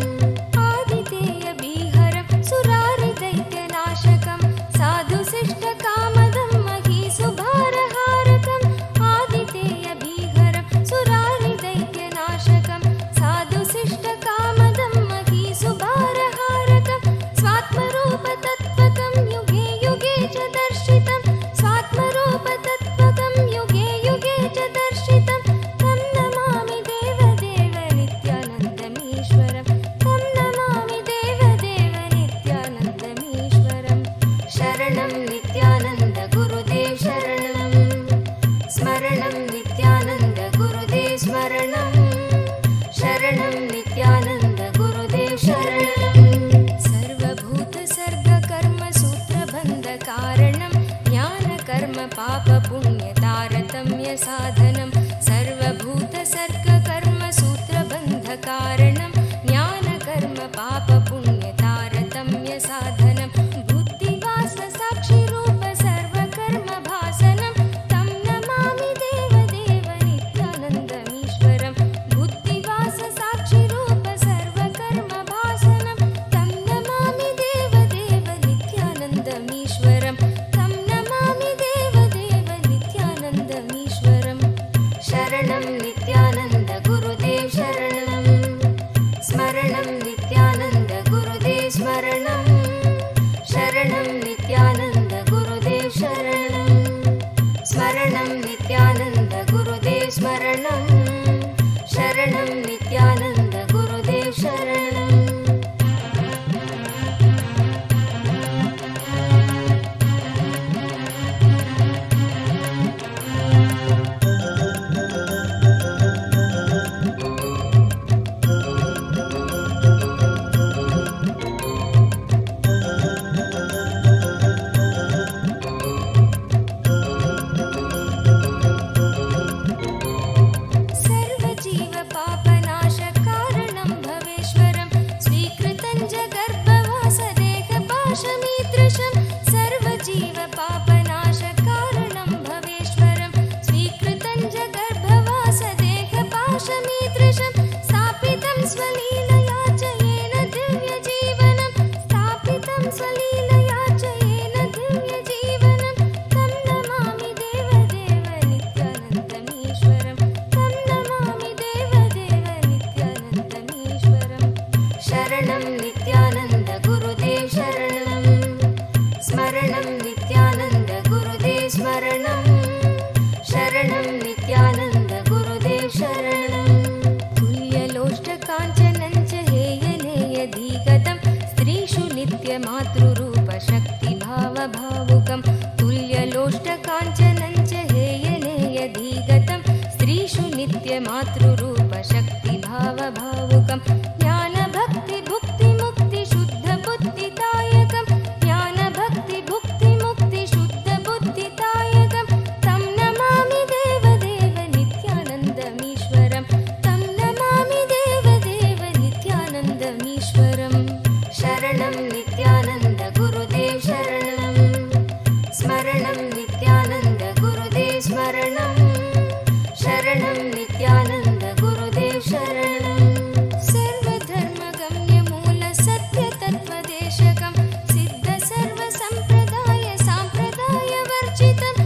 ஆதிதேய பீஹரம் சுராரி தைத்ய நாசகம் சாது சிஷ்ட காமதம் மகி சுபாரஹாரகம் ஆதிதேய பீஹரம் சுராரி தைத்ய நாசகம் சாது சிஷ்ட காமதம் மகி சுபாரஹாரகம் ஸ்வாத்மரூப தத்வகம் யுகே யுகே ச தர்ஷிதம் ஸ்வாத்மரூப தத்வகம் யுகே யுகே ச தர்ஷிதம் தம் நமாமி தேவ தேவ நித்யானந்தமீஸ்வரம் தம் நமாமி தேவ தேவ நித்யானந்தமீஸ்வரம் சரணம் நித்யானந்த குருதேவ் சரணம் ஸ்மரணம் நித்யானந்த குருதேவ் ஸ்மரணம் சரணம் நித்யானந்த குருதேவ் சரணம் சர்வபூத சர்க கர்ம சூத்திர பந்த காரணம் ஞான கர்ம பாப புண்ணிய தாரதம்ய சாதனம் சர்வபூத சர்க கர்ம சூத்திர பந்த காரணம் ஞான கர்ம பாப புண்ணிய தாரதம்ய சாதனம் புத்திவாச சாட்சி ரூப சர்வ கர்ம பாசனம் தம் நமாமி தேவ தேவ நித்யானந்தமீஸ்வரம் புத்திவாச சாட்சி ரூப சர்வ கர்ம பாசனம் தம் நமாமி தேவ தேவ நித்யானந்தமீஸ்வரம் தம் நமாமி தேவ தேவ நித்யானந்தமீஸ்வரம் சரணம் நித்யானந்த குருதேவ் சரணம் ஸ்மரணம் நித்யானந்த குருதேவ் ஸ்மரணம் சரணம் நித்யானந்த குருதேவ் சரணம் ஸ்மரணம் நித்யானந்த குருதேவ் ஸ்மரணம் சரணம் நித்யானந்த குருதேவ் சரணம் शरणं नित्यानन्द गुरुदेव शरणं तुल्यलोष्टकाञ्चनं च हेयनेयधिगतं स्त्रीषु नित्यमातृरूप शक्तिभावभावुकं तुल्यलोष्टकाञ्चनं च हेयनेयधिगतं स्त्रीषु नित्यमातृरूप शक्तिभावभावुकं ज्ञानभक्तिभुक्तिमुक्तिशुद्धबुद्धिदायकं ज्ञानभक्तिभुक्तिमुक्तिशुद्धबुद्धिदायकं तं नमामि देवदेव नित्यानन्दमीश्वरं तं नमामि देवदेव नित्यानन्दमीश्वरं शरणं नित्यानन्द गुरुदेव शरणं स्मरणं नित्यानन्द गुरुदेव स्मरणं शरणं नित्यानन्द गुरुदेव शरणं सर्वधर्मगम्यमूलसत्यतत्त्वदेशकं सिद्धसर्वसम्प्रदाय साम्प्रदायवर्जितं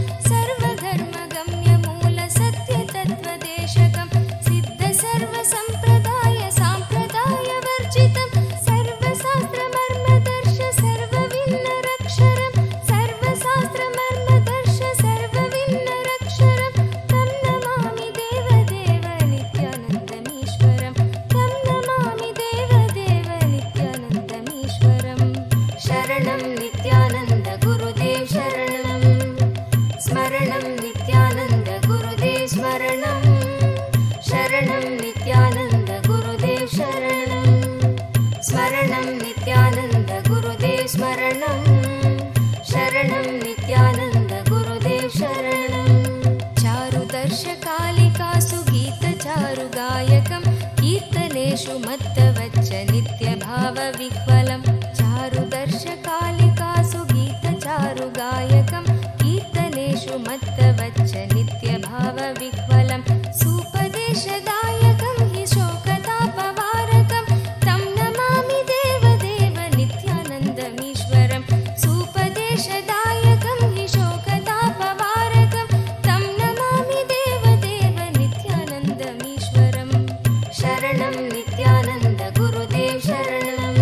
सर्वधर्मगम्यमूलसत्यतत्त्वदेशकं सिद्धसर्वसम्प्रदाय साम्प्रदायवर्जितं सर्वशास्त्रमर्मदर्श सर्वविन्नरक्षरं सर्वशास्त्रमर्मदर्श सर्वविन्नरक्षरं तं नमामि देवदेव नित्यानन्दमीश्वरं तं नमामि देवदेव नित्यानन्दमीश्वरं शरणं नित्यानन्द गुरुदेव शरणं स्मरणं नित्यानन्द गुरुदेव स्मरणं शरणं नित्यानन्द गुरुदेव शरणं स्मरणं नित्यानन्द गुरुदेव स्मरणं शरणं नित्यानन्द गुरुदेव शरणं चारुदर्शकालिकासु गीतचारुगायकं कीर्तनेषु मत्तवच्च नित्यभावविह्वलं चारुदर्शकालिकासु गीतचारुगायकं कीर्तनेषु मत्तवच्च नित्यभावविह्वलं सुपदेशदायकं हि शोकतापवारकं तं नमामि देवदेव नित्यानन्दमीश्वरं सुपदेशदायकं हि शोकतापवारकं तं नमामि देवदेव नित्यानन्दमीश्वरं शरणं नित्यानन्द गुरुदेव शरणं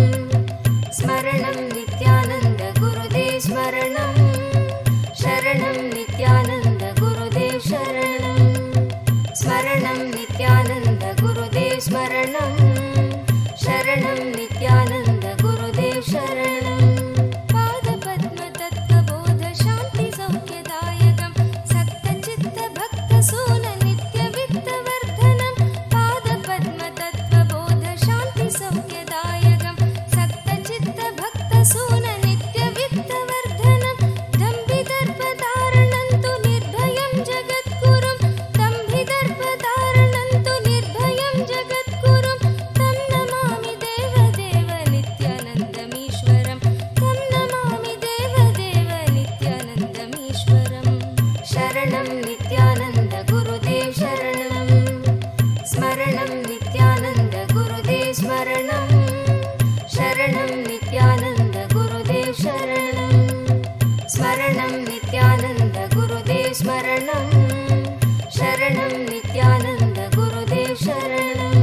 स्मरणं नित्यानन्द गुरुदेव स्मरणं शरणं नित्यानन्द गुरुदेव शरणं स्मरणं नित्यानन्द गुरुदेव स्मरणं शरणं नित्यानन्द गुरुदेव शरणं पादपद्मतत्त्वबोधशान्तिसौख्यदायकं सक्तचित्तभक्तसूननित्यवित्तवर्धनं पादपद्मतत्त्वबोधशान्तिसौख्यदायकं सक्तचित्तभक्तसूननित्यवित्तवर्धनं दम्भिदर्पधारणं तु निर्भयं जगद्गुरुं दम्भिदर्पधारणं तु निर्भयं जगद्गुरुं तं नमामि देवदेव नित्यानन्दमीश्वरं तं नमामि देवदेव नित्यानन्दमीश्वरं शरणं नित्यानन्द गुरुदेव शरणं स्मरणं नित्यानन्द गुरुदेव स्मरणं शरणं नित्यानन्द गुरुदेव शरणं स्मरणं नित्यानन्द गुरुदेव स्मरणं शरणं नित्यानन्द गुरुदेव शरणं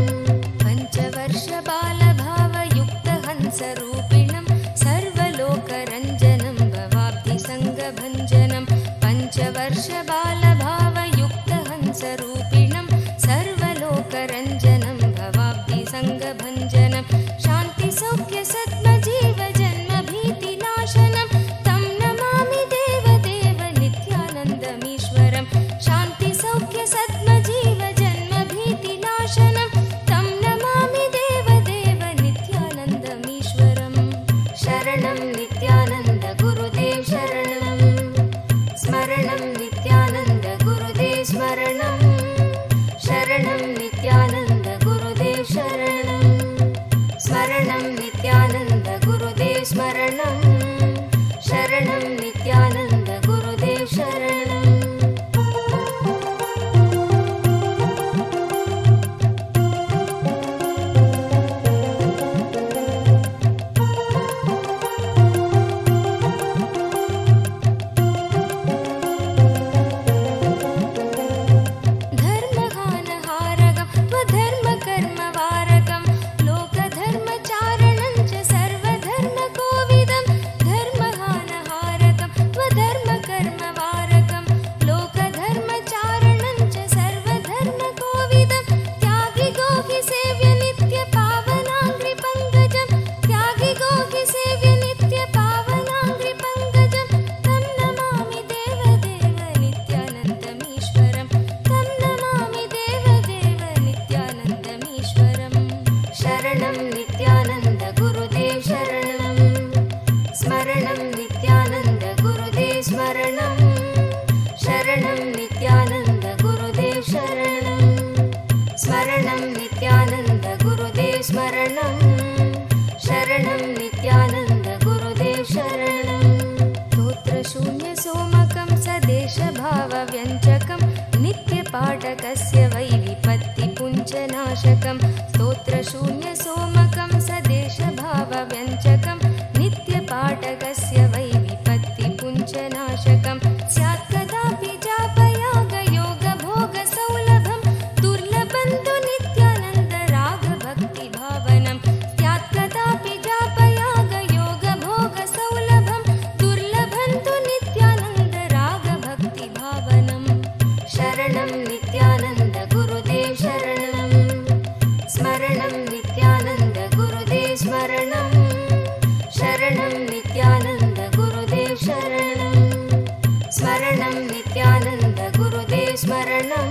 पञ्चवर्षबालभावयुक्तहंसरूपिणं सर्वलोकरञ्जनं भवाब्धिसङ्गभञ्जनं पञ्चवर्षबालभावयुक्तहंसरूपिणं सर्वलोकरञ्जनं भवाब्धिसङ्गभञ्जनं शान्तिसौख्यसद्मजीवजन्मभीतिनाशनं तं नमामि देवदेव नित्यानन्दमीश्वरं शान्तिसौख्यसद्मजीवजन्मभीतिनाशनं नित्यानन्द गुरुदेव शरणं स्मरणं नित्यानन्द गुरुदेव स्मरणं शरणं नित्यानन्द गुरुदेव शरणं स्मरणं नित्यानन्द गुरुदेव स्मरणं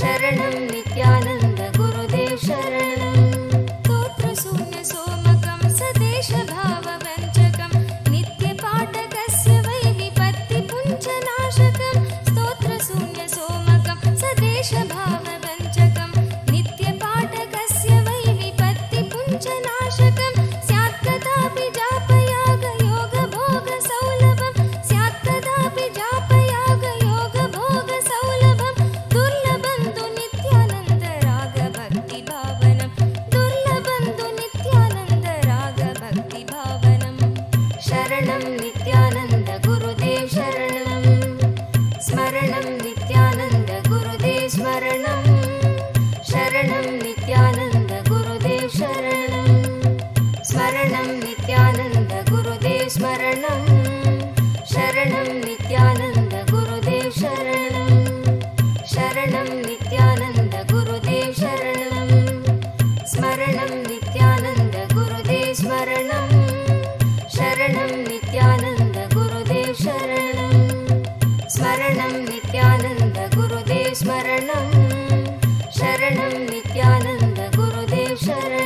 शरणं नित्यानन्द गुरुदेव शरणं स्तोत्रशून्य सोमकं सदेशभाववञ्चकं नित्यपाठकस्य वै विपत्तिपुञ्जनाशकं स्तोत्रशून्य सोमकं सदेशभाववञ्चकं नित्यपाठकस्य वै विपत्तिपुञ्जनाशकं स्यात् कदापि जापयागयोगभोगसौलभं स्यात् कदापि जापयागयोगभोगसौलभं दुर्लभन्तु नित्यानन्द रागभक्तिभावनं दुर्लभन्तु नित्यानन्द रागभक्तिभावनं शरणं नित्यानन्द गुरुदेव शरणं स्मरणं नित्यानन्द गुरुदेव स्मरणं शरणं नित्यानन्द गुरुदेव शरणं स्मरणं नित्यानन्द गुरुदेव स्मरणं शरणं नित्यानन्द गुरुदेव शरणं शरणं नित्यानन्द गुरुदेव शरणं स्मरणं नित्यानन्द गुरुदेव स्मरणं शरणं नित्यानन्द गुरुदेव शरणं स्मरणं नित्यानन्द गुरुदेव स्मरणं शरणं नित्यानन्द गुरुदेव शरणं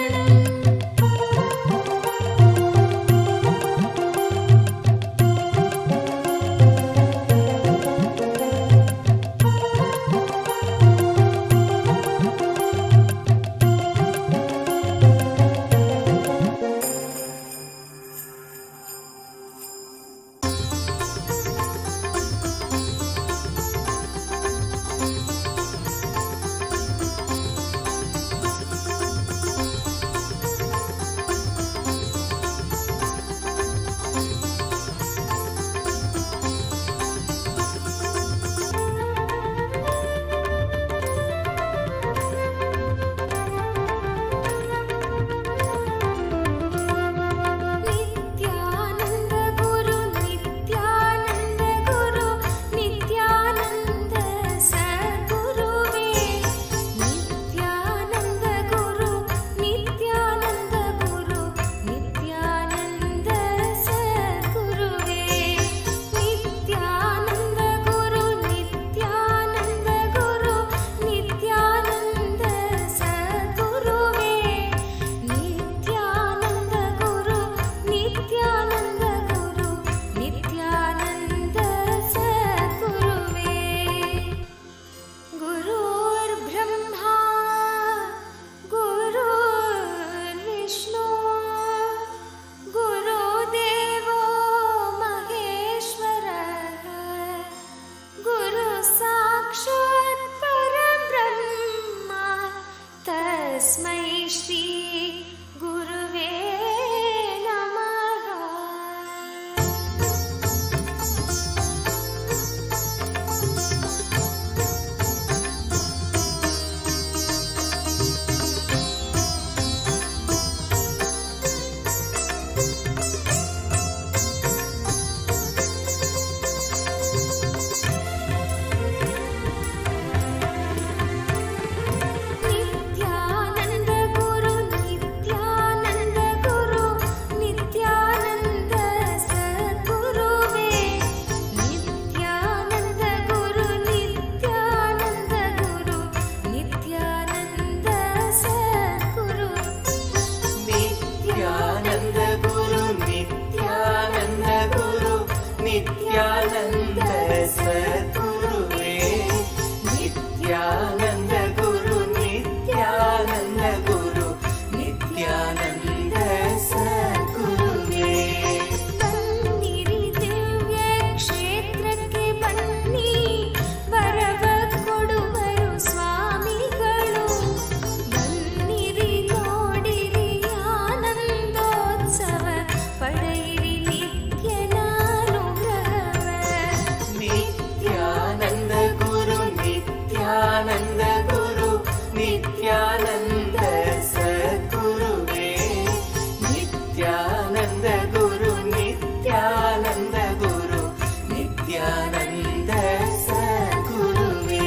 Nityanand सद्गुरुवे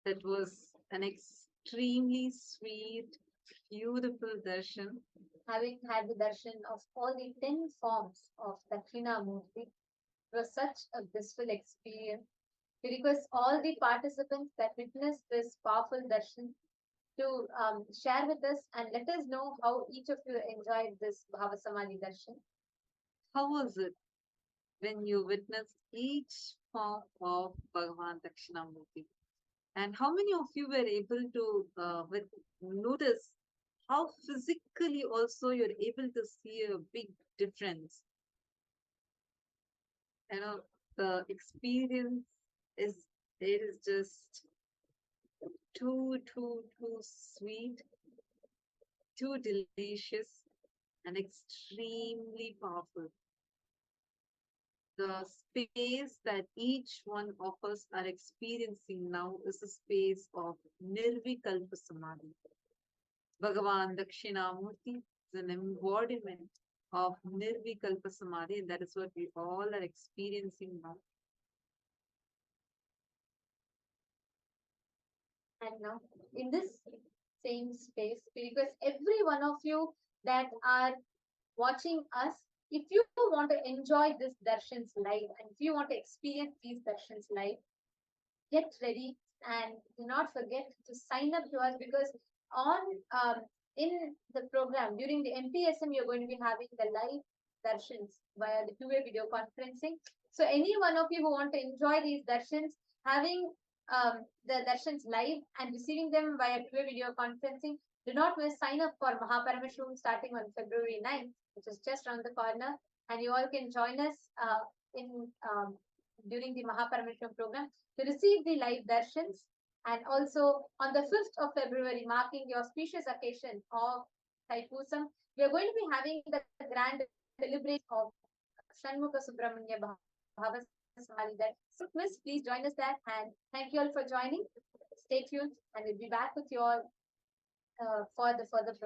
That was an extremely sweet, beautiful darshan.
Having had the darshan of all the 10 forms of Dakshinamurthy, it was such a blissful experience. We request all the participants that witnessed this powerful darshan to share with us and let us know how each of you enjoyed this Bhava Samadhi darshan.
How was it when you witnessed each form of Bhagavan Dakshinamurti? And how many of you were able to notice how physically also you're able to see a big difference? You know, the experience is it is just too sweet, too delicious, and extremely powerful. The space that each one of us are experiencing now is a space of Nirvikalpa Samadhi. Bhagavan Dakshinamurti is an embodiment of Nirvikalpa Samadhi, and that is what we all are experiencing now.
And now, in this same space, we request every one of you that are watching us, if you want to enjoy this darshans live and if you want to experience these darshans live, get ready and do not forget to sign up to us, because on in the program during the MPSM you're going to be having the live darshans via the two-way video conferencing. So any one of you who want to enjoy these darshans, having the darshans live and receiving them via two-way video conferencing, do not miss, sign up for Paramashivoham starting on February 9th, which is just around the corner, and you all can join us in during the Paramashivoham program to receive the live darshans. And also on the 5th of February, marking the auspicious occasion of Thaipusam, we are going to be having the grand celebration of Shanmukha Subramanya Bhava Samadhi. So please join us there, and thank you all for joining. Stay tuned and we'll be back with you all for the further program.